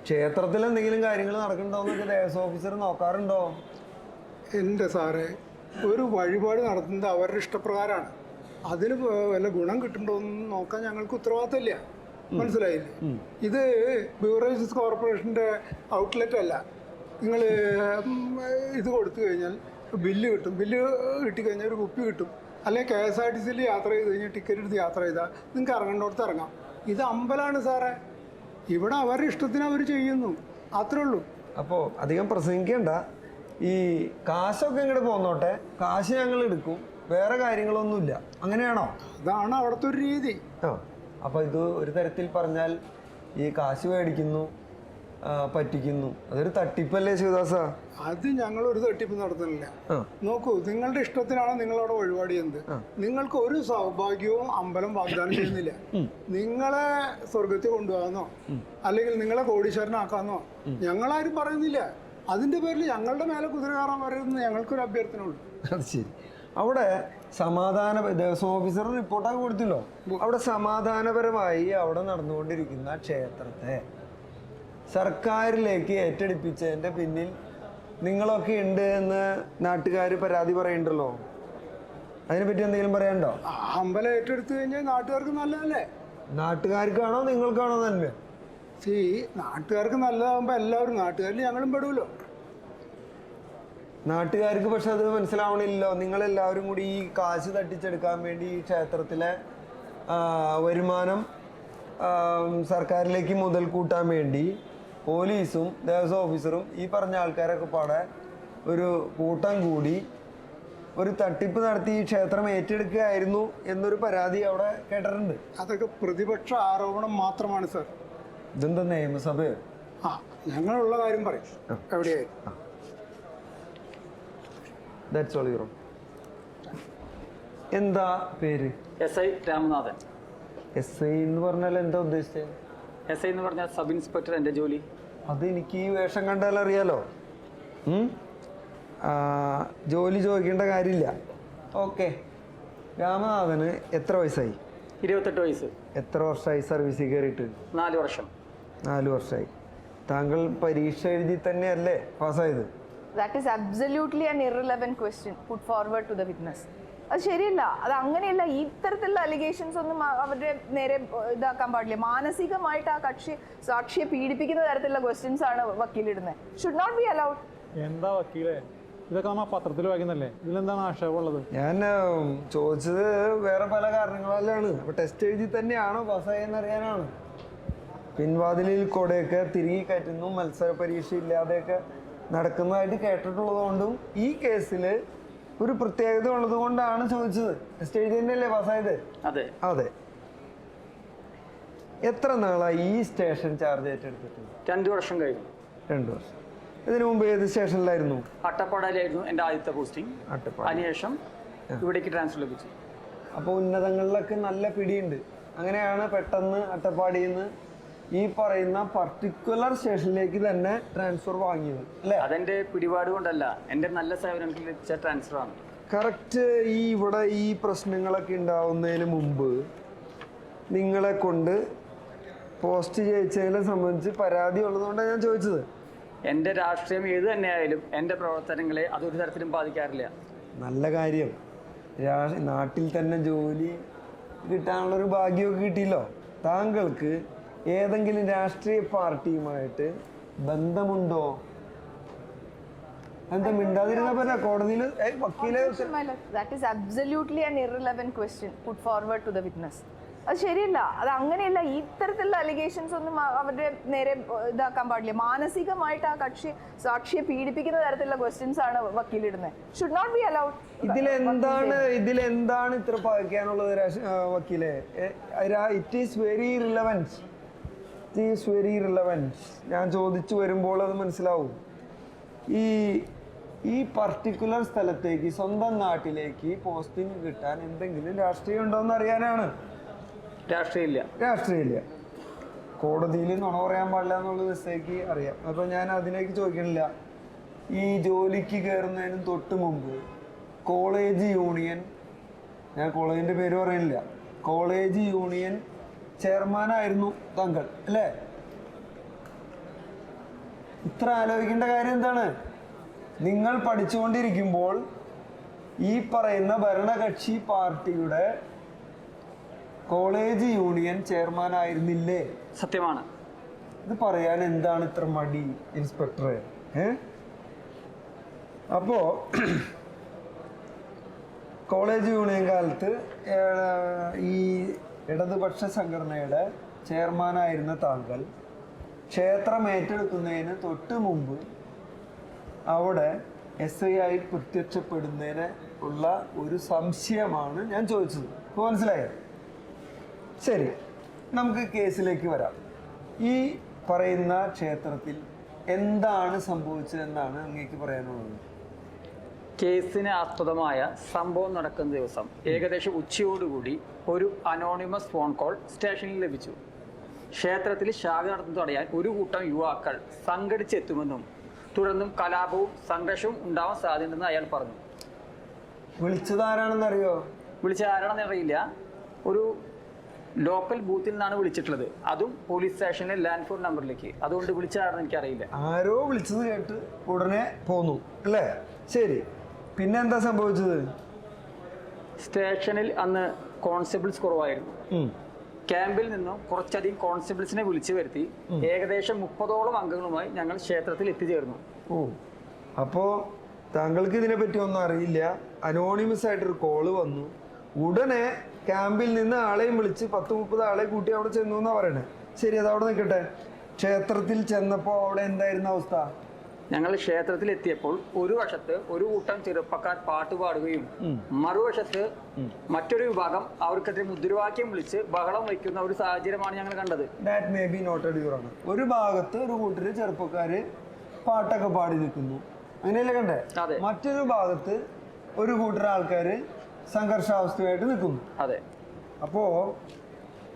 ക്ഷേത്രത്തിൽ എന്തെങ്കിലും കാര്യങ്ങൾ നടക്കുന്നുണ്ടോ എന്നൊക്കെ ദേവസ്വം ഓഫീസർ നോക്കാറുണ്ടോ? എൻ്റെ സാറേ, ഒരു വഴിപാട് നടത്തുന്നത് അവരുടെ ഇഷ്ടപ്രകാരമാണ്. അതിന് വല്ല ഗുണം കിട്ടുന്നുണ്ടോ എന്ന് നോക്കാൻ ഞങ്ങൾക്ക് ഉത്തരവാദിത്തമില്ല. മനസ്സിലായില്ലേ? ഇത് ബിവറേജസ് കോർപ്പറേഷൻ്റെ ഔട്ട്ലെറ്റ് അല്ല. നിങ്ങൾ ഇത് കൊടുത്തു കഴിഞ്ഞാൽ ബില്ല് കിട്ടും. ബില്ല് കിട്ടിക്കഴിഞ്ഞാൽ ഒരു കുപ്പി കിട്ടും. അല്ലെങ്കിൽ KSRTC യാത്ര ചെയ്ത് കഴിഞ്ഞാൽ ടിക്കറ്റ് എടുത്ത് യാത്ര ചെയ്താൽ നിങ്ങൾക്ക് ഇറങ്ങേണ്ടടുത്ത് ഇറങ്ങാം. ഇത് അമ്പലമാണ് സാറേ. ഇവിടെ അവരുടെ ഇഷ്ടത്തിന് അവർ ചെയ്യുന്നു, അത്രേ ഉള്ളൂ. അപ്പോൾ അധികം പ്രസംഗിക്കേണ്ട. ഈ കാശൊക്കെ ഇങ്ങോട്ട് പോന്നോട്ടെ, കാശ് ഞങ്ങൾ എടുക്കും, വേറെ കാര്യങ്ങളൊന്നുമില്ല, അങ്ങനെയാണോ? അതാണ് അവിടുത്തെ ഒരു രീതി. അപ്പോൾ ഇത് ഒരു തരത്തിൽ പറഞ്ഞാൽ ഈ കാശ് മേടിക്കുന്നു, പറ്റിക്കുന്നു, അതൊരു തട്ടിപ്പല്ലേ ശിവദാസ? അത് ഞങ്ങൾ ഒരു തട്ടിപ്പ് നടത്തുന്നില്ല. നോക്കൂ, നിങ്ങളുടെ ഇഷ്ടത്തിനാണ് നിങ്ങളവിടെ വഴിപാട് ചെയ്യുന്നത്. നിങ്ങൾക്ക് ഒരു സൗഭാഗ്യവും അമ്പലം വാഗ്ദാനം ചെയ്യുന്നില്ല. നിങ്ങളെ സ്വർഗത്തിൽ കൊണ്ടുപോകാന്നോ അല്ലെങ്കിൽ നിങ്ങളെ കോടീശ്വരനാക്കാന്നോ ഞങ്ങളാരും പറയുന്നില്ല. അതിന്റെ പേരിൽ ഞങ്ങളുടെ മേലെ കുതിര കയറാൻ പറയുന്നത് ഞങ്ങൾക്കൊരു അഭ്യർത്ഥന ഉള്ളൂ. അത് ശരി. അവിടെ ദേവസ്വം ഓഫീസർ റിപ്പോർട്ടൊക്കെ കൊടുത്തില്ലോ. അവിടെ സമാധാനപരമായി അവിടെ നടന്നുകൊണ്ടിരിക്കുന്ന ക്ഷേത്രത്തെ സർക്കാരിലേക്ക് ഏറ്റെടുപ്പിച്ചതിൻ്റെ പിന്നിൽ നിങ്ങളൊക്കെ ഉണ്ട് എന്ന് നാട്ടുകാർ പരാതി പറയുന്നുണ്ടല്ലോ. അതിനെപ്പറ്റി എന്തെങ്കിലും പറയാനുണ്ടോ? അമ്പലം ഏറ്റെടുത്തു കഴിഞ്ഞാൽ നാട്ടുകാർക്ക് നല്ലതല്ലേ? നാട്ടുകാർക്കാണോ നിങ്ങൾക്കാണോ നന്മ? നാട്ടുകാർക്ക് നല്ലതാകുമ്പോൾ എല്ലാവരും, നാട്ടുകാരിൽ ഞങ്ങളും പെടുമല്ലോ. നാട്ടുകാർക്ക് പക്ഷെ അത് മനസ്സിലാവണില്ലല്ലോ. നിങ്ങളെല്ലാവരും കൂടി ഈ കാശ് തട്ടിച്ചെടുക്കാൻ വേണ്ടി ഈ ക്ഷേത്രത്തിലെ വരുമാനം സർക്കാരിലേക്ക് മുതൽ കൂട്ടാൻ വേണ്ടി പോലീസും ദേവസ്വം ഓഫീസറും ഈ പറഞ്ഞ ആൾക്കാരൊക്കെ പാടെ ഒരു കൂട്ടം കൂടി ഒരു തട്ടിപ്പ് നടത്തി ഈ ക്ഷേത്രം ഏറ്റെടുക്കുകയായിരുന്നു എന്നൊരു പരാതി അവിടെ കേട്ടിട്ടുണ്ട്. അതൊക്കെ പ്രതിപക്ഷ ആരോപണം മാത്രമാണ് സർ. ഇതെന്താ നിയമസഭയോ? ആ, ഞങ്ങളുള്ള കാര്യം പറയും എവിടെയായി. That's all your. എന്താ പേര്? SI രാമനാഥൻ. SI എന്ന് പറഞ്ഞാൽ എന്താ ഉദ്ദേശിച്ചത്? SI എന്ന് പറഞ്ഞാൽ സബ് ഇൻസ്പെക്ടർ എൻ്റെ ജോലി. അത് എനിക്ക് ഈ വേഷം കണ്ടാൽ അറിയാലോ. ജോലി ചോദിക്കേണ്ട കാര്യമില്ല. ഓക്കെ. രാമനാഥന് എത്ര വയസ്സായി? 28 വയസ്സ്. എത്ര വർഷമായി സർവീസിൽ കയറിയിട്ട്? 4 വർഷം. 4 വർഷമായി. താങ്കൾ പരീക്ഷ എഴുതി തന്നെയല്ലേ പാസ്സായത്? That is absolutely an irrelevant question put forward to the witness. അത് ശരിയല്ല. അത് അങ്ങനെയല്ല. ഈ ഇത്തരത്തിലുള്ള അലിഗേഷൻസ് ഒന്നും അവരുടെ നേരെ ഇതാക്കാൻ പാടില്ല. മാനസികമായിട്ട് ആ സാക്ഷിയെ പീഡിപ്പിക്കുന്ന തരത്തിലുള്ള ക്വസ്റ്റ്യൻസ് ആണ് വക്കീലിടുന്നത്. Should not be allowed. എന്താ വക്കീലേ, ഇതൊക്കെ നമ്മൾ പത്രത്തിൽ വായിക്കുന്നല്ലേ, ഇതിലെന്താണ് ആക്ഷേപമുള്ളത്? ഞാൻ ചോദിച്ചത് വേറെ പല കാരണങ്ങളാലാണ്. അപ്പോൾ ടെസ്റ്റ് എഴുതി തന്നെയാണോ പാസ്സായെന്ന് അറിയാനാണ്. പിൻവാതിലിൽ കൂടെയൊക്കെ തിരികെ കയറ്റുന്നു, മത്സര പരീക്ഷ ഇല്ലാതെയൊക്കെ നടക്കുന്നതായിട്ട് കേട്ടിട്ടുള്ളതുകൊണ്ടും ഈ കേസിൽ ഒരു പ്രത്യേകത ഉള്ളത് കൊണ്ടാണ് ചോദിച്ചത്. ടെസ്റ്റ് എഴുതി തന്നെയല്ലേ പാസ്സായത്? അതെ അതെ. എത്ര നാളായി ഈ സ്റ്റേഷൻ ചാർജ് ഏറ്റെടുത്തിട്ട്? 2 വർഷം കഴിഞ്ഞു. 2 വർഷം. ഇതിനു മുമ്പ് ഏത് സ്റ്റേഷനിലായിരുന്നു? അട്ടപ്പാടിയിലായിരുന്നു എൻ്റെ ആദ്യത്തെ പോസ്റ്റിംഗ്. അതിനുശേഷം ഇവിടേക്ക് ട്രാൻസ്ഫർ ലഭിച്ചു. അപ്പോൾ ഉന്നതങ്ങളിലൊക്കെ നല്ല പിടിയുണ്ട്. അങ്ങനെയാണ് പെട്ടെന്ന് അട്ടപ്പാടിയിൽ നിന്ന് ഈ പറയുന്ന പർട്ടിക്കുലർ സ്റ്റേഷനിലേക്ക് തന്നെ ട്രാൻസ്ഫർ വാങ്ങിയത് അല്ലേ? അതെൻ്റെ പിടിപാട് കൊണ്ടല്ല, എൻ്റെ നല്ല സേവനത്തിൽ ലഭിച്ച ട്രാൻസ്ഫറാണ്. കറക്റ്റ്. ഇവിടെ ഈ പ്രശ്നങ്ങളൊക്കെ ഉണ്ടാവുന്നതിന് മുമ്പ് നിങ്ങളെ കൊണ്ട് പോസ്റ്റ് ചെയ്യിച്ചതിനെ സംബന്ധിച്ച് പരാതി ഉള്ളതുകൊണ്ടാണ് ഞാൻ ചോദിച്ചത്. എൻ്റെ രാഷ്ട്രീയം ഏത് തന്നെയായാലും എൻ്റെ പ്രവർത്തനങ്ങളെ അതൊരു തരത്തിലും ബാധിക്കാറില്ല. നല്ല കാര്യം. നാട്ടിൽ തന്നെ ജോലി കിട്ടാനുള്ളൊരു ഭാഗ്യമൊക്കെ കിട്ടിയല്ലോ. താങ്കൾക്ക് ഏതെങ്കിലും രാഷ്ട്രീയ പാർട്ടിയുമായിട്ട് ബന്ധമുണ്ടോ? എന്താ മിണ്ടാതിരുന്ന പോലെ കോടതിയിൽ വക്കീലെ? That is absolutely an irrelevant question put forward to the witness. അത് ശരിയല്ല. അത് അങ്ങനെയല്ല. ഈ ഇത്തരത്തിലുള്ള അലിഗേഷൻസ് ഒന്നും അവരുടെ നേരെ ഇതാക്കാൻ പാടില്ല. മാനസികമായിട്ട് ആ സാക്ഷിയെ പീഡിപ്പിക്കുന്ന തരത്തിലുള്ള ക്വസ്റ്റ്യൻസ് ആണ് വക്കീലിടുന്നത്. Should not be allowed. ഇതിലെന്താണ് ഇത്ര പകയ്ക്കാനുള്ളത് വക്കീലെ? It is very relevant. ഞാൻ ചോദിച്ചു വരുമ്പോൾ അത് മനസ്സിലാവും. ഈ പർട്ടിക്കുലർ സ്ഥലത്തേക്ക്, സ്വന്തം നാട്ടിലേക്ക് പോസ്റ്റിംഗ് കിട്ടാൻ എന്തെങ്കിലും രാഷ്ട്രീയം ഉണ്ടോയെന്ന് അറിയാനാണ്. രാഷ്ട്രീയമില്ല. കോടതിയിൽ നുണ പറയാൻ പാടില്ല എന്നുള്ള മിസ്റ്റേക്ക് അറിയാം. അപ്പോൾ ഞാൻ അതിലേക്ക് ചോദിക്കണില്ല. ഈ ജോലിക്ക് കയറുന്നതിന് തൊട്ട് മുമ്പ് കോളേജ് യൂണിയൻ, ഞാൻ കോളേജിൻ്റെ പേര് പറയുന്നില്ല, കോളേജ് യൂണിയൻ ചെയർമാനായിരുന്നു താങ്കൾ അല്ലേ? ഇത്ര ആലോചിക്കേണ്ട കാര്യം എന്താണ്? നിങ്ങൾ പഠിച്ചുകൊണ്ടിരിക്കുമ്പോൾ ഈ പറയുന്ന ഭരണകക്ഷി പാർട്ടിയുടെ കോളേജ് യൂണിയൻ ചെയർമാനായിരുന്നില്ലേ? സത്യമാണ്. ഇത് പറയാൻ എന്താണ് ഇത്ര മടി ഇൻസ്പെക്ടറെ? അപ്പോൾ കോളേജ് യൂണിയൻ കാലത്ത് ഈ ഇടതുപക്ഷ സംഘടനയുടെ ചെയർമാനായിരുന്ന താങ്കൾ ക്ഷേത്രം ഏറ്റെടുക്കുന്നതിന് തൊട്ട് മുമ്പ് അവിടെ SI ആയി പ്രത്യക്ഷപ്പെടുന്നതിന് ഉള്ള ഒരു സംശയമാണ് ഞാൻ ചോദിച്ചത്. ഇപ്പോൾ മനസ്സിലായോ? ശരി, നമുക്ക് കേസിലേക്ക് വരാം. ഈ പറയുന്ന ക്ഷേത്രത്തിൽ എന്താണ് സംഭവിച്ചതെന്നാണ് അങ്ങേക്ക് പറയാനുള്ളത്? കേസിന് ആസ്പദമായ സംഭവം നടക്കുന്ന ദിവസം ഏകദേശം ഉച്ചയോടുകൂടി ഒരു അനോണിമസ് ഫോൺ കോൾ സ്റ്റേഷനിൽ ലഭിച്ചു. ക്ഷേത്രത്തിൽ ശാഖ നടത്തുന്നത് തടയാൻ ഒരു കൂട്ടം യുവാക്കൾ സംഘടിച്ചെത്തുമെന്നും തുടർന്നും കലാപവും സംഘർഷവും ഉണ്ടാവാൻ സാധ്യതയുണ്ടെന്ന് അയാൾ പറഞ്ഞു. വിളിച്ചത് ആരാണെന്നറിയോ? വിളിച്ചത് ആരാണെന്ന് അറിയില്ല. ഒരു ലോക്കൽ ബൂത്തിൽ നിന്നാണ് വിളിച്ചിട്ടുള്ളത്, അതും പോലീസ് സ്റ്റേഷനിലെ ലാൻഡ് ഫോൺ നമ്പറിലേക്ക്. അതുകൊണ്ട് വിളിച്ചതാണെന്ന് എനിക്കറിയില്ല. ആരോ വിളിച്ചത് കേട്ട് ഉടനെ പോന്നു അല്ലേ? ശരി, പിന്നെ എന്താ സംഭവിച്ചത്? സ്റ്റേഷനിൽ അന്ന് കോൺസ്റ്റബിൾസ് കുറവായിരുന്നു. ക്യാമ്പിൽ നിന്നും കുറച്ചധികം കോൺസ്റ്റബിൾസിനെ വിളിച്ചു വരുത്തി ഏകദേശം 30ഓളം അംഗങ്ങളുമായി ഞങ്ങൾ ക്ഷേത്രത്തിൽ എത്തിച്ചേർന്നു. അപ്പോൾ താങ്കൾക്ക് ഇതിനെപ്പറ്റി ഒന്നും അറിയില്ല. അനോണിമസ് ആയിട്ടൊരു കോള് വന്നു. ഉടനെ ക്യാമ്പിൽ നിന്ന് ആളെയും വിളിച്ച് 10-30 ആളെ കൂട്ടി അവിടെ ചെന്നു എന്നാണ് പറയണേ. ശരി, അത് അവിടെ നിൽക്കട്ടെ. ക്ഷേത്രത്തിൽ ചെന്നപ്പോൾ അവിടെ എന്തായിരുന്നു അവസ്ഥ? ഞങ്ങൾ ക്ഷേത്രത്തിൽ എത്തിയപ്പോൾ ഒരു വശത്ത് ഒരു കൂട്ടം ചെറുപ്പക്കാർ പാട്ട് പാടുകയും മറുവശത്ത് മറ്റൊരു വിഭാഗം അവർക്കെതിരെ മുദ്രാവാക്യം വിളിച്ച് ബഹളം വയ്ക്കുന്ന ഒരു സാഹചര്യമാണ് ഞങ്ങൾ കണ്ടത്. That may be noted your owner. ഒരു ഭാഗത്ത് ഒരു കൂട്ടര് ചെറുപ്പക്കാര് പാട്ടൊക്കെ പാടി നിൽക്കുന്നു, അങ്ങനെയല്ലേ കണ്ടേ? മറ്റൊരു ഭാഗത്ത് ഒരു കൂട്ടർ ആൾക്കാര് സംഘർഷാവസ്ഥയായിട്ട് നിൽക്കുന്നു. അതെ. അപ്പോ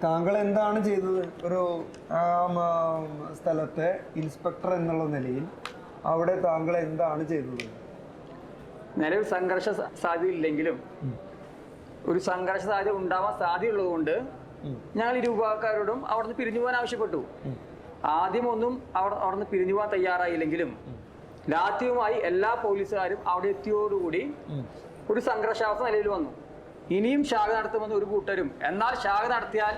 താങ്കൾ എന്താണ് ചെയ്തത്? ഒരു സ്ഥലത്തെ ഇൻസ്പെക്ടർ എന്നുള്ള നിലയിൽ അവിടെ താങ്കൾ എന്താണ് ചെയ്തത്? നിലവിൽ സംഘർഷ സാധ്യത ഇല്ലെങ്കിലും ഒരു സംഘർഷ സാധ്യത ഉണ്ടാവാൻ സാധ്യതയുള്ളത് കൊണ്ട് ഞങ്ങൾ ഇരു വിഭാഗക്കാരോടും അവിടെ നിന്ന് പിരിഞ്ഞു പോകാൻ ആവശ്യപ്പെട്ടു. ആദ്യം ഒന്നും അവിടെ നിന്ന് പിരിഞ്ഞു പോകാൻ തയ്യാറായില്ലെങ്കിലും രാത്രിയുമായി എല്ലാ പോലീസുകാരും അവിടെ എത്തിയോടുകൂടി ഒരു സംഘർഷാവസ്ഥ നിലവിൽ വന്നു. ഇനിയും ശാഖ നടത്തുമെന്ന് ഒരു കൂട്ടരും, എന്നാൽ ശാഖ നടത്തിയാൽ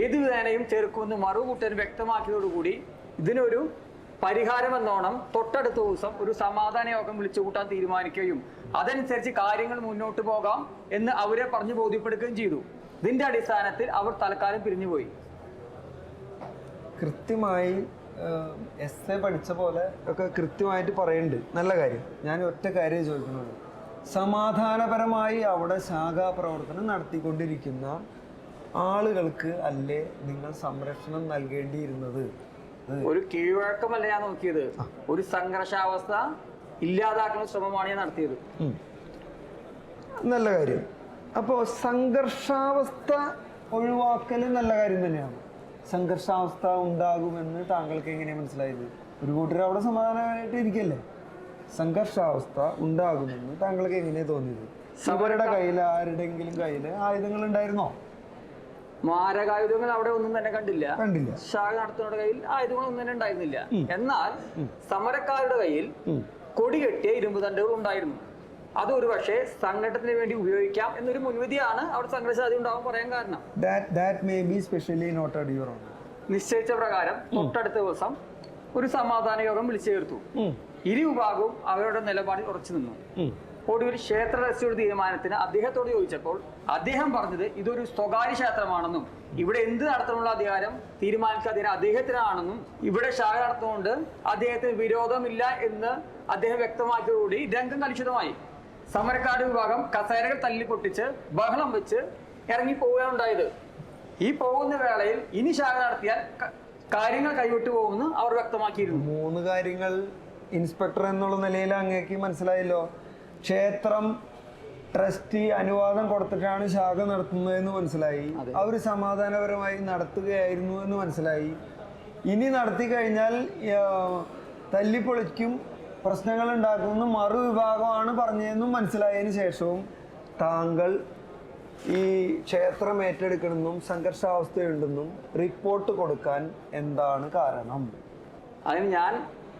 ഏത് വിധേനയും ചെറുക്കുമെന്ന് മറു കൂട്ടരും വ്യക്തമാക്കിയതോടുകൂടി ഇതിനൊരു പരിഹാരമെന്നോണം തൊട്ടടുത്ത ദിവസം ഒരു സമാധാന യോഗം വിളിച്ചു കൂട്ടാൻ തീരുമാനിക്കുകയും അതനുസരിച്ച് കാര്യങ്ങൾ മുന്നോട്ട് പോകാം എന്ന് അവരെ പറഞ്ഞു ബോധ്യപ്പെടുകയും ചെയ്തു. ഇതിന്റെ അടിസ്ഥാനത്തിൽ അവർ തൽക്കാലം പിരിഞ്ഞുപോയി. കൃത്യമായി എസ് പഠിച്ച പോലെ ഒക്കെ കൃത്യമായിട്ട് പറയുന്നുണ്ട്. നല്ല കാര്യം. ഞാൻ ഒറ്റ കാര്യം ചോദിക്കുന്നത്, സമാധാനപരമായി അവിടെ ശാഖാ പ്രവർത്തനം നടത്തിക്കൊണ്ടിരിക്കുന്ന ആളുകൾക്ക് അല്ലേ നിങ്ങൾ സംരക്ഷണം നൽകേണ്ടിയിരുന്നത്? ഒരു കീഴ്വഴക്കമല്ല ഞാൻ നോക്കിയത്, ഒരു സംഘർഷാവസ്ഥ ഇല്ലാതാക്കുന്ന ശ്രമമാണ് ഞാൻ നടത്തിയത്. നല്ല കാര്യം. അപ്പോൾ സംഘർഷാവസ്ഥ ഒഴിവാക്കൽ നല്ല കാര്യം തന്നെയാണ്. സംഘർഷാവസ്ഥ ഉണ്ടാകുമെന്ന് താങ്കൾക്ക് എങ്ങനെയാണ് മനസ്സിലായത്? ഒരു കൂട്ടർ അവിടെ സമാധാനമായിട്ട് ഇരിക്കല്ലേ. സംഘർഷാവസ്ഥ ഉണ്ടാകുമെന്ന് താങ്കൾക്ക് എങ്ങനെയാണ് തോന്നിയത്? അവരുടെ കയ്യിൽ ആരുടെങ്കിലും കയ്യിൽ ആയുധങ്ങൾ ഉണ്ടായിരുന്നോ? മാരകായുധങ്ങൾ അവിടെ ഒന്നും തന്നെ കണ്ടില്ല. ശാഖ നടത്തുന്നവരുടെ കയ്യിൽ ആയുധങ്ങളൊന്നും തന്നെ ഉണ്ടായിരുന്നില്ല. എന്നാൽ സമരക്കാരുടെ കയ്യിൽ കൊടികെട്ടിയ ഇരുമ്പ് തണ്ടുകൾ ഉണ്ടായിരുന്നു. അതൊരു പക്ഷേ സംഘടനത്തിന് വേണ്ടി ഉപയോഗിക്കാം എന്നൊരു മുൻവിധിയാണ് അവിടെ സംഘർഷാതി ഉണ്ടാവാൻ പറയാൻ കാരണം. നിശ്ചയിച്ച പ്രകാരം തൊട്ടടുത്ത ദിവസം ഒരു സമാധാന യോഗം വിളിച്ചു ചേർത്തു. ഇരു വിഭാഗവും അവരുടെ നിലപാടിൽ ഉറച്ചു നിന്നു. ഒടുവിൽ ക്ഷേത്ര ട്രസ്റ്റിയുടെ തീരുമാനത്തിന് അദ്ദേഹത്തോട് ചോദിച്ചപ്പോൾ അദ്ദേഹം പറഞ്ഞത് ഇതൊരു സ്വകാര്യ ക്ഷേത്രമാണെന്നും ഇവിടെ എന്ത് നടത്തണമെന്നുള്ള അധികാരം തീരുമാനിക്കാതെ അദ്ദേഹത്തിനാണെന്നും ഇവിടെ ശാഖ നടത്തുന്നതുകൊണ്ട് അദ്ദേഹത്തിന് വിരോധമില്ല എന്ന് അദ്ദേഹം വ്യക്തമാക്കിയതോടുകൂടി രംഗം കലുഷിതമായി. സമരക്കാരുടെ വിഭാഗം കസേരകൾ തല്ലിപ്പൊട്ടിച്ച് ബഹളം വെച്ച് ഇറങ്ങി പോവുകയാണ് ഉണ്ടായത്. ഈ പോകുന്ന വേളയിൽ ഇനി ശാഖ നടത്തിയാൽ കാര്യങ്ങൾ കൈവിട്ടു പോകുമെന്ന് അവർ വ്യക്തമാക്കിയിരുന്നു. 3 കാര്യങ്ങൾ ഇൻസ്പെക്ടർ എന്നുള്ള നിലയിൽ അങ്ങേക്ക് മനസ്സിലായല്ലോ. ക്ഷേത്രം ട്രസ്റ്റി അനുവാദം കൊടുത്തിട്ടാണ് ശാഖ നടത്തുന്നതെന്ന് മനസ്സിലായി. അവർ സമാധാനപരമായി നടത്തുകയായിരുന്നു എന്ന് മനസ്സിലായി. ഇനി നടത്തി കഴിഞ്ഞാൽ തല്ലിപ്പൊളിക്കും, പ്രശ്നങ്ങൾ ഉണ്ടാക്കുമെന്ന് മറുവിഭാഗമാണ് പറഞ്ഞതെന്നും മനസ്സിലായതിനു ശേഷവും താങ്കൾ ഈ ക്ഷേത്രം ഏറ്റെടുക്കണമെന്നും സംഘർഷാവസ്ഥയുണ്ടെന്നും റിപ്പോർട്ട് കൊടുക്കാൻ എന്താണ് കാരണം? അതിന് ഞാൻ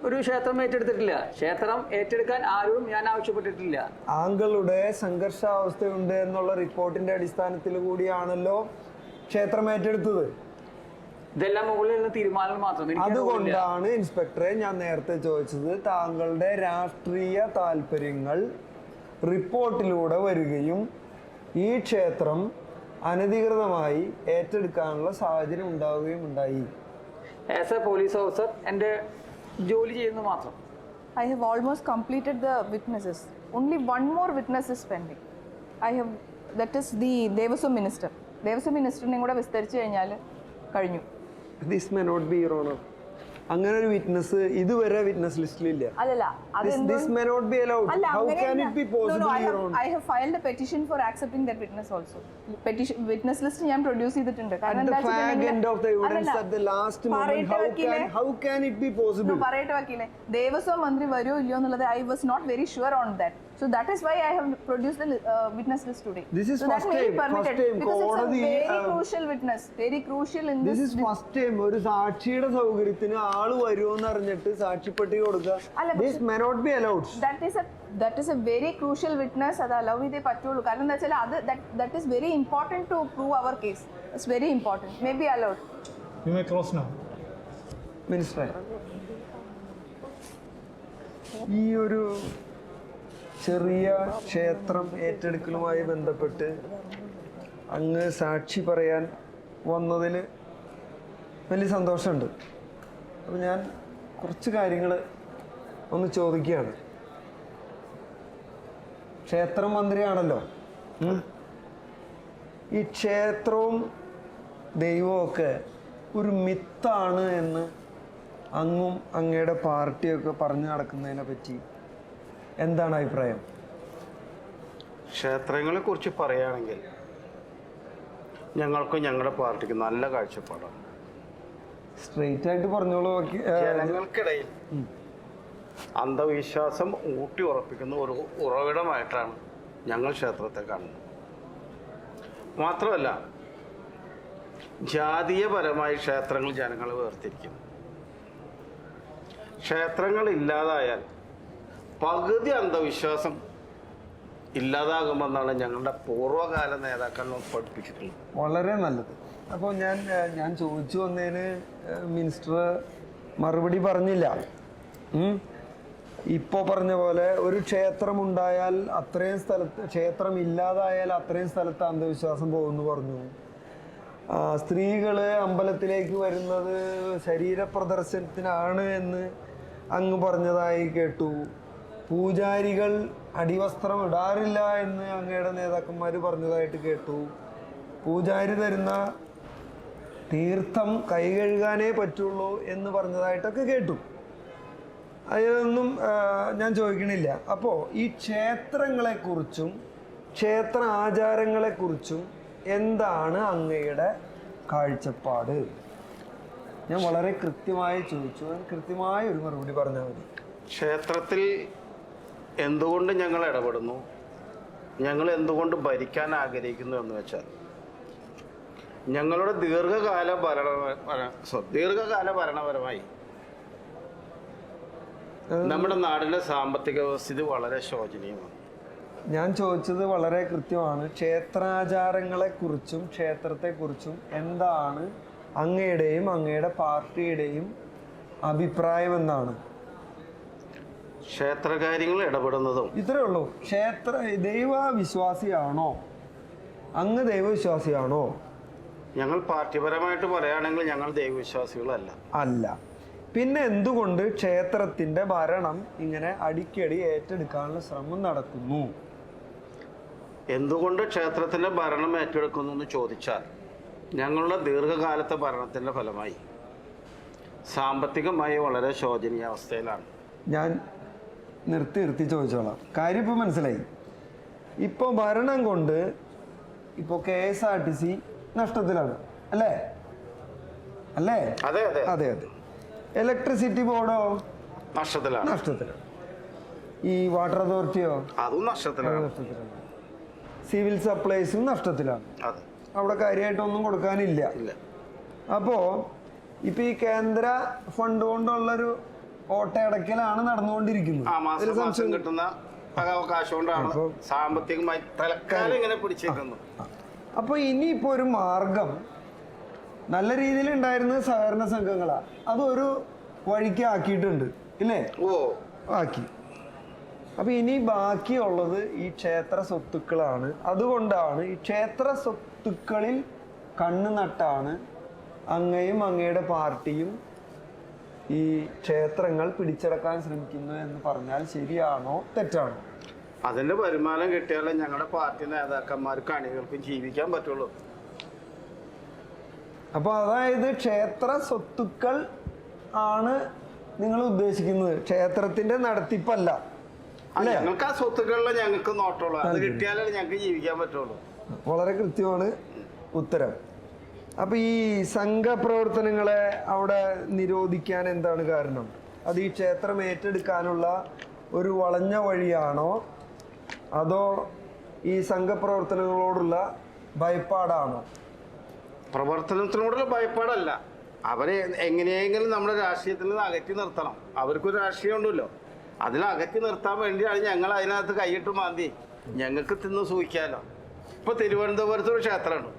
ഒരു ക്ഷേത്രം ഏറ്റെടുത്തിട്ടില്ല. ക്ഷേത്രം ഏറ്റെടുക്കാൻ ആരും ഞാൻ ആവശ്യപ്പെട്ടിട്ടില്ല. താങ്കളുടെ സംഘർഷാവസ്ഥയുണ്ട് എന്നുള്ള റിപ്പോർട്ടിന്റെ അടിസ്ഥാനത്തിൽ കൂടിയാണല്ലോ ക്ഷേത്രം ഏറ്റെടുത്തത്. ഇതെല്ലാം മുകളിൽ നിന്ന് തീരുമാനങ്ങൾ മാത്രം. അതുകൊണ്ടാണ് ഇൻസ്പെക്ടറെ ഞാൻ നേരത്തെ ചോദിച്ചത്, താങ്കളുടെ രാഷ്ട്രീയ താല്പര്യങ്ങൾ റിപ്പോർട്ടിലൂടെ വരികയും ഈ ക്ഷേത്രം അനധികൃതമായി ഏറ്റെടുക്കാനുള്ള സാഹചര്യം ഉണ്ടാവുകയും ഉണ്ടായി. ആസ് എ പോലീസ് ഓഫീസർ എൻ്റെ ജോലി ചെയ്യുന്നത് മാത്രം. I have almost completed the witnesses. Only one more witness is pending. That is the Devaswam minister. Devaswam minister കൂടെ വിസ്തരിച്ചു കഴിഞ്ഞാൽ കഴിഞ്ഞു. This may not be your honor. അങ്ങനെ ഒരു വിറ്റ്നസ് ഇതുവരെ witness ലിസ്റ്റിലില്ല. This may not be allowed. How can it be possible, your honor? I have filed a petition for accepting that witness also. Witness list ഞാൻ produce ചെയ്തിട്ടുണ്ട്. At the fag end of the evidence at the last moment, how can it be possible? പറയട്ടെ വക്കീലെ, ദേവസ്വം മന്ത്രി വരുമോ ഇല്ലയോ എന്നുള്ളത് I was not very sure on that. So that is why I have produced the witness list today. This is so first time. Because it's a very crucial witness. Very crucial in this. This is first time. ഒരു സാക്ഷിയുടെ സൗകര്യത്തിന് ആള് വരുമോ എന്ന് അറിഞ്ഞിട്ട് സാക്ഷിപ്പെട്ടി കൊടുക്കുക. This may not be allowed. That is a very crucial witness. അത് allow ചെയ്തേ പറ്റുള്ളൂ. കാരണം എന്താ വെച്ചാൽ അത് that is very important to prove our case. It's very important. May be allowed. You may close now. Minister. ഈ ഒരു ചെറിയ ക്ഷേത്രം ഏറ്റെടുക്കലുമായി ബന്ധപ്പെട്ട് അങ്ങ് സാക്ഷി പറയാൻ വന്നതിൽ വലിയ സന്തോഷമുണ്ട്. അപ്പോൾ ഞാൻ കുറച്ച് കാര്യങ്ങൾ ഒന്ന് ചോദിക്കുകയാണ്. ക്ഷേത്ര മന്ത്രിയാണല്ലോ. ഈ ക്ഷേത്രവും ദൈവവും ഒക്കെ ഒരു മിത്താണ് എന്ന് അങ്ങും അങ്ങയുടെ പാർട്ടിയൊക്കെ പറഞ്ഞു നടക്കുന്നതിനെ പറ്റി എന്താണ് അഭിപ്രായം? ക്ഷേത്രങ്ങളെ കുറിച്ച് പറയുകയാണെങ്കിൽ ഞങ്ങൾക്കും ഞങ്ങളുടെ പാർട്ടിക്ക് നല്ല കാഴ്ചപ്പാടാണ്. സ്ട്രെയിറ്റ് ആയിട്ട് പറഞ്ഞോളൂ. ജനങ്ങൾക്കിടയിൽ അന്ധവിശ്വാസം ഊട്ടി ഉറപ്പിക്കുന്ന ഒരു ഉറവിടമായിട്ടാണ് ഞങ്ങൾ ക്ഷേത്രത്തെ കാണുന്നത്. മാത്രമല്ല, ജാതീയപരമായി ക്ഷേത്രങ്ങൾ ജനങ്ങളെ വേർതിരിക്കുന്നു. ക്ഷേത്രങ്ങൾ ഇല്ലാതായാൽ പകുതി അന്ധവിശ്വാസം ഇല്ലാതാകുമെന്നാണ് ഞങ്ങളുടെ പൂർവ്വകാല നേതാക്കൾ പഠിപ്പിച്ചിട്ടുള്ളത്. വളരെ നല്ലത്. അപ്പോൾ ഞാൻ ചോദിച്ചു വന്നതിന് മിനിസ്റ്റർ മറുപടി പറഞ്ഞില്ല. ഇപ്പോൾ പറഞ്ഞ പോലെ ഒരു ക്ഷേത്രം ഉണ്ടായാൽ അത്രയും സ്ഥലത്ത്, ക്ഷേത്രം ഇല്ലാതായാൽ അത്രയും സ്ഥലത്ത് അന്ധവിശ്വാസം പോകുമെന്ന് പറഞ്ഞു. സ്ത്രീകൾ അമ്പലത്തിലേക്ക് വരുന്നത് ശരീരപ്രദർശനത്തിനാണ് എന്ന് അങ്ങ് പറഞ്ഞതായി കേട്ടു. പൂജാരികൾ അടിവസ്ത്രം ഇടാറില്ല എന്ന് അങ്ങയുടെ നേതാക്കന്മാർ പറഞ്ഞതായിട്ട് കേട്ടു. പൂജാരി തരുന്ന തീർത്ഥം കൈ കഴുകാനേ പറ്റുള്ളൂ എന്ന് പറഞ്ഞതായിട്ടൊക്കെ കേട്ടു. അതിലൊന്നും ഞാൻ ചോദിക്കണില്ല. അപ്പോൾ ഈ ക്ഷേത്രങ്ങളെക്കുറിച്ചും ക്ഷേത്ര ആചാരങ്ങളെക്കുറിച്ചും എന്താണ് അങ്ങയുടെ കാഴ്ചപ്പാട്? ഞാൻ വളരെ കൃത്യമായി ചോദിച്ചു. കൃത്യമായ ഒരു മറുപടി പറഞ്ഞാൽ മതി. ക്ഷേത്രത്തിൽ എന്തുകൊണ്ട് ഞങ്ങൾ ഇടപെടുന്നു, ഞങ്ങൾ എന്തുകൊണ്ട് ഭരിക്കാൻ ആഗ്രഹിക്കുന്നു എന്ന് വെച്ചാൽ, ഞങ്ങളുടെ ദീർഘകാല ഭരണപരമായി നമ്മുടെ നാടിൻ്റെ സാമ്പത്തിക വ്യവസ്ഥിതി വളരെ ശോചനീയമാണ്. ഞാൻ ചോദിച്ചത് വളരെ കൃത്യമാണ്. ക്ഷേത്രാചാരങ്ങളെക്കുറിച്ചും ക്ഷേത്രത്തെക്കുറിച്ചും എന്താണ് അങ്ങയുടെയും അങ്ങയുടെ പാർട്ടിയുടെയും അഭിപ്രായം എന്നാണ്. ക്ഷേത്രകാര്യങ്ങൾ ഇടപെടുന്നതും ഇത്രയേ ഉള്ളൂ. ദൈവവിശ്വാസിയാണോ? അങ്ങ് ദൈവവിശ്വാസിയാണോ? ഞങ്ങൾ പാർട്ടിപരമായിട്ട് പറയുകയാണെങ്കിൽ ഞങ്ങൾ ദൈവവിശ്വാസികളല്ല. അല്ല. പിന്നെ എന്തുകൊണ്ട് ക്ഷേത്രത്തിന്റെ ഭരണം ഇങ്ങനെ അടിക്കടി ഏറ്റെടുക്കാനുള്ള ശ്രമം നടക്കുന്നു? എന്തുകൊണ്ട് ക്ഷേത്രത്തിന്റെ ഭരണം ഏറ്റെടുക്കുന്നു എന്ന് ചോദിച്ചാൽ, ഞങ്ങളുടെ ദീർഘകാലത്തെ ഭരണത്തിന്റെ ഫലമായി സാമ്പത്തികമായി വളരെ ശോചനീയ അവസ്ഥയിലാണ്. ഞാൻ നിർത്തി ചോദിച്ചോളാം. കാര്യം ഇപ്പോൾ മനസ്സിലായി. ഇപ്പോൾ ഭരണം കൊണ്ട് ഇപ്പോൾ KSRTC നഷ്ടത്തിലാണ് അല്ലേ? അല്ലേ? അതെ അതെ അതെ അതെ. ഇലക്ട്രിസിറ്റി ബോർഡോ നഷ്ടത്തിലാണ്. ഈ വാട്ടർ അതോറിറ്റിയോ അതും നഷ്ടത്തിലാണ്. സിവിൽ സപ്ലൈസും നഷ്ടത്തിലാണ്. അവിടെ കാര്യമായിട്ടൊന്നും കൊടുക്കാനില്ല. അപ്പോൾ ഇപ്പോൾ ഈ കേന്ദ്ര ഫണ്ട് കൊണ്ടുള്ളൊരു ഓട്ടയടക്കലാണ് നടന്നുകൊണ്ടിരിക്കുന്നത്. കിട്ടുന്ന അവകാശം കൊണ്ടാണ് സാമ്പത്തികമായി തൽക്കാലം ഇങ്ങനെ പിടിച്ചേക്കുന്നത്. അപ്പോൾ ഇനിയിപ്പോൾ ഒരു മാർഗം നല്ല രീതിയിൽ ഉണ്ടായിരുന്നത് സഹകരണ സംഘങ്ങളാണ്. അതൊരു വഴിക്ക് ആക്കിയിട്ടുണ്ട് ഇല്ലേ? ആക്കി. അപ്പോൾ ഇനി ബാക്കിയുള്ളത് ഈ ക്ഷേത്ര സ്വത്തുക്കളാണ്. അതുകൊണ്ടാണ് ഈ ക്ഷേത്ര സ്വത്തുക്കളിൽ കണ്ണു നട്ടാണ് അങ്ങയും അങ്ങയുടെ പാർട്ടിയും ഈ ക്ഷേത്രങ്ങൾ പിടിച്ചെടുക്കാൻ ശ്രമിക്കുന്നു എന്ന് പറഞ്ഞാൽ ശരിയാണോ തെറ്റാണോ? അതിന്റെ വരുമാനം കിട്ടിയാലേ ഞങ്ങളുടെ പാർട്ടി നേതാക്കന്മാർക്ക് അണികൾക്കും ജീവിക്കാൻ പറ്റുള്ളൂ. അപ്പോൾ അതായത് ക്ഷേത്ര സ്വത്തുക്കൾ ആണ് നിങ്ങൾ ഉദ്ദേശിക്കുന്നത്, ക്ഷേത്രത്തിന്റെ നടത്തിപ്പല്ല. ഞങ്ങൾക്ക് ആ സ്വത്തുക്കളിൽ ഞങ്ങൾക്ക് നോട്ടുള്ളൂ. അത് കിട്ടിയാലേ ഞങ്ങൾക്ക് ജീവിക്കാൻ പറ്റുള്ളൂ. വളരെ കൃത്യമാണ് ഉത്തരം. അപ്പൊ ഈ സംഘപ്രവർത്തനങ്ങളെ അവിടെ നിരോധിക്കാൻ എന്താണ് കാരണം? അത് ഈ ക്ഷേത്രം ഏറ്റെടുക്കാനുള്ള ഒരു വളഞ്ഞ വഴിയാണോ, അതോ ഈ സംഘപ്രവർത്തനങ്ങളോടുള്ള ഭയപ്പാടാണോ? പ്രവർത്തനത്തിനോടുള്ള ഭയപ്പാടല്ല. അവരെ എങ്ങനെയെങ്കിലും നമ്മുടെ രാഷ്ട്രീയത്തിൽ നിന്ന് അകറ്റി നിർത്തണം. അവർക്കൊരു രാഷ്ട്രീയം ഉണ്ടല്ലോ, അതിൽ അകറ്റി നിർത്താൻ വേണ്ടിയാണ് ഞങ്ങൾ അതിനകത്ത് കൈയിട്ട് മാന്തി ഞങ്ങൾക്ക് തിന്ന് സൂഹിക്കാമല്ലോ. ഇപ്പോൾ തിരുവനന്തപുരത്ത് ഒരു ക്ഷേത്രമാണ്.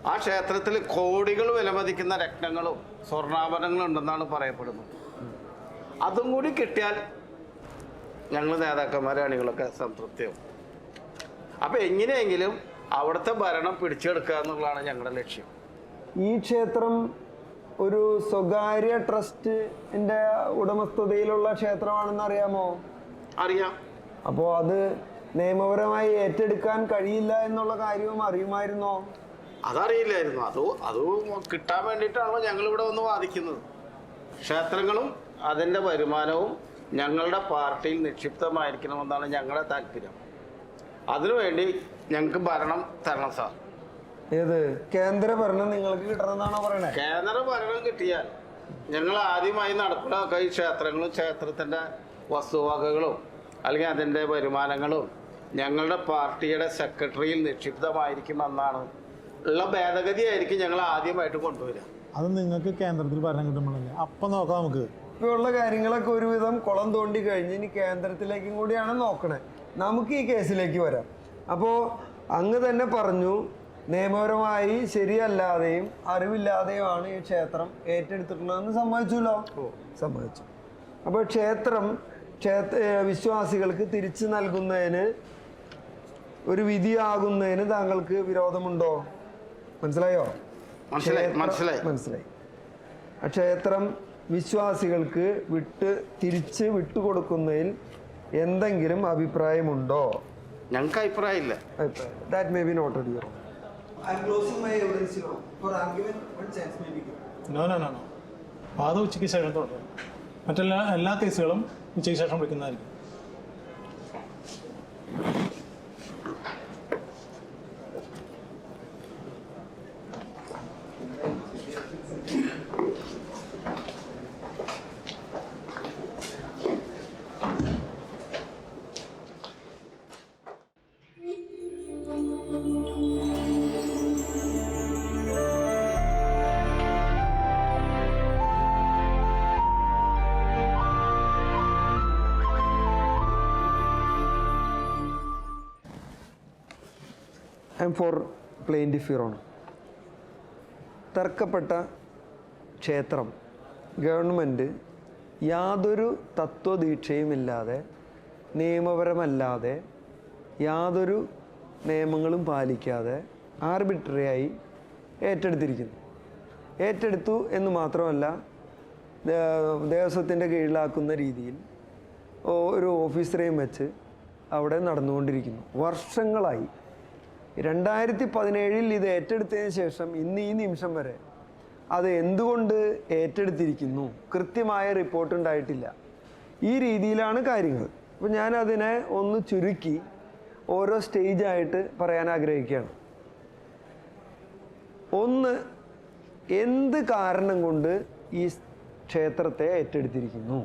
ആ ക്ഷേത്രത്തിൽ കോടികൾ വിലമതിക്കുന്ന രത്നങ്ങളും സ്വർണ്ണാഭരണങ്ങളും ഉണ്ടെന്നാണ് പറയപ്പെടുന്നത്. അതും കൂടി കിട്ടിയാൽ ഞങ്ങൾ നേതാക്കന്മാരെ അണികളൊക്കെ സംതൃപ്തിയാവും. അപ്പം എങ്ങനെയെങ്കിലും അവിടുത്തെ ഭരണം പിടിച്ചെടുക്കുക എന്നുള്ളതാണ് ഞങ്ങളുടെ ലക്ഷ്യം. ഈ ക്ഷേത്രം ഒരു സ്വകാര്യ ട്രസ്റ്റിന്റെ ഉടമസ്ഥതയിലുള്ള ക്ഷേത്രമാണെന്ന് അറിയാമോ? അറിയാം. അപ്പോൾ അത് നിയമപരമായി ഏറ്റെടുക്കാൻ കഴിയില്ല എന്നുള്ള കാര്യവും അറിയുമായിരുന്നോ? അതറിയില്ലായിരുന്നു. അത് കിട്ടാൻ വേണ്ടിയിട്ടാണോ ഞങ്ങളിവിടെ വന്ന് വാദിക്കുന്നത്. ക്ഷേത്രങ്ങളും അതിൻ്റെ വരുമാനവും ഞങ്ങളുടെ പാർട്ടിയിൽ നിക്ഷിപ്തമായിരിക്കണമെന്നാണ് ഞങ്ങളുടെ താല്പര്യം. അതിനുവേണ്ടി ഞങ്ങൾക്ക് ഭരണം തരണം സാർ. ഏത് കേന്ദ്ര ഭരണം നിങ്ങൾക്ക് കിട്ടണമെന്നാണോ പറയണേ? കേന്ദ്ര ഭരണം കിട്ടിയാൽ ഞങ്ങൾ ആദ്യമായി നടപ്പിലാക്കുക ഈ ക്ഷേത്രങ്ങളും ക്ഷേത്രത്തിൻ്റെ വസ്തുവകകളും അല്ലെങ്കിൽ അതിൻ്റെ വരുമാനങ്ങളും ഞങ്ങളുടെ പാർട്ടിയുടെ സെക്രട്ടറിയിൽ നിക്ഷിപ്തമായിരിക്കുമെന്നാണ് ഉള്ള ഭേദഗതിയായിരിക്കും ഞങ്ങൾ ആദ്യമായിട്ട് കൊണ്ടുവരിക. അത് നിങ്ങൾക്ക് കേന്ദ്രത്തിൽ ഭരണം കിട്ടുമ്പോഴല്ലേ അപ്പം നോക്കാം. നമുക്ക് ഇപ്പോഴുള്ള കാര്യങ്ങളൊക്കെ ഒരുവിധം കുളം തോണ്ടി കഴിഞ്ഞ് ഇനി കേന്ദ്രത്തിലേക്കും കൂടിയാണ് നോക്കണേ. നമുക്ക് ഈ കേസിലേക്ക് വരാം. അപ്പോൾ അങ്ങ് തന്നെ പറഞ്ഞു, നിയമപരമായി ശരിയല്ലാതെയും അറിവില്ലാതെയുമാണ് ഈ ക്ഷേത്രം ഏറ്റെടുത്തിട്ടുള്ളതെന്ന് സമ്മതിച്ചല്ലോ. സമ്മതിച്ചു. അപ്പോൾ വിശ്വാസികൾക്ക് തിരിച്ചു നൽകുന്നതിന് ഒരു വിധിയാകുന്നതിന് താങ്കൾക്ക് വിരോധമുണ്ടോ? മനസ്സിലായോ? മനസ്സിലായി. ആ ക്ഷേത്രം വിശ്വാസികൾക്ക് തിരിച്ച് വിട്ടുകൊടുക്കുന്നതിൽ എന്തെങ്കിലും അഭിപ്രായമുണ്ടോ? ഞങ്ങൾക്ക് അഭിപ്രായമില്ല. That may be noted here. I am closing my evidence here. For argument, one chance may be given. No. വാദം ഉച്ചയ്ക്ക് ശേഷം തുടരും. എല്ലാ കേസുകളും ഉച്ചയ്ക്ക് ശേഷം വിളിക്കുന്നതായിരിക്കും. I am for plaintiff, Your Honor. തർക്കപ്പെട്ട ക്ഷേത്രം ഗവൺമെൻറ് യാതൊരു തത്വദീക്ഷയുമില്ലാതെ നിയമപരമല്ലാതെ യാതൊരു നിയമങ്ങളും പാലിക്കാതെ ആർബിട്രറിയായി ഏറ്റെടുത്തു എന്ന് മാത്രമല്ല, ദേവസ്വത്തിൻ്റെ കീഴിലാക്കുന്ന രീതിയിൽ ഒരു ഓഫീസറെയും വെച്ച് അവിടെ നടന്നുകൊണ്ടിരിക്കുന്നു വർഷങ്ങളായി. 2017 ഇത് ഏറ്റെടുത്തതിന് ശേഷം ഇന്ന് ഈ നിമിഷം വരെ അത് എന്തുകൊണ്ട് ഏറ്റെടുത്തിരിക്കുന്നു കൃത്യമായ റിപ്പോർട്ട് ഉണ്ടായിട്ടില്ല. ഈ രീതിയിലാണ് കാര്യങ്ങൾ. അപ്പോൾ ഞാനതിനെ ഒന്ന് ചുരുക്കി ഓരോ സ്റ്റേജായിട്ട് പറയാൻ ആഗ്രഹിക്കുകയാണ്. ഒന്ന്, എന്ത് കാരണം കൊണ്ട് ഈ ക്ഷേത്രത്തെ ഏറ്റെടുത്തിരിക്കുന്നു?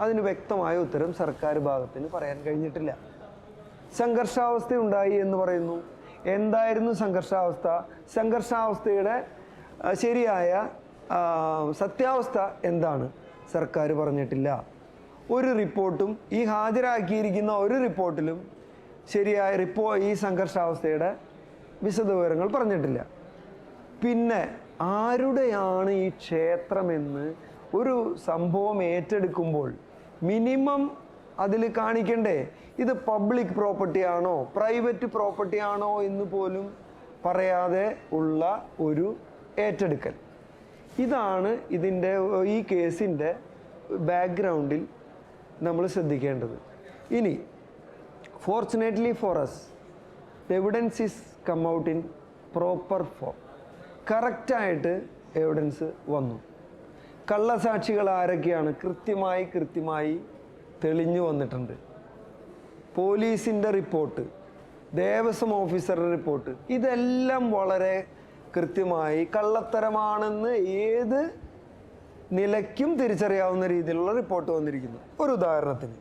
അതിന് വ്യക്തമായ ഉത്തരം സർക്കാർ ഭാഗത്തിന് പറയാൻ കഴിഞ്ഞിട്ടില്ല. സംഘർഷാവസ്ഥ ഉണ്ടായി എന്ന് പറയുന്നു. എന്തായിരുന്നു സംഘർഷാവസ്ഥ? സംഘർഷാവസ്ഥയുടെ ശരിയായ സത്യാവസ്ഥ എന്താണ്? സർക്കാർ പറഞ്ഞിട്ടില്ല. ഒരു റിപ്പോർട്ടും ഈ ഹാജരാക്കിയിരിക്കുന്ന ഒരു റിപ്പോർട്ടിലും ശരിയായ ഈ സംഘർഷാവസ്ഥയുടെ വിശദവിവരങ്ങൾ പറഞ്ഞിട്ടില്ല. പിന്നെ ആരുടെയാണ് ഈ ക്ഷേത്രമെന്ന് ഒരു സംഭവം ഏറ്റെടുക്കുമ്പോൾ മിനിമം അതിൽ കാണിക്കണ്ടേ? ഇത് പബ്ലിക് പ്രോപ്പർട്ടി ആണോ പ്രൈവറ്റ് പ്രോപ്പർട്ടി ആണോ എന്ന് പോലും പറയാതെ ഉള്ള ഒരു ഏറ്റെടുക്കൽ. ഇതാണ് ഈ കേസിൻ്റെ ബാക്ക്ഗ്രൗണ്ടിൽ നമ്മൾ ശ്രദ്ധിക്കേണ്ടത്. ഇനി fortunately for us the evidence is come out in proper form. കറക്റ്റായിട്ട് എവിഡൻസ് വന്നു. കള്ളസാക്ഷികൾ ആരൊക്കെയാണ് കൃത്യമായി തെളിഞ്ഞു വന്നിട്ടുണ്ട്. പോലീസിൻ്റെ റിപ്പോർട്ട്, ദേവസ്വം ഓഫീസറുടെ റിപ്പോർട്ട്, ഇതെല്ലാം വളരെ കൃത്യമായി കള്ളത്തരമാണെന്ന് ഏത് നിലയ്ക്കും തിരിച്ചറിയാവുന്ന രീതിയിലുള്ള റിപ്പോർട്ട് വന്നിരിക്കുന്നു. ഒരു ഉദാഹരണത്തിന്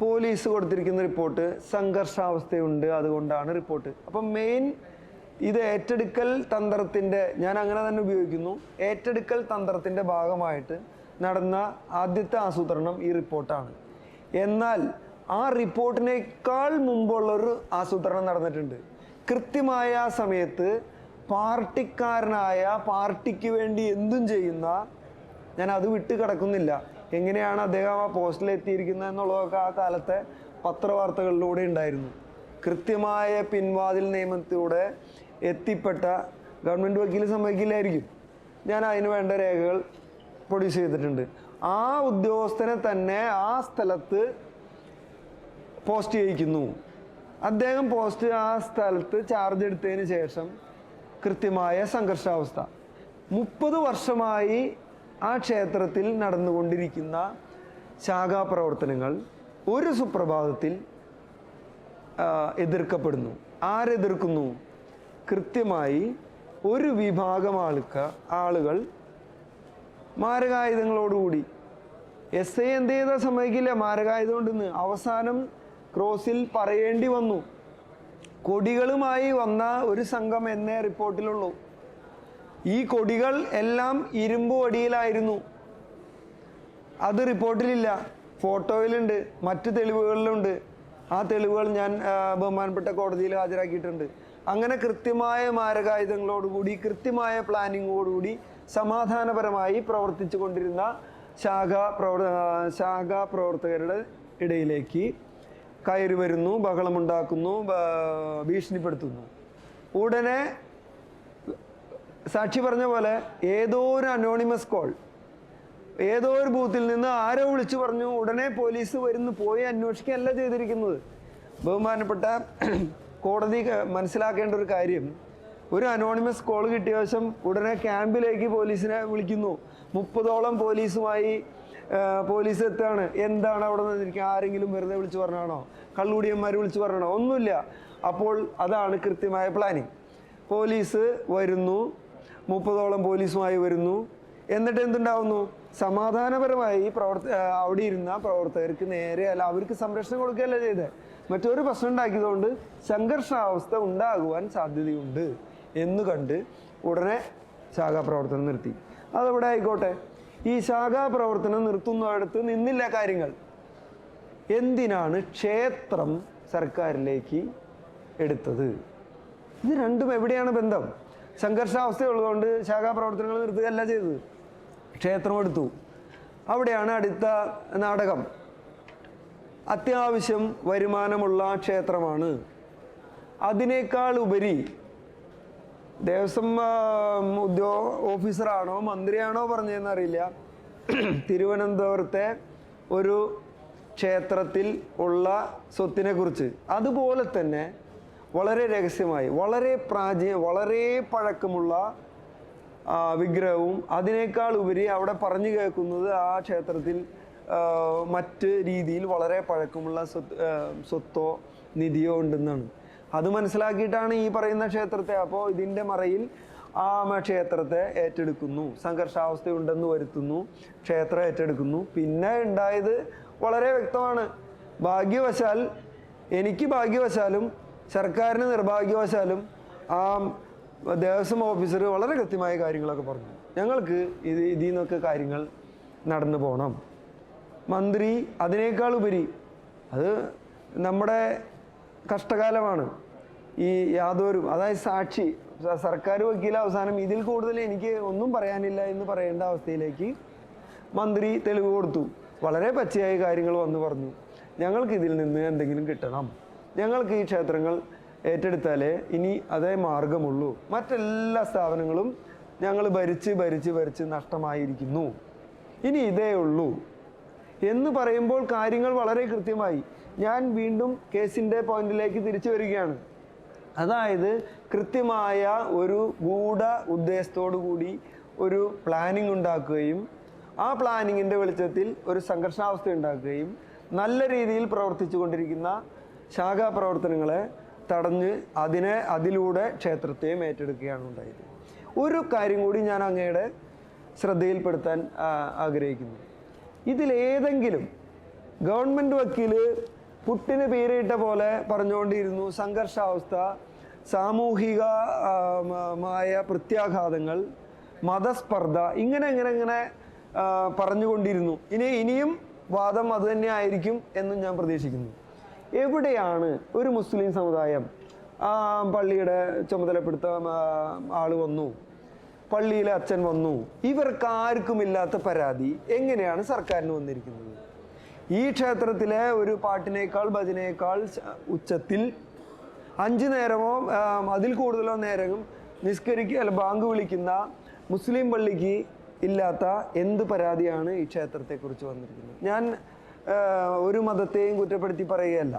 പോലീസ് കൊടുത്തിരിക്കുന്ന റിപ്പോർട്ട് സംഘർഷാവസ്ഥയുണ്ട്, അതുകൊണ്ടാണ് റിപ്പോർട്ട്. അപ്പം മെയിൻ ഇത് ഏറ്റെടുക്കൽ തന്ത്രത്തിൻ്റെ, ഞാൻ അങ്ങനെ തന്നെ ഉപയോഗിക്കുന്നു, ഏറ്റെടുക്കൽ തന്ത്രത്തിൻ്റെ ഭാഗമായിട്ട് നടന്ന ആദ്യത്തെ ആസൂത്രണം ഈ റിപ്പോർട്ടാണ്. എന്നാൽ ആ റിപ്പോർട്ടിനേക്കാൾ മുമ്പുള്ളൊരു ആസൂത്രണം നടന്നിട്ടുണ്ട്. കൃത്യമായ ആ സമയത്ത് പാർട്ടിക്കാരനായ, പാർട്ടിക്ക് വേണ്ടി എന്തും ചെയ്യുന്ന, ഞാൻ അത് വിട്ട് കിടക്കുന്നില്ല, എങ്ങനെയാണ് അദ്ദേഹം ആ പോസ്റ്റിലെത്തിയിരിക്കുന്നത് എന്നുള്ളതൊക്കെ ആ കാലത്തെ പത്രവാർത്തകളിലൂടെ ഉണ്ടായിരുന്നു. കൃത്യമായ പിൻവാതിൽ നിയമത്തിലൂടെ എത്തിപ്പെട്ട ഗവൺമെൻറ് വക്കീൽ സമ്മതിക്കില്ലായിരിക്കും. ഞാൻ അതിന് വേണ്ട രേഖകൾ പ്രൊഡ്യൂസ് ചെയ്തിട്ടുണ്ട്. ആ ഉദ്യോഗസ്ഥനെ തന്നെ ആ സ്ഥലത്ത് പോസ്റ്റ് ചെയ്യിക്കുന്നു. അദ്ദേഹം ആ സ്ഥലത്ത് ചാർജ് എടുത്തതിന് ശേഷം കൃത്യമായ സംഘർഷാവസ്ഥ. 30 വർഷമായി ആ ക്ഷേത്രത്തിൽ നടന്നുകൊണ്ടിരിക്കുന്ന ശാഖാപ്രവർത്തനങ്ങൾ ഒരു സുപ്രഭാതത്തിൽ എതിർക്കപ്പെടുന്നു. ആരെതിർക്കുന്നു? കൃത്യമായി ഒരു വിഭാഗം ആളുകൾ മാരകായുധങ്ങളോടുകൂടി. SI എന്ത് ചെയ്താൽ സമ്മതിക്കില്ല മാരകായുധം ഉണ്ടെന്ന്. അവസാനം ക്രോസിൽ പറയേണ്ടി വന്നു. കൊടികളുമായി വന്ന ഒരു സംഘം എന്നേ റിപ്പോർട്ടിലുള്ളൂ. ഈ കൊടികൾ എല്ലാം ഇരുമ്പ് വടിയിലായിരുന്നു. അത് റിപ്പോർട്ടിലില്ല, ഫോട്ടോയിലുണ്ട്, മറ്റ് തെളിവുകളിലുണ്ട്. ആ തെളിവുകൾ ഞാൻ ബഹുമാനപ്പെട്ട കോടതിയിൽ ഹാജരാക്കിയിട്ടുണ്ട്. അങ്ങനെ കൃത്യമായ മാരകായുധങ്ങളോടുകൂടി കൃത്യമായ പ്ലാനിങ്ങോടുകൂടി സമാധാനപരമായി പ്രവർത്തിച്ചു കൊണ്ടിരുന്ന ശാഖാപ്രവർത്തകരുടെ ഇടയിലേക്ക് കയറി വരുന്നു, ബഹളമുണ്ടാക്കുന്നു, ഭീഷണിപ്പെടുത്തുന്നു. ഉടനെ സാക്ഷി പറഞ്ഞ പോലെ ഏതോ ഒരു അനോണിമസ് കോൾ, ഏതോ ഒരു ബൂത്തിൽ നിന്ന് ആരോ വിളിച്ചു പറഞ്ഞു. ഉടനെ പോലീസ് പോയി അന്വേഷിക്കുകയല്ല ചെയ്തിരിക്കുന്നത്. ബഹുമാനപ്പെട്ട കോടതി മനസ്സിലാക്കേണ്ട ഒരു കാര്യം, ഒരു അനോണിമസ് കോൾ കിട്ടിയ ശേഷം ഉടനെ ക്യാമ്പിലേക്ക് പോലീസിനെ വിളിക്കുന്നു. 30ഓളം പോലീസ് എത്തുകയാണ്. എന്താണ് അവിടെ നിന്നിരിക്കുക? ആരെങ്കിലും വെറുതെ വിളിച്ചു പറഞ്ഞാണോ? കള്ളുകൂടിയന്മാർ വിളിച്ചു പറഞ്ഞാണോ? ഒന്നുമില്ല. അപ്പോൾ അതാണ് കൃത്യമായ പ്ലാനിങ്. പോലീസ് വരുന്നു, 30ഓളം പോലീസുമായി വരുന്നു. എന്നിട്ട് എന്തുണ്ടാവുന്നു? സമാധാനപരമായി അവിടെ ഇരുന്ന പ്രവർത്തകർക്ക് നേരെ അല്ല, അവർക്ക് സംരക്ഷണം കൊടുക്കുകയല്ല ചെയ്തത്, മറ്റൊരു പ്രശ്നം ഉണ്ടാക്കിയതുകൊണ്ട് സംഘർഷാവസ്ഥ ഉണ്ടാകുവാൻ സാധ്യതയുണ്ട് എന്ന് കണ്ട് ഉടനെ ശാഖാപ്രവർത്തനം നിർത്തി. അതവിടെ ആയിക്കോട്ടെ. ഈ ശാഖാപ്രവർത്തനം നിർത്തുന്നിടത്ത് നിന്നില്ല കാര്യങ്ങൾ. എന്തിനാണ് ക്ഷേത്രം സർക്കാരിലേക്ക് എടുത്തത്? ഇത് രണ്ടും എവിടെയാണ് ബന്ധം? സംഘർഷാവസ്ഥയുള്ളതുകൊണ്ട് ശാഖാപ്രവർത്തനങ്ങൾ നിർത്തുകയല്ല ചെയ്തത്, ക്ഷേത്രം എടുത്തു. അവിടെയാണ് അടുത്ത നാടകം. അത്യാവശ്യം വരുമാനമുള്ള ക്ഷേത്രമാണ്. അതിനേക്കാൾ ഉപരി ദേവസ്വം ഓഫീസറാണോ മന്ത്രിയാണോ പറഞ്ഞതെന്നറിയില്ല, തിരുവനന്തപുരത്തെ ഒരു ക്ഷേത്രത്തിൽ ഉള്ള സ്വത്തിനെ കുറിച്ച് അതുപോലെ തന്നെ വളരെ രഹസ്യമായി വളരെ പഴക്കമുള്ള വിഗ്രഹവും അതിനേക്കാൾ ഉപരി അവിടെ പറഞ്ഞു കേൾക്കുന്നത് ആ ക്ഷേത്രത്തിൽ മറ്റ് രീതിയിൽ വളരെ പഴക്കമുള്ള സ്വത്തോ നിധിയോ ഉണ്ടെന്നാണ്. അത് മനസ്സിലാക്കിയിട്ടാണ് ഈ പറയുന്ന ക്ഷേത്രത്തെ, അപ്പോൾ ഇതിൻ്റെ മറയിൽ ആ ക്ഷേത്രത്തെ ഏറ്റെടുക്കുന്നു, സംഘർഷാവസ്ഥയുണ്ടെന്ന് വരുത്തുന്നു, ക്ഷേത്രം ഏറ്റെടുക്കുന്നു. പിന്നെ ഉണ്ടായത് വളരെ വ്യക്തമാണ്. എനിക്ക് ഭാഗ്യവശാലും സർക്കാരിന് നിർഭാഗ്യവശാലും ആ ദേവസ്വം ഓഫീസർ വളരെ കൃത്യമായ കാര്യങ്ങളൊക്കെ പറഞ്ഞു. ഞങ്ങൾക്ക് ഇതിൽ നിന്നൊക്കെ കാര്യങ്ങൾ നടന്നു പോകണം. മന്ത്രി അതിനേക്കാൾ ഉപരി, അത് നമ്മുടെ കഷ്ടകാലമാണ്. ഈ യാതൊരു, അതായത് സാക്ഷി, സർക്കാർ വക്കീൽ അവസാനം ഇതിൽ കൂടുതൽ എനിക്ക് ഒന്നും പറയാനില്ല എന്ന് പറയേണ്ട അവസ്ഥയിലേക്ക് മന്ത്രി തെളിവ് കൊടുത്തു. വളരെ പച്ചയായ കാര്യങ്ങൾ വന്ന് പറഞ്ഞു, ഞങ്ങൾക്ക് ഇതിൽ നിന്ന് എന്തെങ്കിലും കിട്ടണം, ഞങ്ങൾക്ക് ഈ ക്ഷേത്രങ്ങൾ ഏറ്റെടുത്താലേ ഇനി അതേ മാർഗമുള്ളൂ, മറ്റെല്ലാ സ്ഥാപനങ്ങളും ഞങ്ങൾ ഭരിച്ച് നഷ്ടമായിരിക്കുന്നു, ഇനി ഇതേ ഉള്ളൂ എന്ന് പറയുമ്പോൾ കാര്യങ്ങൾ വളരെ കൃത്യമായി. ഞാൻ വീണ്ടും കേസിൻ്റെ പോയിന്റിലേക്ക് തിരിച്ചു വരികയാണ്. അതായത് കൃത്യമായ ഒരു ഗൂഢ ഉദ്ദേശത്തോടു കൂടി ഒരു പ്ലാനിംഗ് ഉണ്ടാക്കുകയും ആ പ്ലാനിങ്ങിൻ്റെ വെളിച്ചത്തിൽ ഒരു സംഘർഷാവസ്ഥ ഉണ്ടാക്കുകയും നല്ല രീതിയിൽ പ്രവർത്തിച്ചു കൊണ്ടിരിക്കുന്ന ശാഖാപ്രവർത്തനങ്ങളെ തടഞ്ഞ് അതിലൂടെ ക്ഷേത്രത്തെയും ഏറ്റെടുക്കുകയാണ് ഉണ്ടായത്. ഒരു കാര്യം കൂടി ഞാൻ അങ്ങയുടെ ശ്രദ്ധയിൽപ്പെടുത്താൻ ആഗ്രഹിക്കുന്നു. ഇതിലേതെങ്കിലും ഗവൺമെൻറ് വക്കീല് പുട്ടിന് പേരിട്ട പോലെ പറഞ്ഞുകൊണ്ടിരുന്നു സംഘർഷാവസ്ഥ, സാമൂഹികമായ പ്രത്യാഘാതങ്ങൾ, മതസ്പർദ്ധ, ഇങ്ങനെ പറഞ്ഞുകൊണ്ടിരുന്നു. ഇനിയും വാദം അതുതന്നെ ആയിരിക്കും എന്നും ഞാൻ പ്രതീക്ഷിക്കുന്നു. എവിടെയാണ് ഒരു മുസ്ലിം സമുദായം പള്ളിയുടെ ചുമതലപ്പെടുത്ത ആൾ വന്നു, പള്ളിയിലെ അച്ഛൻ വന്നു, ഇവർക്കാർക്കുമില്ലാത്ത പരാതി എങ്ങനെയാണ് സർക്കാരിന് വന്നിരിക്കുന്നത്? ഈ ക്ഷേത്രത്തിലെ ഒരു പാട്ടിനേക്കാൾ ഭജനയേക്കാൾ ഉച്ചത്തിൽ 5 നേരമോ അതിൽ കൂടുതലോ നേരം ബാങ്ക് വിളിക്കുന്ന മുസ്ലിം പള്ളിക്ക് ഇല്ലാത്ത എന്ത് പരാതിയാണ് ഈ ക്ഷേത്രത്തെക്കുറിച്ച് വന്നിരിക്കുന്നത്? ഞാൻ ഒരു മതത്തെയും കുറ്റപ്പെടുത്തി പറയുകയല്ല.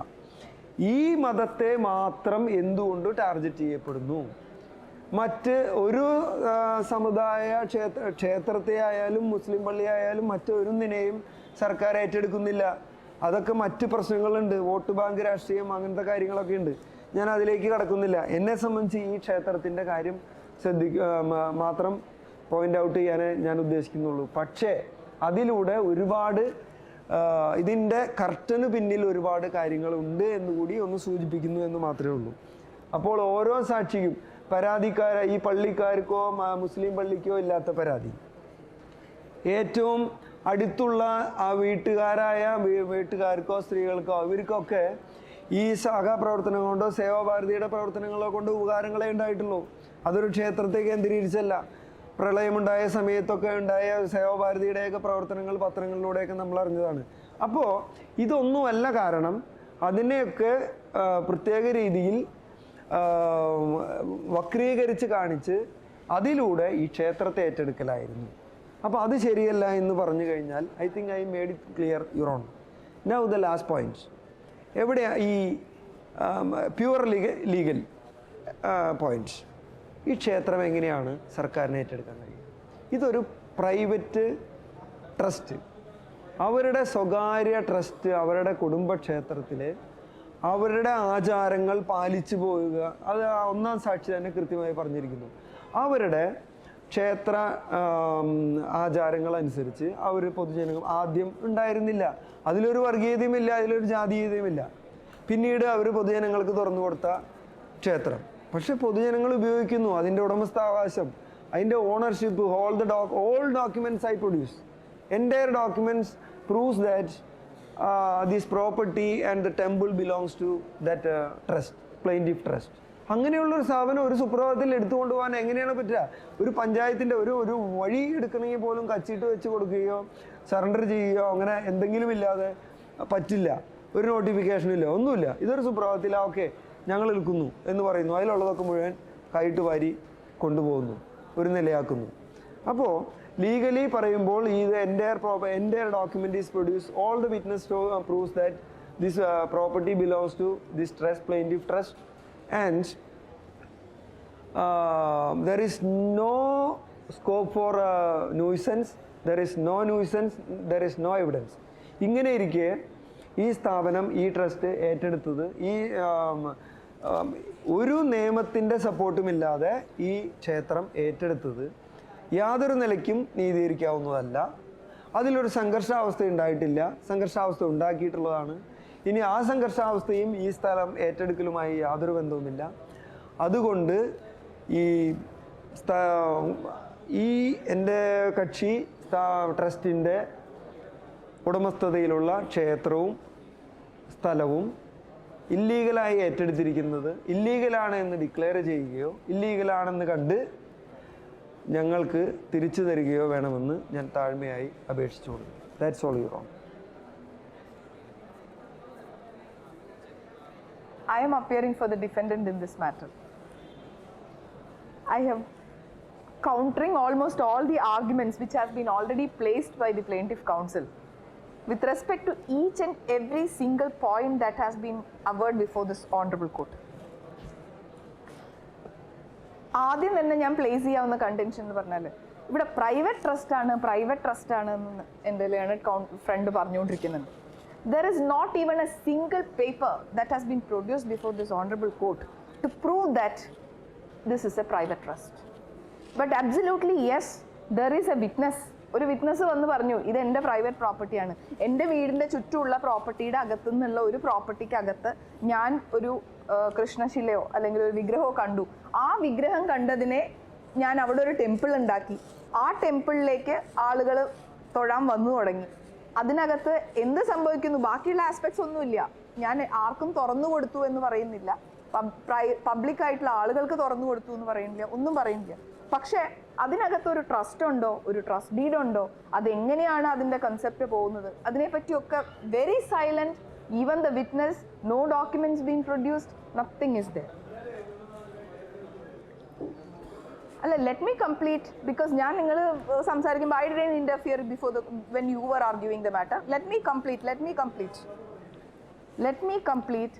ഈ മതത്തെ മാത്രം എന്തുകൊണ്ട് ടാർഗറ്റ് ചെയ്യപ്പെടുന്നു? മറ്റ് ഒരു സമുദായ ക്ഷേത്രത്തെ ആയാലും മുസ്ലിം പള്ളി ആയാലും മറ്റൊരുന്നിനെയും സർക്കാർ ഏറ്റെടുക്കുന്നില്ല. അതൊക്കെ മറ്റ് പ്രശ്നങ്ങളുണ്ട്, വോട്ട് ബാങ്ക് രാഷ്ട്രീയം, അങ്ങനത്തെ കാര്യങ്ങളൊക്കെ ഉണ്ട്. ഞാൻ അതിലേക്ക് കടക്കുന്നില്ല. എന്നെ സംബന്ധിച്ച് ഈ ക്ഷേത്രത്തിൻ്റെ കാര്യം മാത്രം പോയിന്റ് ഔട്ട് ചെയ്യാനേ ഞാൻ ഉദ്ദേശിക്കുന്നുള്ളൂ. പക്ഷേ അതിലൂടെ ഒരുപാട് ഇതിൻ്റെ കർട്ടന് പിന്നിൽ ഒരുപാട് കാര്യങ്ങളുണ്ട് എന്നുകൂടി ഒന്ന് സൂചിപ്പിക്കുന്നു എന്ന് മാത്രമേ ഉള്ളൂ. അപ്പോൾ ഓരോ സാക്ഷിക്കും ഈ പള്ളിക്കാർക്കോ മുസ്ലിം പള്ളിക്കോ ഇല്ലാത്ത പരാതി, ഏറ്റവും അടുത്തുള്ള ആ വീട്ടുകാർക്കോ സ്ത്രീകൾക്കോ ഇവർക്കൊക്കെ ഈ സഹപ്രവർത്തനം കൊണ്ടോ സേവാഭാരതിയുടെ പ്രവർത്തനങ്ങളോ കൊണ്ട് ഉപകാരങ്ങളെ ഉണ്ടായിട്ടുള്ളൂ. അതൊരു ക്ഷേത്രത്തെ കേന്ദ്രീകരിച്ചല്ല. പ്രളയമുണ്ടായ സമയത്തൊക്കെ ഉണ്ടായ സേവാഭാരതിയുടെയൊക്കെ പ്രവർത്തനങ്ങൾ പത്രങ്ങളിലൂടെയൊക്കെ നമ്മൾ അറിഞ്ഞതാണ്. അപ്പോൾ ഇതൊന്നുമല്ല കാരണം. അതിനെയൊക്കെ പ്രത്യേക രീതിയിൽ വക്രീകരിച്ച് കാണിച്ച് അതിലൂടെ ഈ ക്ഷേത്രത്തെ ഏറ്റെടുക്കലായിരുന്നു. അപ്പോൾ അത് ശരിയല്ല എന്ന് പറഞ്ഞു കഴിഞ്ഞാൽ I think I made it clear your own. Now the last points. എവിടെയാണ് ഈ പ്യുവർ ലീഗൽ പോയിന്റ്സ്? ഈ ക്ഷേത്രം എങ്ങനെയാണ് സർക്കാരിനെ ഏറ്റെടുക്കാൻ കഴിയുക? ഇതൊരു പ്രൈവറ്റ് ട്രസ്റ്റ്, അവരുടെ സ്വകാര്യ ട്രസ്റ്റ്, അവരുടെ കുടുംബക്ഷേത്രത്തിൽ അവരുടെ ആചാരങ്ങൾ പാലിച്ചു പോവുക. അത് ഒന്നാം സാക്ഷി തന്നെ കൃത്യമായി പറഞ്ഞിരിക്കുന്നു. അവരുടെ ക്ഷേത്ര ആചാരങ്ങൾ അനുസരിച്ച് അവർ പൊതുജനങ്ങൾ ആദ്യം ഉണ്ടായിരുന്നില്ല. അതിലൊരു വർഗീയതയുമില്ല, അതിലൊരു ജാതീയതയുമില്ല. പിന്നീട് അവർ പൊതുജനങ്ങൾക്ക് തുറന്നു കൊടുത്ത ക്ഷേത്രം. പക്ഷെ പൊതുജനങ്ങൾ ഉപയോഗിക്കുന്നു, അതിൻ്റെ ഉടമസ്ഥാവകാശം, അതിൻ്റെ ownership, all documents I produce, entire documents proves that this property and the temple belongs to that trust, plaintiff trust. അങ്ങനെയുള്ളൊരു സ്ഥാപനം ഒരു സുപ്രഭാതത്തിൽ എടുത്തുകൊണ്ട് പോകാൻ എങ്ങനെയാണ് പറ്റുക? ഒരു പഞ്ചായത്തിൻ്റെ ഒരു വഴി എടുക്കണമെങ്കിൽ പോലും കച്ചിട്ട് വെച്ച് കൊടുക്കുകയോ സറണ്ടർ ചെയ്യുകയോ അങ്ങനെ എന്തെങ്കിലും ഇല്ലാതെ പറ്റില്ല. ഒരു നോട്ടിഫിക്കേഷനും ഇല്ല, ഒന്നുമില്ല. ഇതൊരു സുപ്രഭാതത്തിൽ ഓക്കെ ഞങ്ങൾ എടുക്കുന്നു എന്ന് പറയുന്നു, അതിലുള്ളതൊക്കെ മുഴുവൻ കൈയിട്ട് വാരി കൊണ്ടുപോകുന്നു, ഒരു നിലയാക്കുന്നു. അപ്പോൾ ലീഗലി പറയുമ്പോൾ ഇത് എൻ്റെ document is produce, all the witness proves that this property belongs to this trust, plaintiff trust, and there is no scope for nuisance, there is no nuisance, there is no evidence. ഇങ്ങനെ ഇരിക്കെ ഈ സ്ഥാപനം, ഈ trust ഏറ്റെടുത്തത് ഈ ഒരു നിയമത്തിൻ്റെ സപ്പോർട്ടുമില്ലാതെ ഈ ക്ഷേത്രം ഏറ്റെടുത്തത് യാതൊരു നിലയ്ക്കും നീതീകരിക്കാവുന്നതല്ല. അതിലൊരു സംഘർഷാവസ്ഥ ഉണ്ടായിട്ടില്ല, സംഘർഷാവസ്ഥ ഉണ്ടാക്കിയിട്ടുള്ളതാണ്. ഇനി ആ സംഘർഷാവസ്ഥയും ഈ സ്ഥലം ഏറ്റെടുക്കലുമായി യാതൊരു ബന്ധവുമില്ല. അതുകൊണ്ട് ഈ എൻ്റെ കക്ഷി ട്രസ്റ്റിൻ്റെ ഉടമസ്ഥതയിലുള്ള ക്ഷേത്രവും സ്ഥലവും ഇല്ലീഗലായി ഏറ്റെടുത്തിരിക്കുന്നത് ഇല്ലീഗലാണ് എന്ന് ഡിക്ലെയർ ചെയ്യുകയോ ഇല്ലീഗലാണെന്ന് കണ്ട് ഞങ്ങൾക്ക് തിരിച്ചു തരികയോ വേണമെന്ന് ഞാൻ താഴ്മയായി അപേക്ഷിച്ചുകൊള്ളു. That's all your honour. I am appearing for the defendant in this matter. I have countering almost all the arguments which have been already placed by the plaintiff counsel with respect to each and every single point that has been averred before this honorable court. ആദ്യം തന്നെ ഞാൻ place ചെയ്യാവുന്ന contention എന്ന് പറഞ്ഞാൽ ഇവിടെ private trust ആണ് എന്ന് എൻ്റെ ലേണഡ് ഫ്രണ്ട് പറഞ്ഞുകൊണ്ടിരിക്കുന്നുണ്ട്. There is not even a single paper that has been produced before this honorable court to prove that this is a private trust. But absolutely yes, there is a witness. ഒരു witness വന്ന് പറഞ്ഞു ഇത് എൻ്റെ private പ്രോപ്പർട്ടിയാണ്, എൻ്റെ വീടിൻ്റെ ചുറ്റുമുള്ള പ്രോപ്പർട്ടിയുടെ അകത്തു നിന്നുള്ള ഒരു പ്രോപ്പർട്ടിക്ക് അകത്ത് ഞാൻ ഒരു കൃഷ്ണശിലയോ അല്ലെങ്കിൽ ഒരു വിഗ്രഹമോ കണ്ടു. ആ വിഗ്രഹം കണ്ടതിനെ ഞാൻ അവിടെ ഒരു ടെമ്പിൾ ഉണ്ടാക്കി, ആ ടെമ്പിളിലേക്ക് ആളുകൾ തൊഴാൻ വന്നു തുടങ്ങി. അതിനകത്ത് എന്ത് സംഭവിക്കുന്നു, ബാക്കിയുള്ള ആസ്പെക്ട്സ് ഒന്നുമില്ല. ഞാൻ ആർക്കും തുറന്നു കൊടുത്തു എന്ന് പറയുന്നില്ല, പബ്ലിക്കായിട്ടുള്ള ആളുകൾക്ക് തുറന്നു കൊടുത്തു എന്ന് പറയുന്നില്ല, ഒന്നും പറയുന്നില്ല. പക്ഷേ അതിനകത്ത് ഒരു ട്രസ്റ്റ് ഉണ്ടോ, ഒരു ട്രസ്റ്റ് ഡീഡ് ഉണ്ടോ, അതെങ്ങനെയാണ് അതിൻ്റെ കൺസെപ്റ്റ് പോകുന്നത്, അതിനെപ്പറ്റിയൊക്കെ very silent. Even the witness, no documents being produced, nothing is there. അല്ല, ലെറ്റ് മീ കംപ്ലീറ്റ്, ബിക്കോസ് ഞാൻ നിങ്ങൾ സംസാരിക്കുമ്പോൾ I didn't interfere before when you were arguing the matter. Let me complete.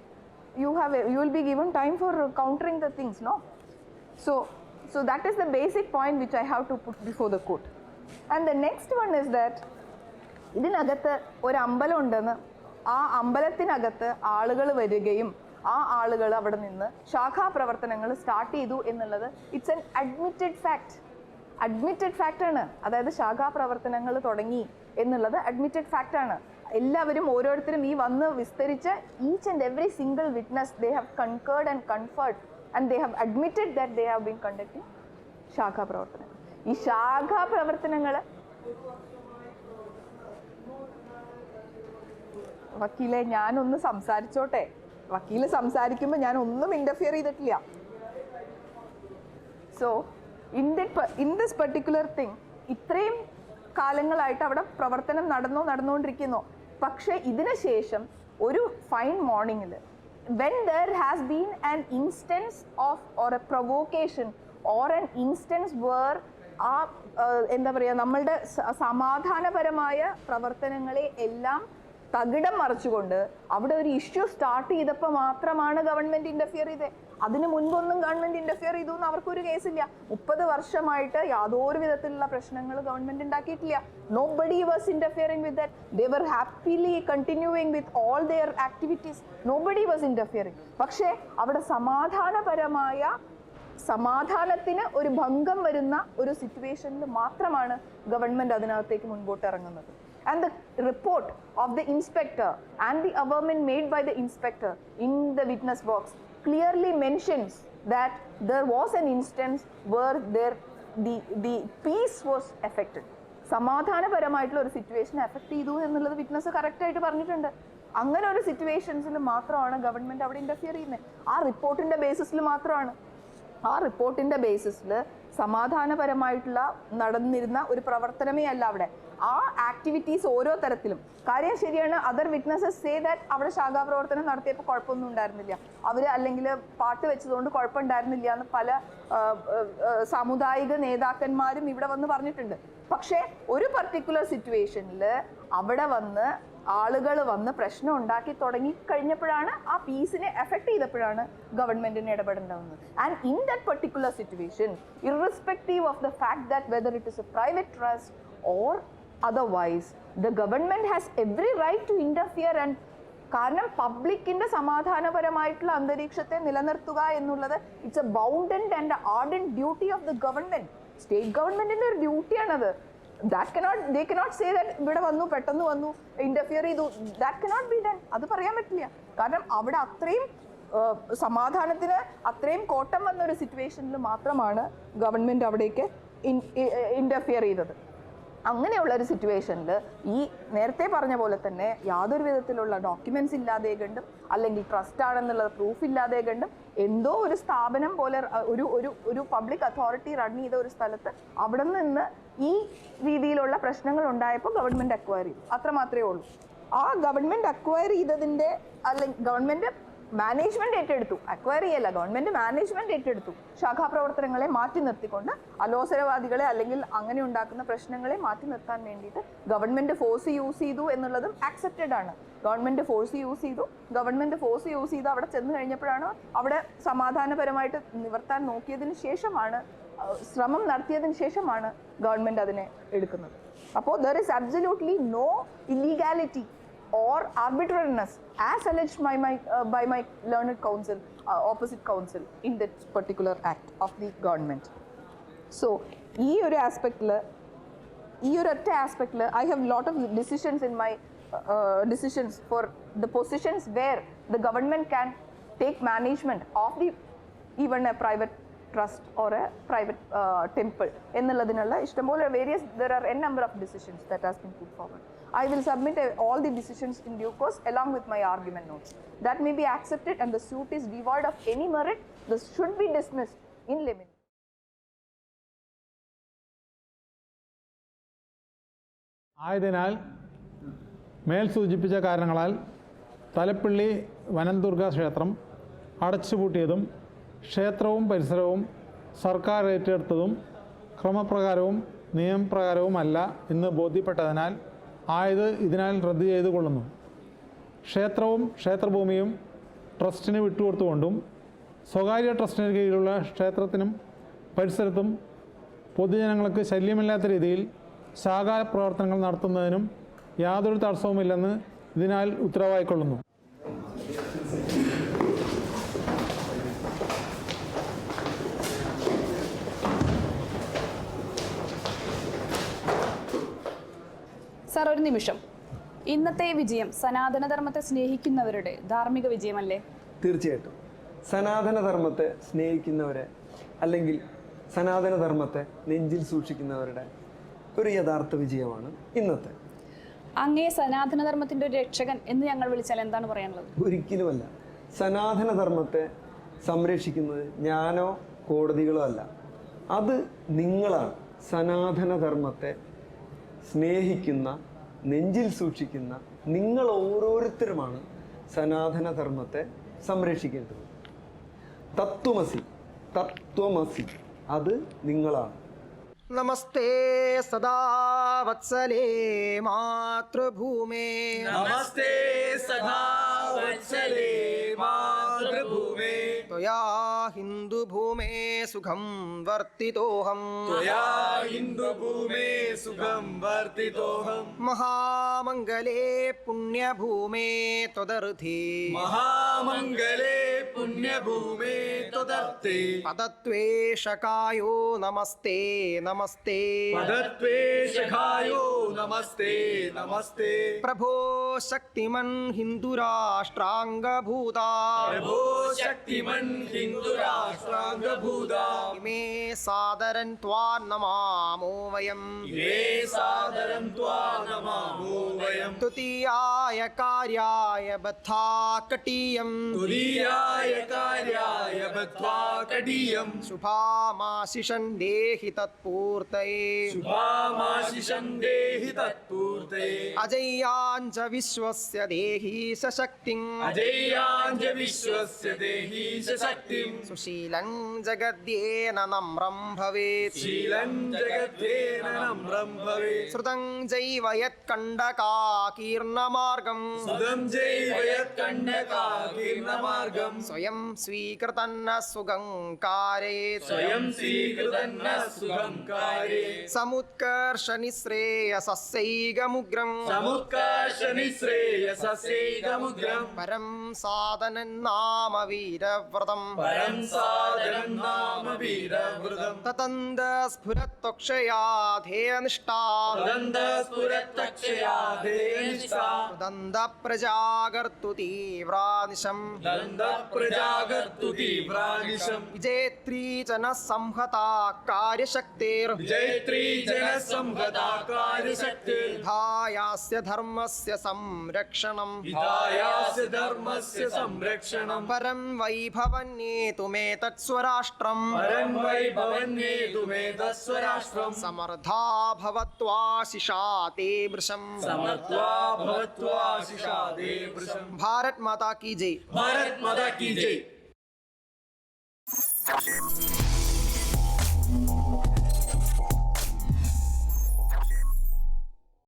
You will be given time for countering the things, no? So that is the basic point which I have to put before the court. And the next one is that ഇതിനകത്ത് ഒരു അമ്പലം ഉണ്ടെന്ന്, ആ അമ്പലത്തിനകത്ത് ആളുകൾ വരികയും ആ ആളുകൾ അവിടെ നിന്ന് ശാഖാപ്രവർത്തനങ്ങൾ സ്റ്റാർട്ട് ചെയ്തു എന്നുള്ളത് ഇറ്റ്സ് എൻ അഡ്മിറ്റഡ് ഫാക്റ്റാണ്. അതായത് ശാഖാപ്രവർത്തനങ്ങൾ തുടങ്ങി എന്നുള്ളത് അഡ്മിറ്റഡ് ഫാക്റ്റാണ്. എല്ലാവരും ഓരോരുത്തരും ഈ വന്ന് വിസ്തരിച്ച് each and every single witness they have concurred and conferred and they have admitted that they have been conducting ശാഖാപ്രവർത്തനങ്ങൾ. ഈ ശാഖാപ്രവർത്തനങ്ങൾ വക്കീലെ ഞാനൊന്ന് സംസാരിച്ചോട്ടെ. വക്കീല് സംസാരിക്കുമ്പോൾ ഞാൻ ഒന്നും ഇന്റർഫിയർ ചെയ്തിട്ടില്ല. So in this particular thing ഇത്രയും കാലങ്ങളായിട്ട് അവിടെ പ്രവർത്തനം നടന്നുകൊണ്ടിരിക്കുന്നു. പക്ഷേ ഇതിന് ശേഷം ഒരു ഫൈൻ മോർണിംഗിൽ when there has been an instance of or a provocation or an instance where ആ എന്താ പറയുക നമ്മളുടെ സമാധാനപരമായ പ്രവർത്തനങ്ങളെ എല്ലാം തകിടം മറിച്ചുകൊണ്ട് അവിടെ ഒരു ഇഷ്യൂ സ്റ്റാർട്ട് ചെയ്തപ്പോൾ മാത്രമാണ് ഗവൺമെന്റ് ഇന്റർഫിയർ ചെയ്തത്. അതിന് മുൻപൊന്നും ഗവൺമെന്റ് ഇന്റർഫിയർ ചെയ്തു എന്ന് അവർക്കൊരു കേസില്ല. 30 വർഷമായിട്ട് യാതൊരു വിധത്തിലുള്ള പ്രശ്നങ്ങൾ ഗവൺമെന്റ് ഉണ്ടാക്കിയിട്ടില്ല. Nobody was interfering with that. They were happily continuing with all their activities. Nobody was interfering. പക്ഷേ അവിടെ സമാധാനത്തിന് ഒരു ഭംഗം വരുന്ന ഒരു സിറ്റുവേഷനിൽ മാത്രമാണ് ഗവൺമെന്റ് അതിനകത്തേക്ക് മുൻപോട്ട് ഇറങ്ങുന്നത്. And the report of the inspector and the averment made by the inspector in the witness box clearly mentions that there was an instance where the peace was affected. സമാധാനപരമായിട്ടുള്ള ഒരു സിറ്റുവേഷൻ എഫക്ട് ചെയ്തു എന്നുള്ളത് witness correct ആയിട്ട് പറഞ്ഞിട്ടുണ്ട്. അങ്ങനെ ഒരു സിറ്റുവേഷൻസിൽ മാത്രമാണ് government അവിടെ interfere ചെയ്യുന്നത്. ആ റിപ്പോർട്ടിന്റെ ബേസിസിൽ മാത്രമാണ്. ആ റിപ്പോർട്ടിന്റെ ബേസിസിൽ സമാധാനപരമായിട്ടുള്ള നടന്നിരുന്ന ഒരു പ്രവർത്തനമേ അല്ല അവിടെ. ആ ആക്ടിവിറ്റീസ് ഓരോ തരത്തിലും കാര്യം ശരിയാണ്. അതർ വിറ്റ്നസസ് സേ ദാറ്റ് അവിടെ ശാഖാപ്രവർത്തനം നടത്തിയപ്പോൾ കുഴപ്പമൊന്നും ഉണ്ടായിരുന്നില്ല, അവർ അല്ലെങ്കിൽ പാട്ട് വെച്ചതുകൊണ്ട് കുഴപ്പമുണ്ടായിരുന്നില്ല എന്ന് പല സാമുദായിക നേതാക്കന്മാരും ഇവിടെ വന്ന് പറഞ്ഞിട്ടുണ്ട്. പക്ഷേ ഒരു പർട്ടിക്കുലർ സിറ്റുവേഷനിൽ അവിടെ വന്ന് ആളുകൾ വന്ന് പ്രശ്നം ഉണ്ടാക്കി തുടങ്ങി കഴിഞ്ഞപ്പോഴാണ്, ആ പീസിനെ എഫക്ട് ചെയ്തപ്പോഴാണ് ഗവൺമെന്റിന് ഇടപെടേണ്ടത്. And in that particular situation, irrespective of the fact that whether it is a private trust or otherwise the government has every right to interfere. And കാരണം പബ്ലിക്കിന്റെ സമാധാനപരമായിട്ടുള്ള അന്തരീക്ഷത്തെ നിലനിർത്തുക എന്നുള്ളത് it's A bounded and ardent duty of the government. State ഗവൺമെന്റിന്റെ ഒരു ഡ്യൂട്ടിയാണത്. they cannot say that ഇവിടെ വന്നു പെട്ടെന്ന് വന്നു ഇന്റർഫിയർ ചെയ്തു. that cannot be done. അത് പറയാൻ പറ്റില്ല. കാരണം അവിടെ അത്രയും സമാധാനത്തിന് അത്രയും കോട്ടം വന്ന ഒരു സിറ്റുവേഷനിൽ മാത്രമാണ് ഗവൺമെന്റ് അവിടേക്ക് ഇന്റർഫിയർ ചെയ്തത്. അങ്ങനെയുള്ള ഒരു സിറ്റുവേഷനിൽ ഈ നേരത്തെ പറഞ്ഞ പോലെ തന്നെ യാതൊരു വിധത്തിലുള്ള ഡോക്യുമെന്റ്സ് ഇല്ലാതെ കണ്ടും അല്ലെങ്കിൽ ട്രസ്റ്റ് ആണെന്നുള്ളത് പ്രൂഫ് ഇല്ലാതെ കണ്ടും എന്തോ ഒരു സ്ഥാപനം പോലെ ഒരു പബ്ലിക് അതോറിറ്റി റൺ ചെയ്ത ഒരു സ്ഥലത്ത് അവിടെ നിന്ന് ഈ രീതിയിലുള്ള പ്രശ്നങ്ങൾ ഉണ്ടായപ്പോൾ ഗവൺമെന്റ് അക്വയർ ചെയ്തു. അത്ര മാത്രമേ ഉള്ളൂ. ആ ഗവൺമെന്റ് അക്വയർ ചെയ്തതിന്റെ അല്ലെങ്കിൽ ഗവൺമെന്റ് മാനേജ്മെന്റ് ഏറ്റെടുത്തു, അക്വയർ ചെയ്യല്ല, ഗവൺമെന്റ് മാനേജ്മെന്റ് ഏറ്റെടുത്തു. ശാഖാപ്രവർത്തനങ്ങളെ മാറ്റി നിർത്തിക്കൊണ്ട് അലോസരവാദികളെ അല്ലെങ്കിൽ അങ്ങനെ ഉണ്ടാക്കുന്ന പ്രശ്നങ്ങളെ മാറ്റി നിർത്താൻ വേണ്ടിയിട്ട് ഗവൺമെന്റ് ഫോഴ്സ് യൂസ് ചെയ്തു എന്നുള്ളതും ആക്സെപ്റ്റഡ് ആണ്. ഗവൺമെന്റ് ഫോഴ്സ് യൂസ് ചെയ്ത് അവിടെ ചെന്ന് കഴിഞ്ഞപ്പോഴാണ് അവിടെ സമാധാനപരമായിട്ട് നിവർത്താൻ നോക്കിയതിന് ശേഷമാണ്, ശ്രമം നടത്തിയതിന് ശേഷമാണ് ഗവൺമെന്റ് അതിനെ എടുക്കുന്നത്. അപ്പോൾ there is absolutely no illegality or arbitrariness as alleged by my learned counsel, opposite counsel in that particular act of the government. So ഈ ഒരു ആസ്പെക്റ്റിൽ I have lot of decisions in my decisions for the positions where the government can take management of the even a private trust or a private temple എന്നുള്ളതിനുള്ള ഇഷ്ടംപോലെ there are n number of decisions that has been put forward. I will submit all the decisions in due course along with my argument notes. That may be accepted and the suit is devoid of any merit. This should be dismissed in limine. ആയതിനാൽ മേൽ സൂചിപ്പിച്ച കാരണങ്ങളാൽ തലപ്പള്ളി വനംദുർഗ ക്ഷേത്രം അടച്ചുപൂട്ടിയതും ക്ഷേത്രവും പരിസരവും സർക്കാർ ഏറ്റെടുത്തതും ക്രമപ്രകാരവും നിയമപ്രകാരവുമല്ല എന്ന് ബോധ്യപ്പെട്ടതിനാൽ ആയത് ഇതിനാൽ റദ്ദു ചെയ്തു കൊള്ളുന്നു. ക്ഷേത്രവും ക്ഷേത്രഭൂമിയും ട്രസ്റ്റിന് വിട്ടുകൊടുത്തുകൊണ്ടും സ്വകാര്യ ട്രസ്റ്റിന് കീഴിലുള്ള ക്ഷേത്രത്തിനും പരിസരത്തും പൊതുജനങ്ങൾക്ക് ശല്യമില്ലാത്ത രീതിയിൽ ശാഖാ പ്രവർത്തനങ്ങൾ നടത്തുന്നതിനും യാതൊരു തടസ്സവുമില്ലെന്ന് ഇതിനാൽ ഉത്തരവായിക്കൊള്ളുന്നു. സാർ, ഒരു നിമിഷം. ഇന്നത്തെ വിജയം സനാതനധർമ്മത്തെ സ്നേഹിക്കുന്നവരുടെ ധാർമ്മിക വിജയമല്ലേ? തീർച്ചയായിട്ടും. സനാതനധർമ്മത്തെ സ്നേഹിക്കുന്നവരെ അല്ലെങ്കിൽ സനാതനധർമ്മത്തെ നെഞ്ചിൽ സൂക്ഷിക്കുന്നവരുടെ ഒരു യഥാർത്ഥ വിജയമാണ് ഇന്നത്തെ. അങ്ങേ സനാതനധർമ്മത്തിൻ്റെ ഒരു രക്ഷകൻ എന്ന് ഞങ്ങൾ വിളിച്ചാൽ എന്താണ് പറയാനുള്ളത്? ഒരിക്കലുമല്ല. സനാതനധർമ്മത്തെ സംരക്ഷിക്കുന്നത് ഞാനോ കോടതികളോ അല്ല, അത് നിങ്ങളാണ്. സനാതനധർമ്മത്തെ സ്നേഹിക്കുന്ന, നെഞ്ചിൽ സൂക്ഷിക്കുന്ന നിങ്ങൾ ഓരോരുത്തരുമാണ് സനാതനധർമ്മത്തെ സംരക്ഷിക്കേണ്ടത്. തത്വമസി അത് നിങ്ങളാണ്. നമസ്തേ സദാ വത്സലേ മാതൃഭൂമേ. നമസ്തേ സദാ വത്സലേ മാതൃഭൂമേ. ത്വയാ ഹിന്ദുഭൂമേ സുഖം വർത്തിതോഹം. ത്വയാ ഹിന്ദുഭൂമേ സുഖം വർത്തിതോഹം. മഹാമംഗലേ പുണ്യഭൂമേ ത്വദർത്ഥേ. മഹാമംഗലേ പുണ്യഭൂമേ ത്വദർത്ഥേ. പദത്വേഷകായോ നമസ്തേ നമസ്തേ. പദത്വേഷകായോ നമസ്തേ നമസ്തേ. പ്രഭോ ശക്തിമൻ ഹിന്ദുരാഷ്ട്രാംഗഭൂതാ. പ്രഭോ ശക്തിമൻ ഹിന്ദുരാഷ്ട്രാംഗഭൂതാ. ഇമേ സാദരൻ ത്വാൻ നമാമോ വയം. ഇമേ സാദരം ത്വാൻ നമാമോ വയം. തുതീയായ കാര്യായ ബദ്ധാ കടീയം. തുരീയായ കാര്യായ ബദ്ധ്വാ കടീയം. ശുഭാമാശിഷൻ ദേഹി തത്പൂർത്തയേ. ശുഭാമാശിഷം ദേഹി തത്പൂർത്തയേ. അജയ്യാഞ്ച വിശ്വസ്യ ദേഹി സശക്തിം. അജയ്യാഞ്ച വിശ്വസ്യ ദേഹി സശക്തിം. സുശീലം ജഗദ്യേന നമ്രം ഭവേത്. ശീലം ജഗദ്ദേന നമ്രം ഭവേത്. ശ്രുതം ജൈവ യത്കണ്ഡകാകീർണമാർഗം. സുതം ജൈവ യത്കണ്ഡകാകീർണമാർഗം. സ്വയം സ്വീകൃതന്ന സുഗംകാരേത്. സ്വയം സ്വീകൃതന്ന സുഖംകാരേ. സമുത്കർഷനിശ്രേയസൈകമുഗ്രം. സമുത്കർഷനിശ്രേയസൈകമുഗ്രം. പരം സാധനം നാമ വീരവ്രതം. പരം സാധനം നാമ വീരവ്രതം. തതന്ത സ്ഫുരത്വക്ഷയാധേയനിഷ്ഠാ. തദന്ത സ്ഫുരത്തക്ഷയാധേയനിഷ്ഠാ. തദന്ത പ്രജാകർത്തു തീവ്രാനിശം. ദന്ത പ്രജാകർത്തു തീവ്രാനിശം. വിജേത്രീ ജന സംഹതാ കാര്യശക്തിർ. വിജയത്രീ ജനസംഹതാ കാര്യശക്തിർ. വിധായാസ്യ ധർമ്മസ്യ സംരക്ഷണം. വിധായാസ്യ ധർമ്മസ്യ സംരക്ഷണം. പരം വൈഭവന്യേതുമേതത്സ്വരാഷ്ട്രം. പരം വൈഭവന്യേതുമേതസ്വരാഷ്ട്രം. സമർത്ഥാ ഭവത്വാശിഷാ തേ വൃശം. സമർത്വാ ഭവത്വാശിഷാ തേ വൃശം. ഭാരത് മാതാ കി ജയ്. ഭാരത് മാതാ की जय.